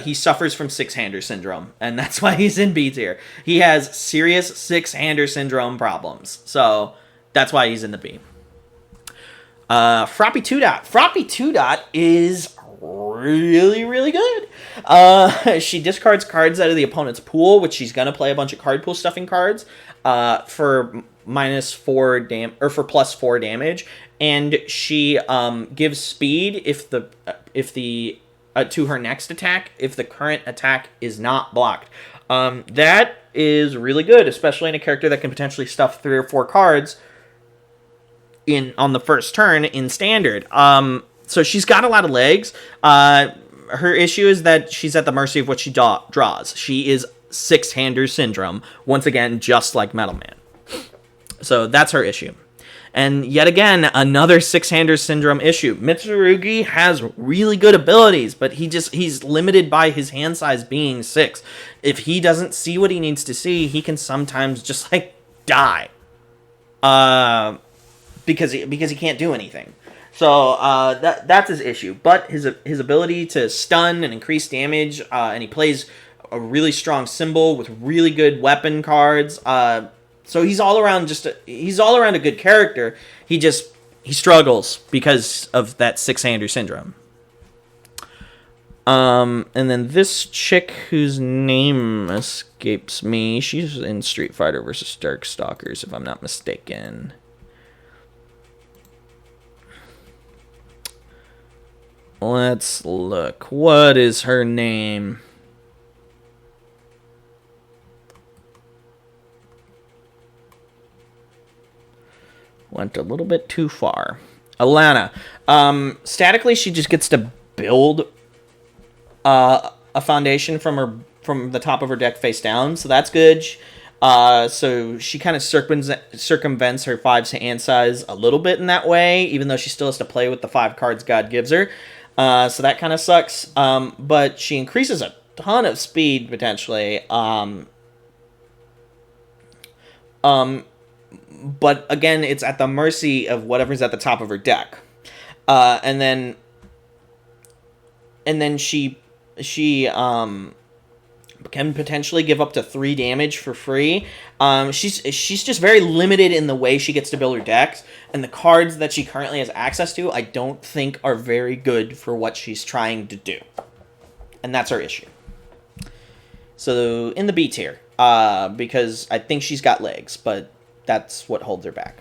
He suffers from 6-hander syndrome, and that's why he's in B tier. He has serious 6-hander syndrome problems, so that's why he's in the B. Froppy 2-Dot. Froppy 2-Dot is really, really good. She discards cards out of the opponent's pool, which she's gonna play a bunch of card pool stuffing cards for for plus 4 damage, and she gives speed if the to her next attack if the current attack is not blocked. That is really good, especially in a character that can potentially stuff 3 or 4 cards on the first turn in standard. So she's got a lot of legs. Her issue is that she's at the mercy of what she draws. She is 6-hander syndrome, once again, just like Metalman. So that's her issue. And yet again, another six-hander syndrome issue. Mitsurugi has really good abilities, but he's limited by his hand size being 6. If he doesn't see what he needs to see, he can sometimes just like die. Because he can't do anything. So that's his issue. But his ability to stun and increase damage, and he plays a really strong symbol with really good weapon cards. So he's all around a good character. He struggles because of that six-hander syndrome. And then this chick whose name escapes me, she's in Street Fighter versus Darkstalkers, if I'm not mistaken. Let's look. What is her name? Went a little bit too far. Alana. Statically, she just gets to build a foundation from the top of her deck face down, so that's good. So she kind of circumvents her 5 hand size a little bit in that way, even though she still has to play with the 5 cards God gives her. So that kind of sucks. But she increases a ton of speed potentially. But again, it's at the mercy of whatever's at the top of her deck. And then she can potentially give up to 3 damage for free. She's just very limited in the way she gets to build her decks, and the cards that she currently has access to, I don't think are very good for what she's trying to do. And that's her issue. So in the B tier, because I think she's got legs, but that's what holds her back.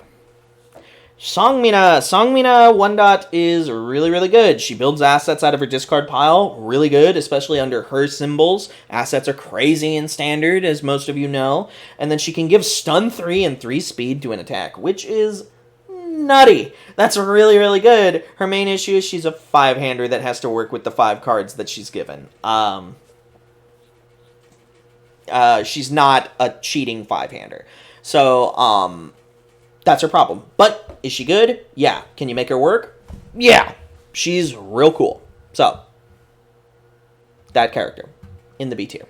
Songmina 1 dot is really, really good. She builds assets out of her discard pile. Really good, especially under her symbols. Assets are crazy in standard, as most of you know. And then she can give stun 3 and 3 speed to an attack, which is nutty. That's really, really good. Her main issue is she's a 5-hander that has to work with the 5 cards that she's given. She's not a cheating 5-hander. So, that's her problem. But is she good? Yeah. Can you make her work? Yeah. She's real cool. So, that character in the B tier.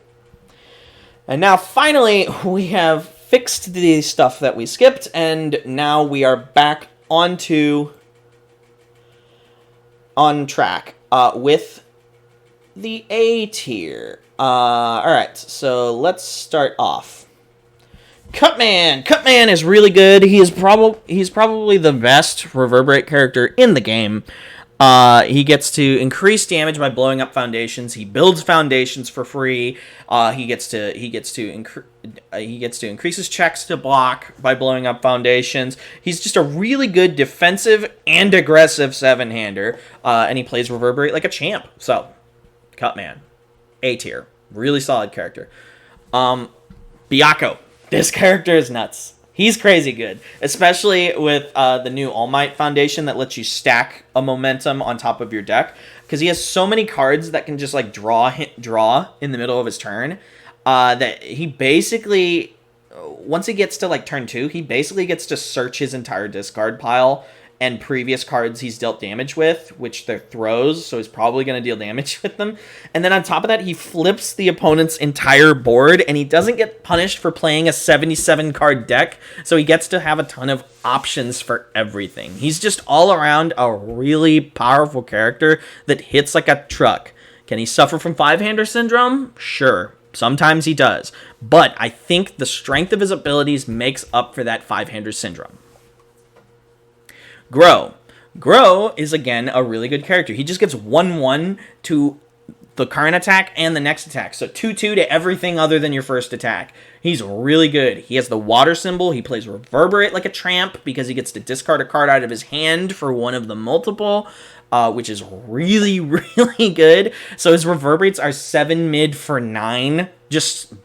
And now, finally, we have fixed the stuff that we skipped, and now we are back on track with the A tier. Alright, so let's start off. Cutman! Cutman is really good. He's probably the best Reverberate character in the game. He gets to increase damage by blowing up foundations. He builds foundations for free. He gets to increase his checks to block by blowing up foundations. He's just a really good defensive and aggressive 7-hander, and he plays Reverberate like a champ. So, Cutman, A tier, really solid character. Byakuo. This character is nuts. He's crazy good, especially with the new All Might Foundation that lets you stack a momentum on top of your deck, because he has so many cards that can just like draw in the middle of his turn, that he basically, once he gets to like turn 2, he basically gets to search his entire discard pile and previous cards he's dealt damage with, which they're throws, so he's probably going to deal damage with them. And then on top of that, he flips the opponent's entire board, and he doesn't get punished for playing a 77-card deck, so he gets to have a ton of options for everything. He's just all around a really powerful character that hits like a truck. Can he suffer from 5-hander syndrome? Sure. Sometimes he does. But I think the strength of his abilities makes up for that 5-hander syndrome. Grow is, again, a really good character. He just gives 1/1 to the current attack and the next attack. So 2/2 to everything other than your first attack. He's really good. He has the water symbol. He plays Reverberate like a tramp because he gets to discard a card out of his hand for one of the multiple, which is really, really good. So his Reverberates are 7 mid for 9, just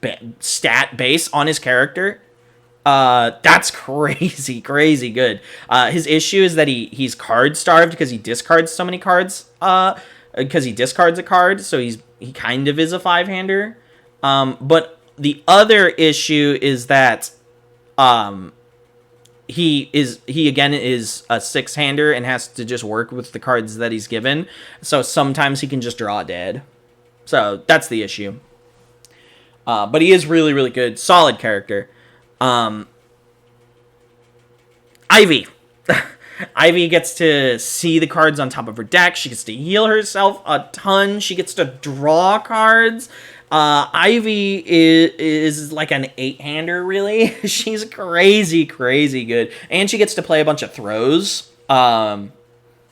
stat base on his character. That's crazy good. His issue is that he's card starved because he discards so many cards, because he discards a card, so he kind of is a 5-hander. But the other issue is that, he again is a six-hander and has to just work with the cards that he's given. So sometimes he can just draw dead. So that's the issue. But he is really, really good. Solid character. Ivy. Ivy gets to see the cards on top of her deck. She gets to heal herself a ton. She gets to draw cards. Ivy is like an 8-hander, really. She's crazy, crazy good. And she gets to play a bunch of throws.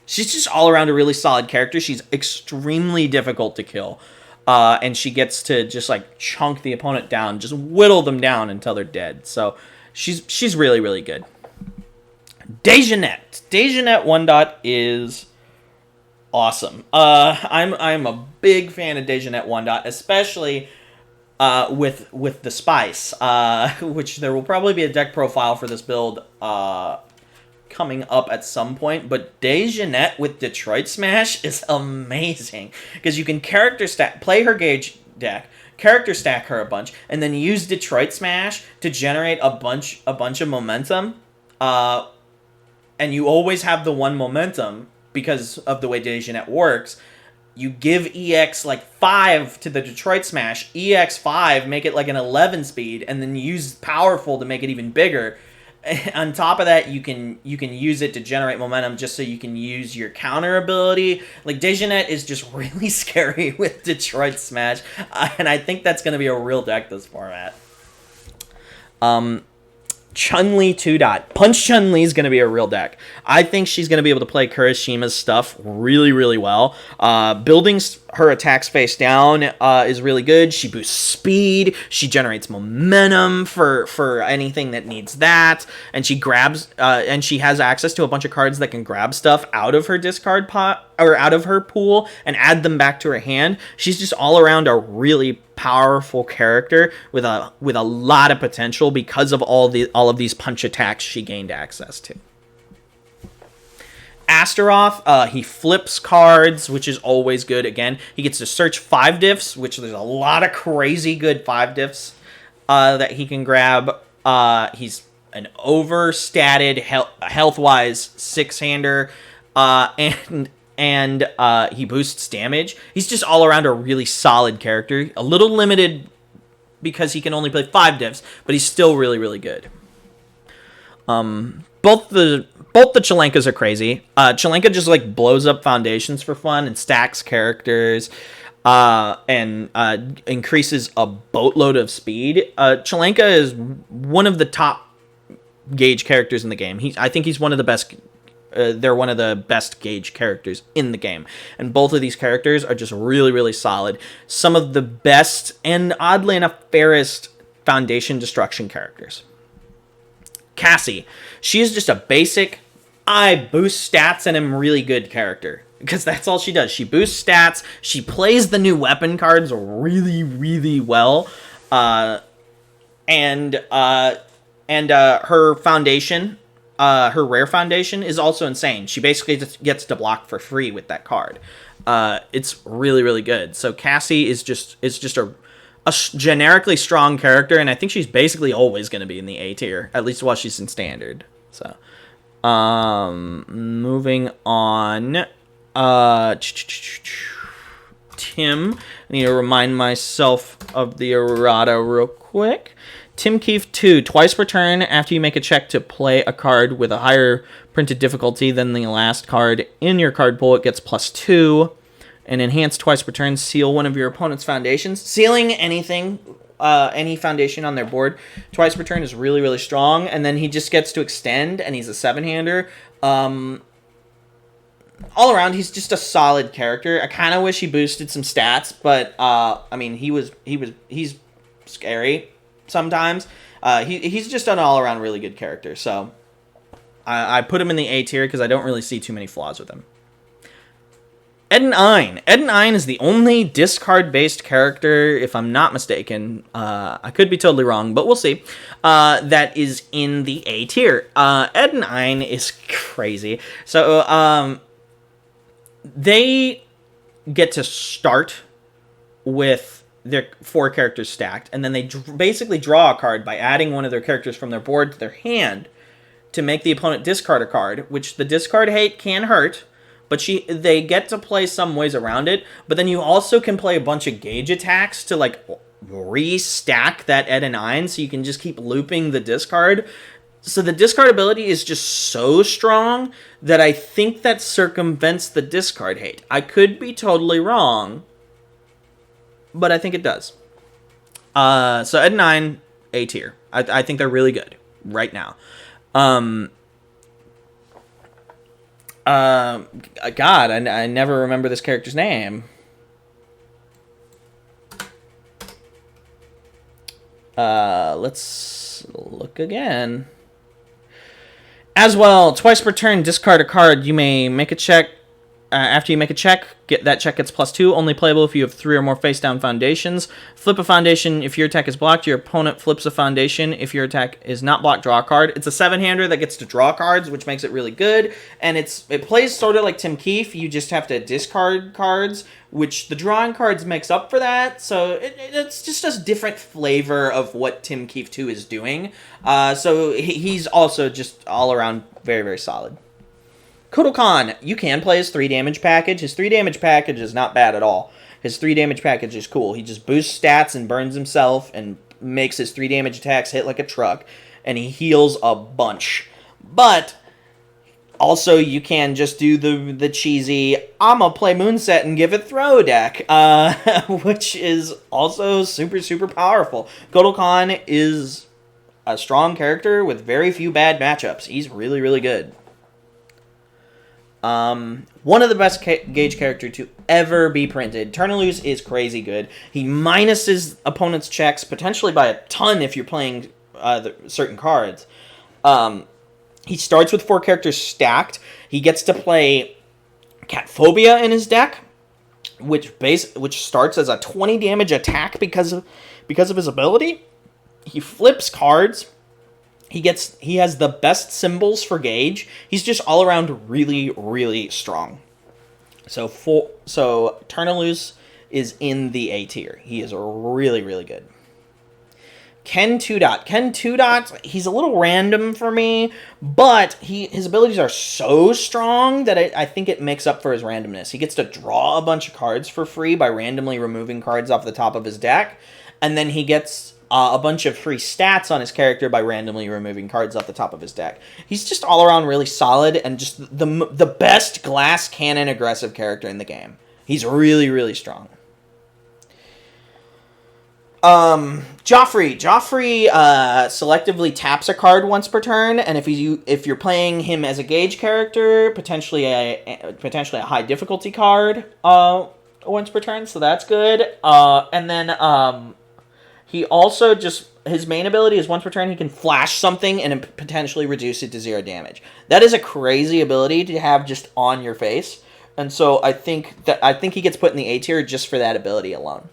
She's just all around a really solid character. She's extremely difficult to kill. And she gets to just like chunk the opponent down, just whittle them down until they're dead. So she's really, really good. Dejanette. Dejanette 1. Is awesome. I'm a big fan of Dejanette 1. Especially with the spice, which there will probably be a deck profile for this build coming up at some point. But Dejanette with Detroit Smash is amazing because you can character stack, play her gauge deck, character stack her a bunch, and then use Detroit Smash to generate a bunch of momentum. And you always have the one momentum because of the way Dejanette works. You give EX like 5 to the Detroit Smash, EX 5, make it like an 11 speed, and then use Powerful to make it even bigger. On top of that, you can use it to generate momentum just so you can use your counter ability. Like, Dejanette is just really scary with Detroit Smash, and I think that's going to be a real deck this format. Chun-Li 2. Punch Chun-Li is going to be a real deck. I think she's going to be able to play Kurishima's stuff really, really well. Building her attacks face down is really good. She boosts speed. She generates momentum for anything that needs that. And she grabs, and she has access to a bunch of cards that can grab stuff out of her discard pot or out of her pool and add them back to her hand. She's just all around a really powerful character with a lot of potential because of all of these punch attacks she gained access to. Astaroth, he flips cards, which is always good. Again, he gets to search 5 diffs, which there's a lot of crazy good 5 diffs that he can grab. He's an overstatted health-wise 6-hander, and he boosts damage. He's just all around a really solid character. A little limited because he can only play 5 diffs, but he's still really, really good. Both the Chelenkas are crazy. Chelenka just like blows up foundations for fun and stacks characters, and increases a boatload of speed. Chelenka is one of the top gauge characters in the game. I think he's one of the best. They're one of the best gauge characters in the game. And both of these characters are just really, really solid. Some of the best and, oddly enough, fairest foundation destruction characters. Cassie. She is just a basic, I boost stats and am really good character. Because that's all she does. She boosts stats. She plays the new weapon cards really, really well. And her foundation... her rare foundation is also insane. She basically just gets to block for free with that card. It's really, really good. So Cassie is just a generically strong character, and I think she's basically always going to be in the A tier, at least while she's in standard. So, moving on. Tim, I need to remind myself of the errata real quick. Tim Keefe 2, twice per turn after you make a check to play a card with a higher printed difficulty than the last card in your card pool, it gets +2. And enhance twice per turn, seal one of your opponent's foundations. Sealing anything, any foundation on their board twice per turn is really, really strong. And then he just gets to extend, and he's a 7-hander. All around, he's just a solid character. I kind of wish he boosted some stats, but I mean, he's scary sometimes. He's just an all-around really good character, so I put him in the A tier because I don't really see too many flaws with him. Eden Ein. Eden Ein is the only discard-based character, if I'm not mistaken, I could be totally wrong, but we'll see, that is in the A tier. Eden Ein is crazy. So, they get to start with their 4 characters stacked, and then they basically draw a card by adding one of their characters from their board to their hand to make the opponent discard a card, which the discard hate can hurt, but they get to play some ways around it. But then you also can play a bunch of gauge attacks to like restack that Ed 9, so you can just keep looping the discard. So the discard ability is just so strong that I think that circumvents the discard hate. I could be totally wrong, but I think it does. So Ed 9, A tier. I think they're really good right now. God, I never remember this character's name. Let's look again. As well, twice per turn, discard a card. You may make a check. After you make a check, that check gets +2. Only playable if you have 3 or more face-down foundations. Flip a foundation. If your attack is blocked, your opponent flips a foundation. If your attack is not blocked, draw a card. It's a 7-hander that gets to draw cards, which makes it really good. And it plays sort of like Tim Keefe. You just have to discard cards, which the drawing cards makes up for that. So it's just a different flavor of what Tim Keefe 2 is doing. So he's also just all around very, very solid. Kodokan, you can play his 3 damage package. His 3 damage package is not bad at all. His 3 damage package is cool. He just boosts stats and burns himself and makes his 3 damage attacks hit like a truck. And he heals a bunch. But also you can just do the cheesy, I'ma play Moonset and give it throw deck. Which is also super, super powerful. Kodokan is a strong character with very few bad matchups. He's really, really good. One of the best Gauge character to ever be printed. Turnaloose is crazy good. He minuses opponent's checks, potentially by a ton if you're playing certain cards. He starts with 4 characters stacked. He gets to play Catphobia in his deck, which starts as a 20 damage attack because of his ability. He flips cards. He has the best symbols for Gauge. He's just all around really, really strong. So Turnaloose is in the A tier. He is really, really good. Ken 2 Dot. Ken 2 Dot, he's a little random for me, but his abilities are so strong that I think it makes up for his randomness. He gets to draw a bunch of cards for free by randomly removing cards off the top of his deck, and then he gets a bunch of free stats on his character by randomly removing cards off the top of his deck. He's just all around really solid and just the best glass cannon aggressive character in the game. He's really, really strong. Joffrey selectively taps a card once per turn, and if you're playing him as a Gauge character, potentially a high difficulty card once per turn, so that's good. And then he also his main ability is once per turn he can flash something and potentially reduce it to 0 damage. That is a crazy ability to have just on your face, and so I think he gets put in the A tier just for that ability alone.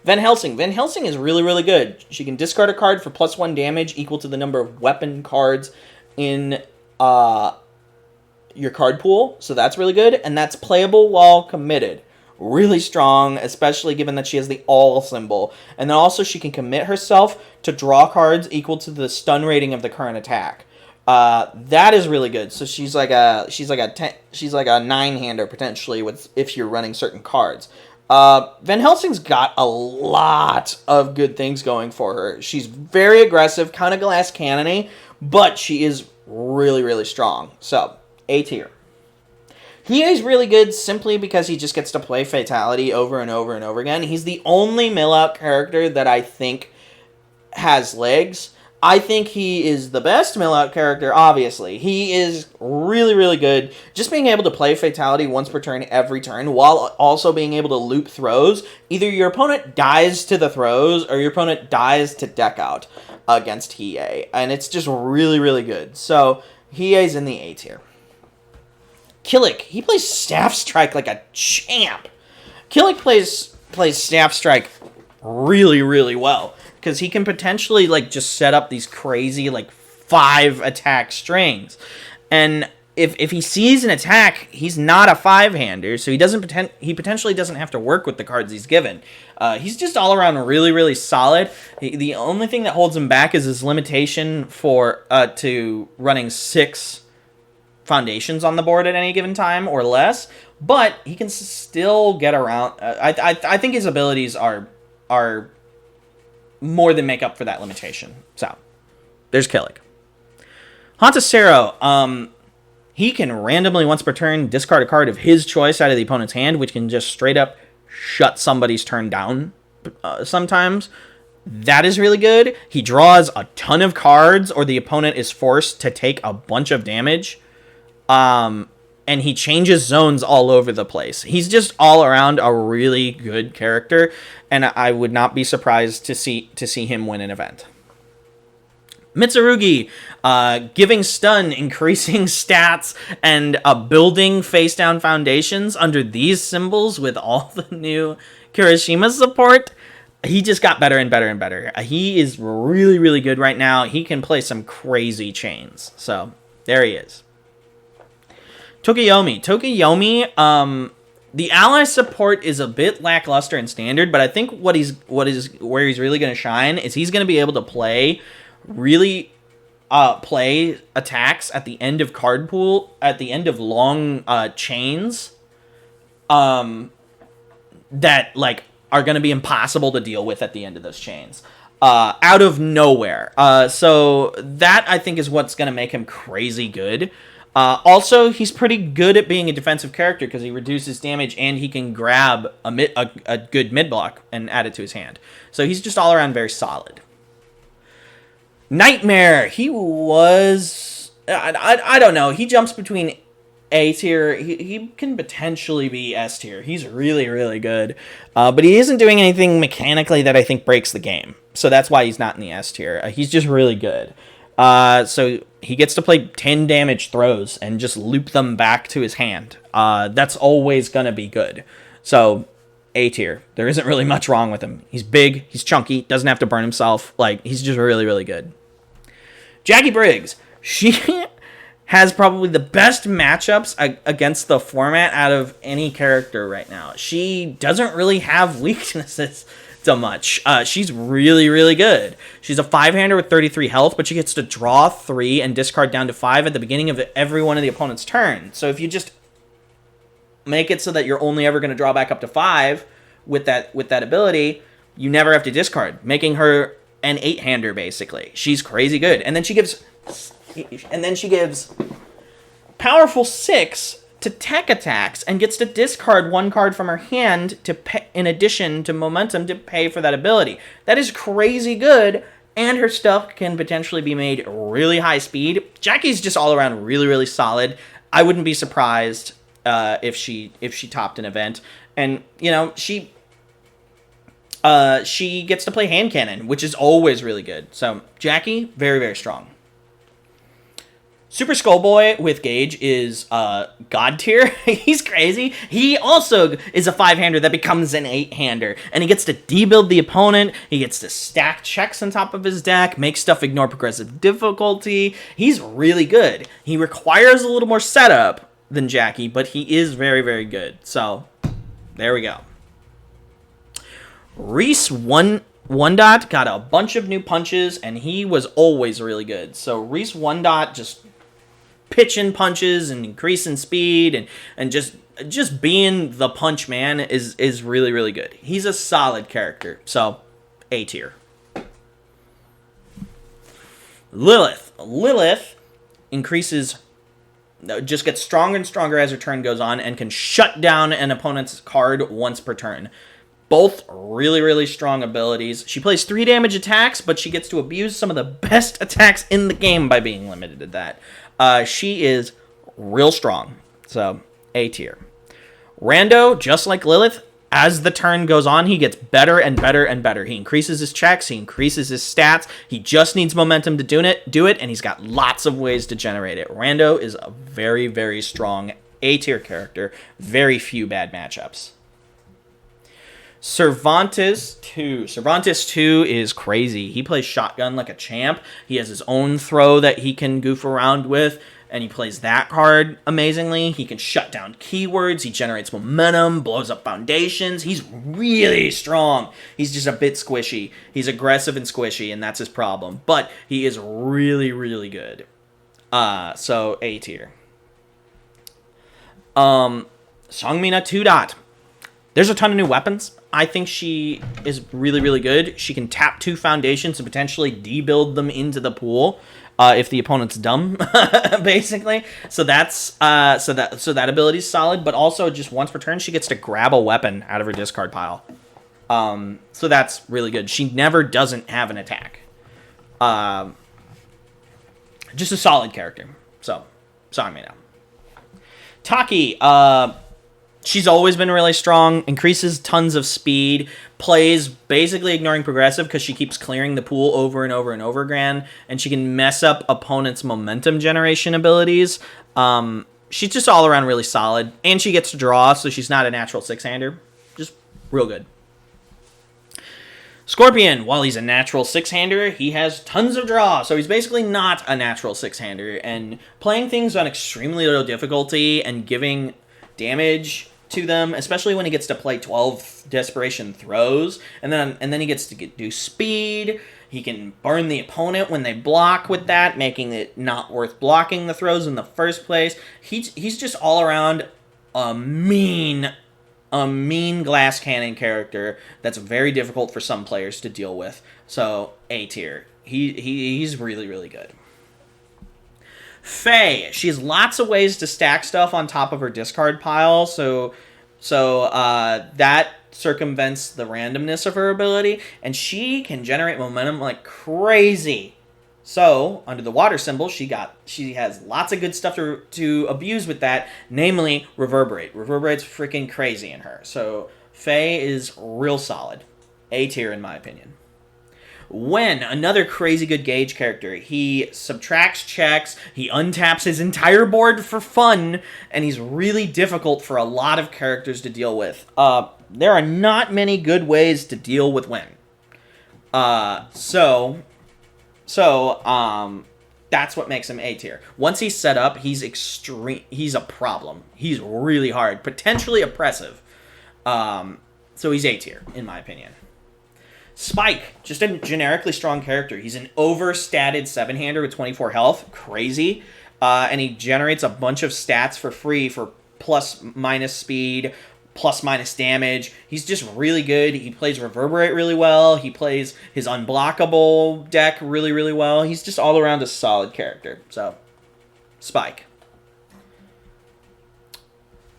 Van Helsing. Van Helsing is really, really good. She can discard a card for +1 damage equal to the number of weapon cards in your card pool, so that's really good, and that's playable while committed. Really strong, especially given that she has the all symbol. And then also she can commit herself to draw cards equal to the stun rating of the current attack. That is really good. So she's like a 9-hander potentially if you're running certain cards. Van Helsing's got a lot of good things going for her. She's very aggressive, kind of glass cannon-y, but she is really, really strong. So, A tier. He is really good simply because he just gets to play Fatality over and over and over again. He's the only mill-out character that I think has legs. I think he is the best mill-out character, obviously. He is really, really good. Just being able to play Fatality once per turn every turn while also being able to loop throws. Either your opponent dies to the throws or your opponent dies to deck out against Hiei. And it's just really, really good. So, Hiei's in the A tier. Killick, he plays Staff Strike like a champ. Killick plays Staff Strike really, really well, because he can potentially just set up these crazy 5 attack strings. And if he sees an attack, he's not a 5-hander, so he potentially doesn't have to work with the cards he's given. He's just all around really, really solid. The only thing that holds him back is his limitation for to running 6 foundations on the board at any given time or less, but he can still get around. I think his abilities are more than make up for that limitation. So there's Killick. Hontasero, he can randomly, once per turn, discard a card of his choice out of the opponent's hand, which can just straight up shut somebody's turn down sometimes. That is really good. He draws a ton of cards, or the opponent is forced to take a bunch of damage. And he changes zones all over the place. He's just all around a really good character, and I would not be surprised to see him win an event. Mitsurugi, giving stun, increasing stats, and building face-down foundations under these symbols with all the new Kirishima support. He just got better and better and better. He is really, really good right now. He can play some crazy chains. So, there he is. Tokiyomi, the ally support is a bit lackluster in standard, but I think where he's really going to shine is he's going to be able to play attacks at the end of card pool, at the end of long chains, that like are going to be impossible to deal with at the end of those chains, out of nowhere. So that I think is what's going to make him crazy good. Also, he's pretty good at being a defensive character because he reduces damage and he can grab a good mid block and add it to his hand. So he's just all around very solid. Nightmare, he was... I don't know. He jumps between A tier. He can potentially be S tier. He's really, really good. But he isn't doing anything mechanically that I think breaks the game. So that's why he's not in the S tier. He's just really good. So he gets to play 10 damage throws and just loop them back to his hand. That's always going to be good. So... A tier. There isn't really much wrong with him. He's big, he's chunky, doesn't have to burn himself. Like, he's just really, really good. Jackie Briggs. She has probably the best matchups against the format out of any character right now. She doesn't really have weaknesses so much. She's really, really good. She's a 5-hander with 33 health, but she gets to draw 3 and discard down to 5 at the beginning of every one of the opponent's turn. So if you just make it so that you're only ever going to draw back up to 5 with that ability, you never have to discard, making her an 8-hander basically. She's crazy good. And then she gives powerful 6 to tech attacks and gets to discard 1 card from her hand to pay, in addition to momentum, to pay for that ability. That is crazy good, and her stuff can potentially be made really high speed. Jackie's just all around really, really solid. I wouldn't be surprised if she topped an event. And, you know, she gets to play hand cannon, which is always really good. So, Jackie, very, very strong. Super Skullboy with Gage is God tier. He's crazy. He also is a 5-hander that becomes an 8-hander. And he gets to debuild the opponent. He gets to stack checks on top of his deck, make stuff ignore progressive difficulty. He's really good. He requires a little more setup than Jackie, but he is very, very good. So, there we go. Reese one dot got a bunch of new punches, and he was always really good. So Reese 1 dot just pitching punches and increasing speed and just being the punch man is really, really good. He's a solid character. So A tier. Lilith increases, just gets stronger and stronger as her turn goes on and can shut down an opponent's card once per turn. Both really, really strong abilities. She plays 3 damage attacks, but she gets to abuse some of the best attacks in the game by being limited to that. She is real strong. So, A tier. Rando, just like Lilith, as the turn goes on, he gets better and better and better. He increases his checks, he increases his stats. He just needs momentum to do it, and he's got lots of ways to generate it. Rando is a very, very strong A tier character. Very few bad matchups. Cervantes 2. Cervantes 2 is crazy. He plays shotgun like a champ. He has his own throw that he can goof around with. and he plays that card amazingly. He can shut down keywords, he generates momentum, blows up foundations. He's really strong. He's just a bit squishy. He's aggressive and squishy, and that's his problem. But he is really, really good. So A tier. Songmina 2 dot. There's a ton of new weapons. I think she is really, really good. She can tap 2 foundations and potentially debuild them into the pool if the opponent's dumb, basically. So that's so that ability is solid. But also, just once per turn, she gets to grab a weapon out of her discard pile. So that's really good. She never doesn't have an attack. Just a solid character. So, Songmina. Taki. She's always been really strong, increases tons of speed, plays basically ignoring progressive because she keeps clearing the pool over and over and over again, and she can mess up opponents' momentum generation abilities. She's just all around really solid, and she gets to draw, so she's not a natural 6-hander. Just real good. Scorpion, while he's a natural 6-hander, he has tons of draw, so he's basically not a natural 6-hander, and playing things on extremely low difficulty and giving damage to them, especially when he gets to play 12 desperation throws, and then he gets to do speed. He can burn the opponent when they block with that, making it not worth blocking the throws in the first place. He's just all around a mean glass cannon character that's very difficult for some players to deal with. So A tier. He's really, really good. Faye, she has lots of ways to stack stuff on top of her discard pile, so that circumvents the randomness of her ability, and she can generate momentum like crazy. So, under the water symbol, she has lots of good stuff to abuse with that, namely Reverberate. Reverberate's freaking crazy in her. So, Faye is real solid. A tier in my opinion. When, another crazy good gauge character. He subtracts checks, he untaps his entire board for fun, and he's really difficult for a lot of characters to deal with. There are not many good ways to deal with When. So that's what makes him A tier. Once he's set up, he's a problem. He's really hard, potentially oppressive. So he's A tier, in my opinion. Spike, just a generically strong character. He's an overstatted 7-hander with 24 health. Crazy. And he generates a bunch of stats for free for plus-minus speed, plus-minus damage. He's just really good. He plays Reverberate really well. He plays his unblockable deck really, really well. He's just all around a solid character. So, Spike.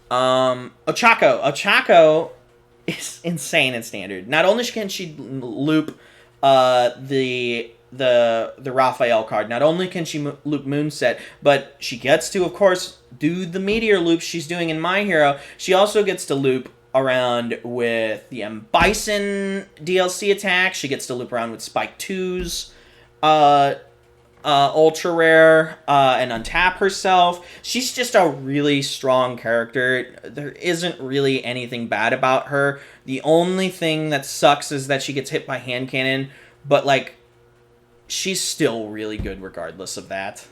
Ochako is insane in standard. Not only can she loop the Raphael card, not only can she loop Moonset, but she gets to, of course, do the meteor loops she's doing in My Hero. She also gets to loop around with the M. Bison DLC attack. She gets to loop around with Spike 2's ultra rare and untap herself. She's just a really strong character. There isn't really anything bad about her. The only thing that sucks is that she gets hit by hand cannon, but like she's still really good regardless of that.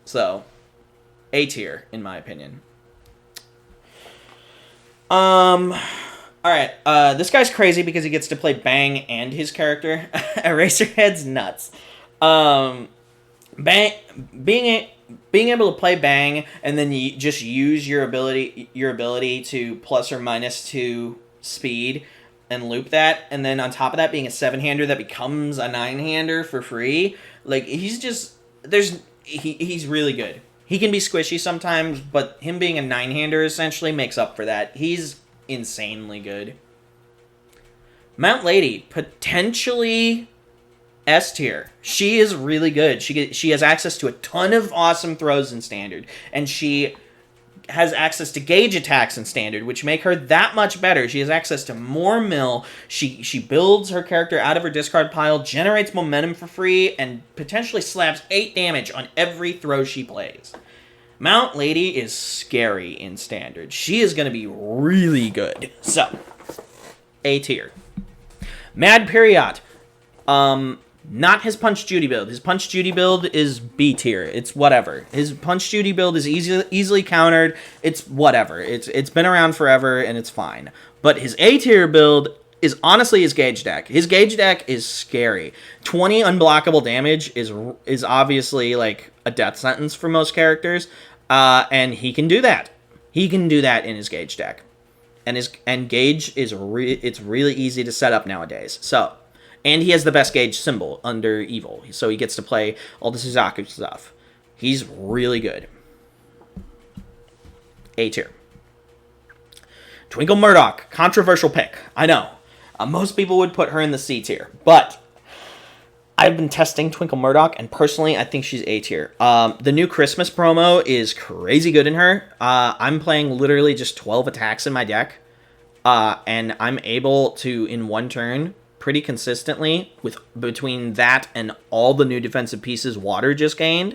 So A tier in my opinion. Alright, this guy's crazy because he gets to play Bang and his character. Eraserhead's nuts. Being able to play Bang and then you just use your ability to plus or minus 2 speed and loop that, and then on top of that being a 7-hander that becomes a 9-hander for free, like he's really good. He can be squishy sometimes, but him being a 9-hander essentially makes up for that. He's insanely good. Mount Lady, potentially S tier. She is really good. She has access to a ton of awesome throws in standard, and she has access to gauge attacks in standard, which make her that much better. She has access to more mill. She builds her character out of her discard pile, generates momentum for free, and potentially slaps 8 damage on every throw she plays. Mount Lady is scary in standard. She is going to be really good. So, A tier. Mad Period. Not his Punch Judy build. His Punch Judy build is B tier. It's whatever. His Punch Judy build is easily countered. It's whatever. It's been around forever and it's fine. But his A tier build is honestly his Gauge deck. His Gauge deck is scary. 20 unblockable damage is obviously like a death sentence for most characters, and he can do that. He can do that in his Gauge deck, and Gauge is it's really easy to set up nowadays. So. And he has the best Gauge symbol under Evil, so he gets to play all the Suzaku stuff. He's really good. A tier. Twinkle Murdoch, controversial pick. I know. Most people would put her in the C tier, but I've been testing Twinkle Murdoch, and personally, I think she's A tier. The new Christmas promo is crazy good in her. I'm playing literally just 12 attacks in my deck, and I'm able to, in one turn, pretty consistently, with between that and all the new defensive pieces Water just gained,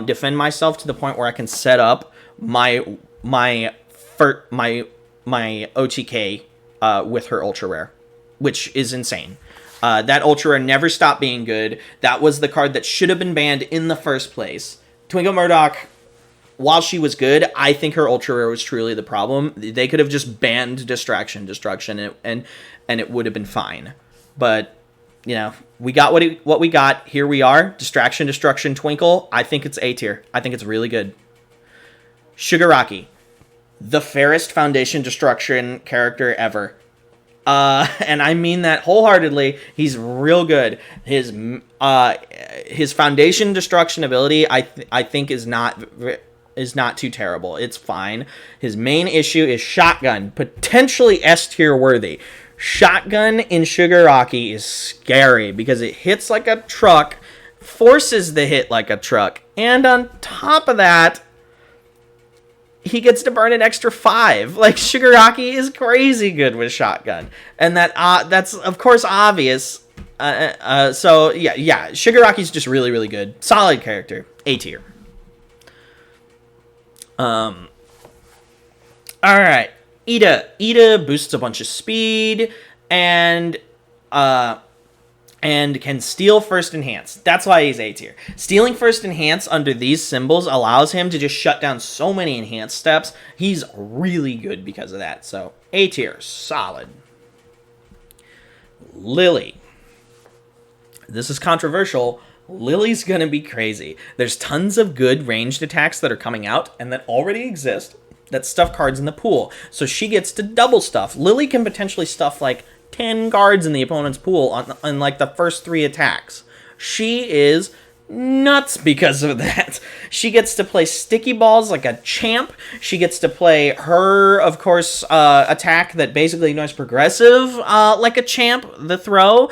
defend myself to the point where I can set up my OTK with her Ultra Rare, which is insane. That Ultra Rare never stopped being good. That was the card that should have been banned in the first place. Twinkle Murdoch, while she was good, I think her Ultra Rare was truly the problem. They could have just banned Destruction, and it would have been fine. But, you know, we got what we got. Here we are. Destruction, Twinkle. I think it's A tier. I think it's really good. Shigaraki, the fairest Foundation Destruction character ever. And I mean that wholeheartedly. He's real good. His Foundation Destruction ability, I think is not too terrible. It's fine. His main issue is Shotgun, potentially S tier worthy. Shotgun in Shigaraki is scary because it hits like a truck, forces the hit like a truck, and on top of that, he gets to burn an extra 5. Like, Shigaraki is crazy good with Shotgun, and that's of course obvious. So yeah, Shigaraki's just really, really good, solid character, A tier. All right. Ida boosts a bunch of speed and can steal First Enhance. That's why he's A tier. Stealing First Enhance under these symbols allows him to just shut down so many enhance steps. He's really good because of that. So A tier, solid. Lily. This is controversial. Lily's gonna be crazy. There's tons of good ranged attacks that are coming out and that already exist that stuff cards in the pool. So she gets to double stuff. Lily can potentially stuff like 10 cards in the opponent's pool on like the first 3 attacks. She is nuts because of that. She gets to play sticky balls like a champ. She gets to play her, of course, attack that basically ignores progressive like a champ, the throw.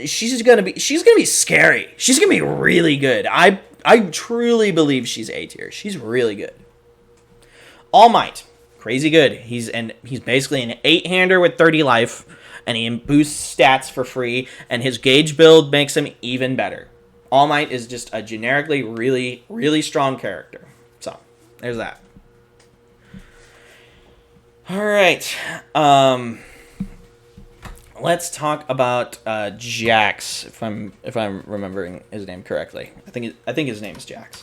She's gonna be scary. She's gonna be really good. I truly believe she's A tier. She's really good. All Might, crazy good. He's basically an 8-hander with 30 life, and he boosts stats for free, and his Gauge build makes him even better. All Might is just a generically really, really strong character. So, there's that. All right. Let's talk about Jax, if I'm remembering his name correctly. I think his name is Jax.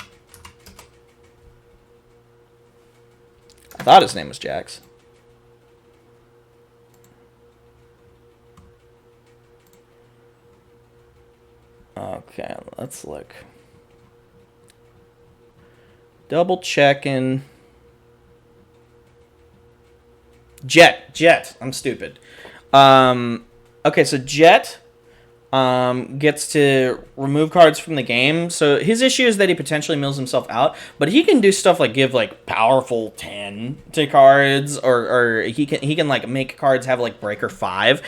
I thought his name was Jax. Okay, let's look. Double checking. Jet. I'm stupid. Okay, so Jet gets to remove cards from the game. So his issue is that he potentially mills himself out, but he can do stuff like give like powerful 10 to cards, or he can like make cards have like breaker 5.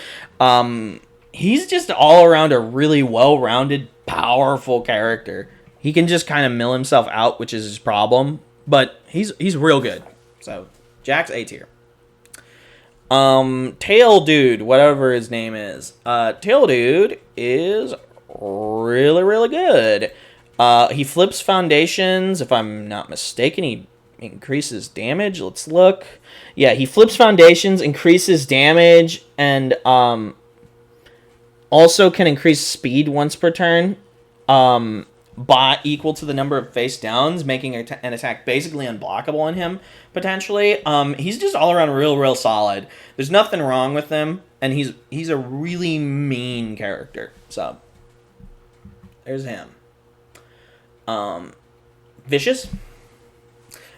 He's just all around a really well-rounded, powerful character. He can just kind of mill himself out, which is his problem, but he's real good. So Jax A tier. Tail Dude, whatever his name is. Tail Dude is really, really good. He flips foundations. If I'm not mistaken, he increases damage. Let's look. Yeah, he flips foundations, increases damage, and Also can increase speed once per turn, by equal to the number of face downs, making an attack basically unblockable on him, potentially. He's just all around real solid. There's nothing wrong with him, and he's a really mean character. So, there's him. Vicious.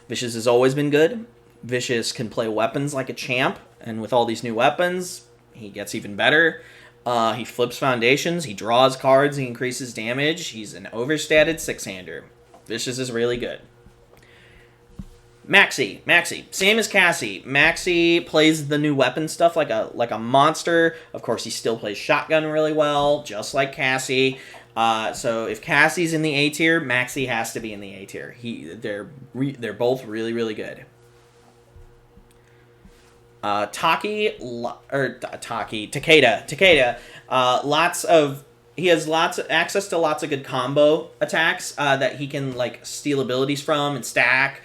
Vicious has always been good. Vicious can play weapons like a champ, and with all these new weapons, he gets even better. He flips foundations, he draws cards, he increases damage. He's an overstated 6-hander. Vicious is really good. Maxi. Same as Cassie. Maxi plays the new weapon stuff like a monster. Of course, he still plays shotgun really well, just like Cassie. So if Cassie's in the A tier, Maxi has to be in the A tier. They're both really good. Takeda. He has access to lots of good combo attacks that he can like steal abilities from and stack.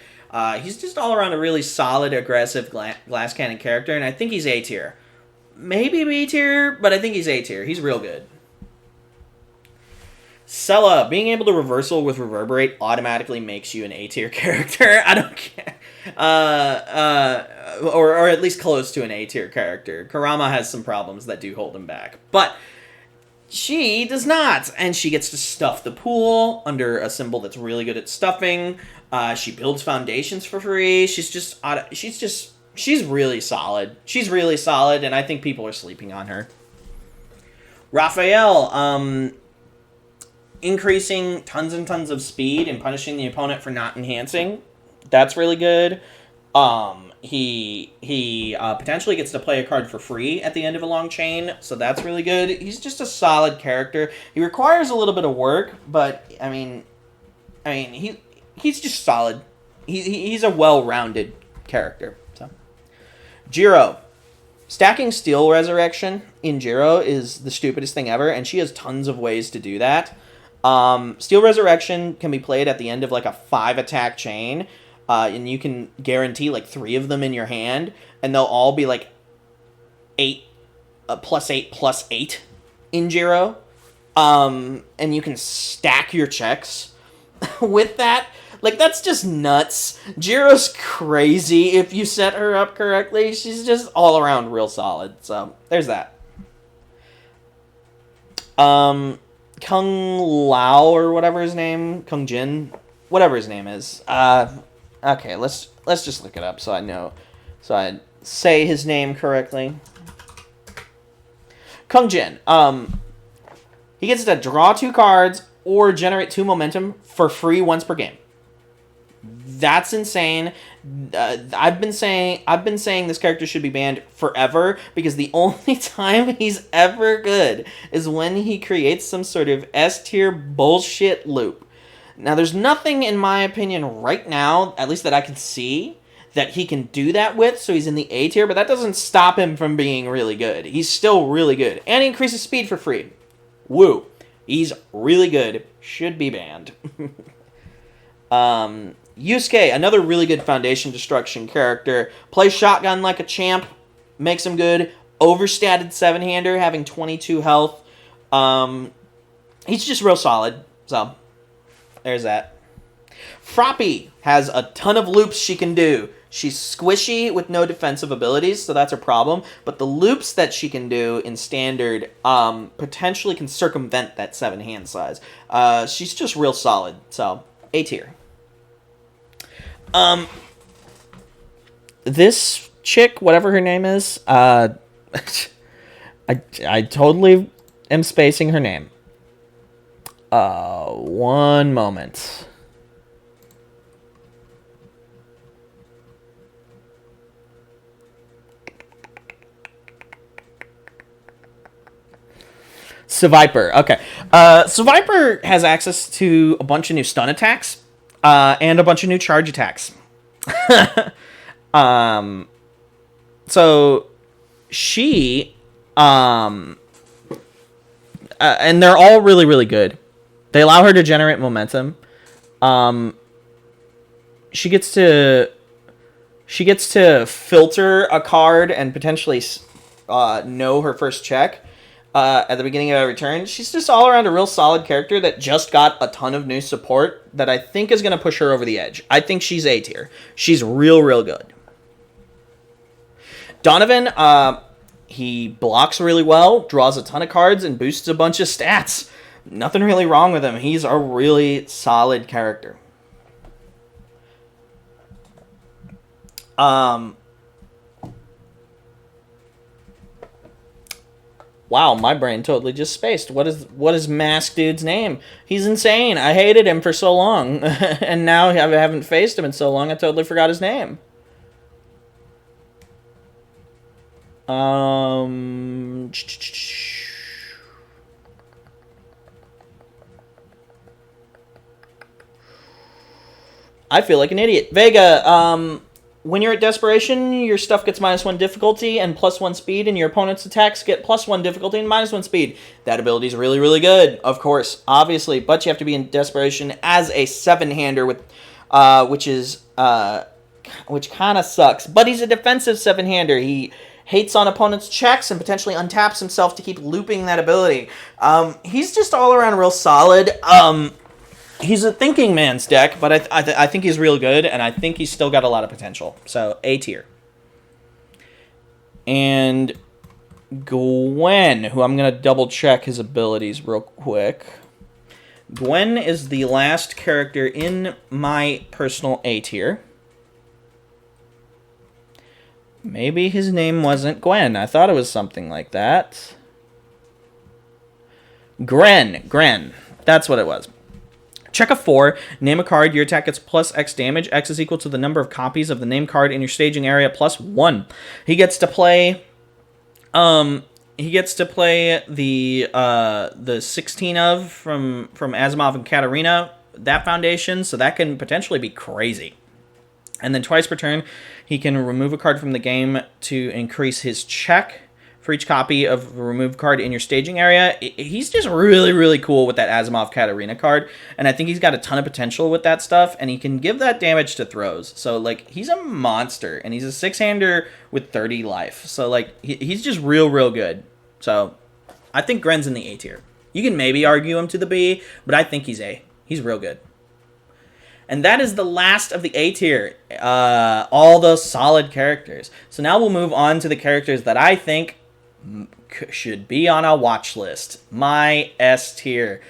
He's just all around a really solid, aggressive glass cannon character, and I think he's A tier. Maybe B tier, but I think he's A tier. He's real good. Sella, being able to reversal with reverberate automatically makes you an A tier character. I don't care. Or at least close to an A tier character. Kurama has some problems that do hold him back. But she does not. And she gets to stuff the pool under a symbol that's really good at stuffing. She builds foundations for free. She's really solid. She's really solid, and I think people are sleeping on her. Raphael, increasing tons and tons of speed and punishing the opponent for not enhancing. That's really good. He potentially gets to play a card for free at the end of a long chain, so that's really good. He's just a solid character. He requires a little bit of work, but I mean he's just solid. He's a well-rounded character. So, Jiro. Stacking Steel Resurrection in Jiro is the stupidest thing ever, and she has tons of ways to do that. Steel Resurrection can be played at the end of like a 5-attack chain, and you can guarantee like 3 of them in your hand, and they'll all be like 8, +8/+8 in Jiro. And you can stack your checks with that. Like, that's just nuts. Jiro's crazy if you set her up correctly. She's just all around real solid. So, there's that. Kung Lao or whatever his name, Kung Jin, whatever his name is. Okay, let's just look it up so I know, so I say his name correctly. Kung Jin. He gets to draw 2 cards or generate 2 momentum for free once per game. That's insane. I've been saying this character should be banned forever because the only time he's ever good is when he creates some sort of S tier bullshit loop. Now, there's nothing in my opinion right now, at least that I can see, that he can do that with, so he's in the A tier, but that doesn't stop him from being really good. He's still really good. And he increases speed for free. Woo. He's really good. Should be banned. Yusuke, another really good Foundation Destruction character. Plays shotgun like a champ. Makes him good. Overstatted 7-hander, having 22 health. He's just real solid. So, there's that. Froppy has a ton of loops she can do. She's squishy with no defensive abilities, so that's a problem. But the loops that she can do in Standard potentially can circumvent that 7-hand size. She's just real solid. So, A tier. This chick, whatever her name is, I totally am spacing her name. One moment. Seviper. Okay. Seviper has access to a bunch of new stun attacks. And a bunch of new charge attacks. So she, and they're all really, really good. They allow her to generate momentum. She gets to filter a card and potentially know her first check. at the beginning of every turn. She's just all around a real solid character that just got a ton of new support that I think is going to push her over the edge. I think she's A tier. She's real good. Donovan, he blocks really well, draws a ton of cards, and boosts a bunch of stats. Nothing really wrong with him. He's a really solid character. Wow, my brain totally just spaced. What is Mask Dude's name? He's insane. I hated him for so long. And now I haven't faced him in so long, I totally forgot his name. I feel like an idiot. Vega, when you're at desperation, your stuff gets -1 difficulty and +1 speed, and your opponent's attacks get +1 difficulty and -1 speed. That ability is really good, of course, obviously, but you have to be in desperation as a 7-hander with, which kind of sucks. But he's a defensive 7-hander. He hates on opponents' checks and potentially untaps himself to keep looping that ability. He's just all around real solid. He's a thinking man's deck, but I think he's real good, and I think he's still got a lot of potential. So, A tier. And Gwen, who I'm going to double-check his abilities real quick. Gwen is the last character in my personal A tier. Maybe his name wasn't Gwen. I thought it was something like that. Gren. That's what it was. Check a 4, name a card, your attack gets +X damage. X is equal to the number of copies of the named card in your staging area +1. He gets to play the 16 of from Asimov and Katarina, that foundation, so that can potentially be crazy. And then twice per turn, he can remove a card from the game to increase his check for each copy of a removed card in your staging area. He's just really cool with that Asimov Katarina card, and I think he's got a ton of potential with that stuff, and he can give that damage to throws. So, like, he's a monster, and he's a 6-hander with 30 life. So, like, he's just real good. So, I think Gren's in the A tier. You can maybe argue him to the B, but I think he's A. He's real good. And that is the last of the A tier. All those solid characters. So now we'll move on to the characters that I think should be on a watch list. My S tier.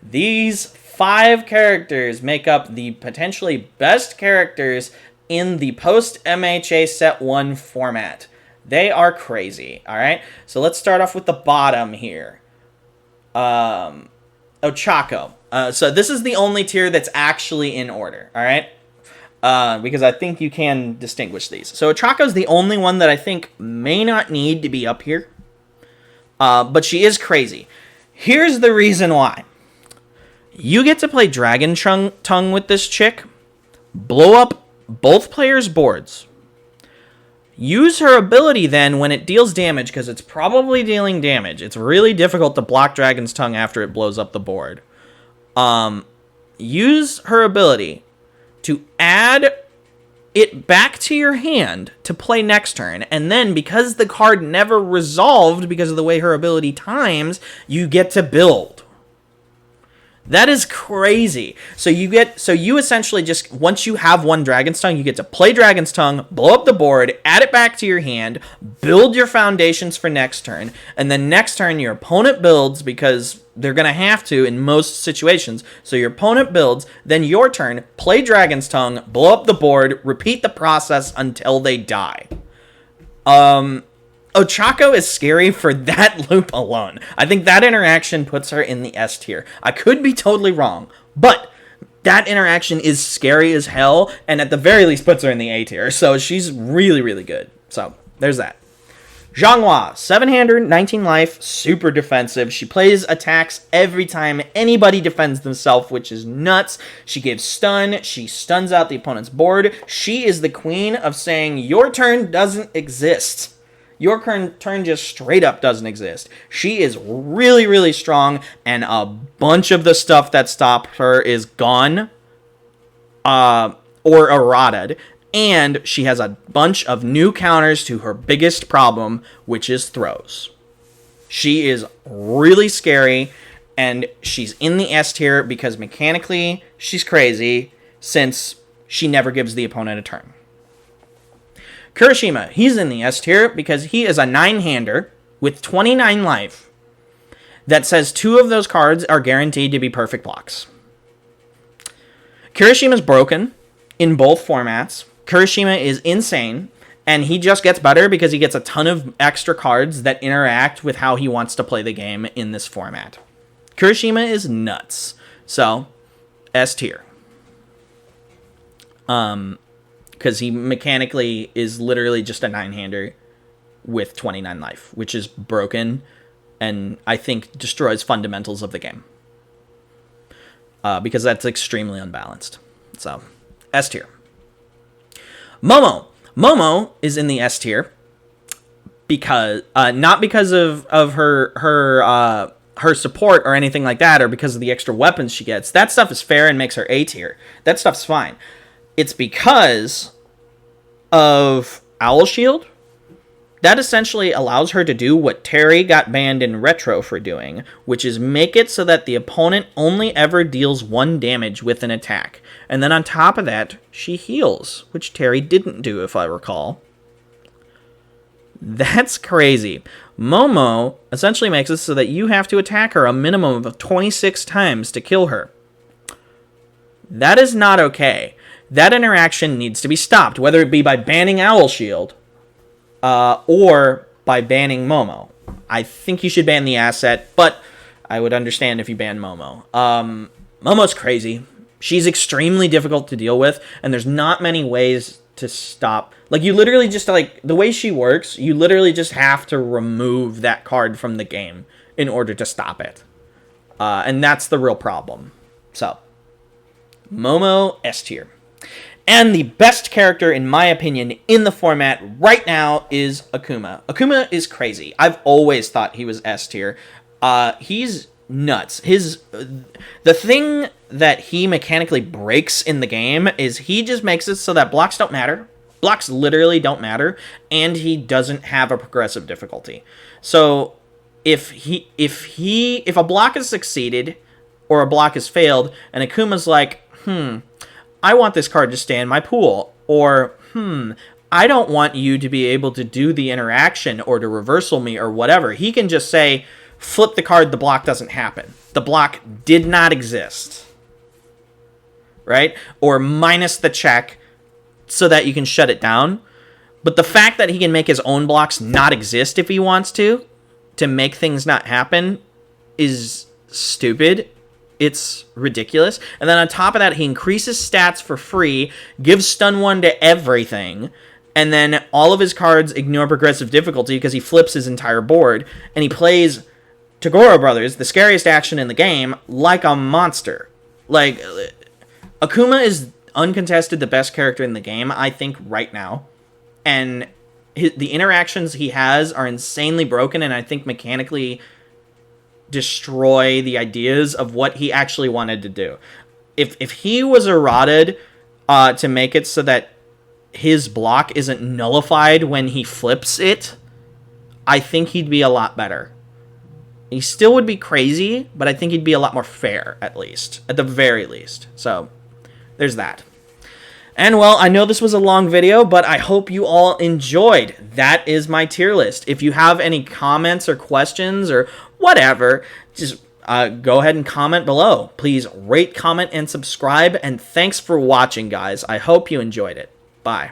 These 5 characters make up the potentially best characters in the post-MHA Set 1 format. They are crazy, alright? So let's start off with the bottom here. Ochako. So this is the only tier that's actually in order, alright? Because I think you can distinguish these. So Ochako's the only one that I think may not need to be up here. But she is crazy. Here's the reason why. You get to play Dragon Tongue with this chick. Blow up both players' boards. Use her ability then when it deals damage, because it's probably dealing damage. It's really difficult to block Dragon's Tongue after it blows up the board. Use her ability to add it back to your hand to play next turn, and then because the card never resolved because of the way her ability times, you get to build. That is crazy. So you essentially just, once you have one Dragon's Tongue, you get to play Dragon's Tongue, blow up the board, add it back to your hand, build your foundations for next turn, and then next turn your opponent builds, because they're going to have to in most situations. So your opponent builds, then your turn, play Dragon's Tongue, blow up the board, repeat the process until they die. Ochako is scary for that loop alone. I think that interaction puts her in the S tier. I could be totally wrong, but that interaction is scary as hell, and at the very least puts her in the A tier. So she's really good. So there's that. Zhanghua, 7-hander, 19 life, super defensive. She plays attacks every time anybody defends themselves, which is nuts. She gives stun. She stuns out the opponent's board. She is the queen of saying your turn doesn't exist. Your turn just straight up doesn't exist. She is really strong, and a bunch of the stuff that stopped her is gone or eroded. And she has a bunch of new counters to her biggest problem, which is throws. She is really scary, and she's in the S tier because mechanically she's crazy, since she never gives the opponent a turn. Kirishima, he's in the S tier because he is a 9-hander with 29 life that says 2 of those cards are guaranteed to be perfect blocks. Kirishima's broken in both formats. Kirishima is insane, and he just gets better because he gets a ton of extra cards that interact with how he wants to play the game in this format. Kirishima is nuts. So, S tier. Because he mechanically is literally just a 9-hander with 29 life, which is broken and I think destroys fundamentals of the game. Because that's extremely unbalanced. So, S tier. Momo. Momo is in the S tier because not because of her support or anything like that, or because of the extra weapons she gets. That stuff is fair and makes her A tier. That stuff's fine. It's because of Owl Shield. That essentially allows her to do what Terry got banned in Retro for doing, which is make it so that the opponent only ever deals 1 damage with an attack. And then on top of that, she heals, which Terry didn't do, if I recall. That's crazy. Momo essentially makes it so that you have to attack her a minimum of 26 times to kill her. That is not okay. That interaction needs to be stopped, whether it be by banning Owl Shield or by banning Momo. I think you should ban the asset, but I would understand if you ban Momo. Momo's crazy. She's extremely difficult to deal with, and there's not many ways to stop. Like, you literally just, like, the way she works, you literally just have to remove that card from the game in order to stop it. And that's the real problem. So, Momo, S tier. And the best character, in my opinion, in the format right now is Akuma. Akuma is crazy. I've always thought he was S tier. He's nuts. The thing that he mechanically breaks in the game is he just makes it so that blocks don't matter. Blocks literally don't matter, and he doesn't have a progressive difficulty. So if a block has succeeded or a block has failed, and Akuma's like, I want this card to stay in my pool, or I don't want you to be able to do the interaction or to reversal me or whatever. He can just say, flip the card, the block doesn't happen. The block did not exist. Right? Or minus the check so that you can shut it down. But the fact that he can make his own blocks not exist if he wants to make things not happen, is stupid. It's ridiculous. And then on top of that, he increases stats for free, gives stun 1 to everything, and then all of his cards ignore progressive difficulty because he flips his entire board, and he plays Toguro Brothers, the scariest action in the game, like a monster. Like, Akuma is uncontested the best character in the game, I think, right now. And the interactions he has are insanely broken, and I think mechanically destroy the ideas of what he actually wanted to do. If he was errated to make it so that his block isn't nullified when he flips it, I think he'd be a lot better. He still would be crazy, but I think he'd be a lot more fair, at least. At the very least. So, there's that. And, well, I know this was a long video, but I hope you all enjoyed. That is my tier list. If you have any comments or questions or whatever, just go ahead and comment below. Please rate, comment, and subscribe. And thanks for watching, guys. I hope you enjoyed it. Bye.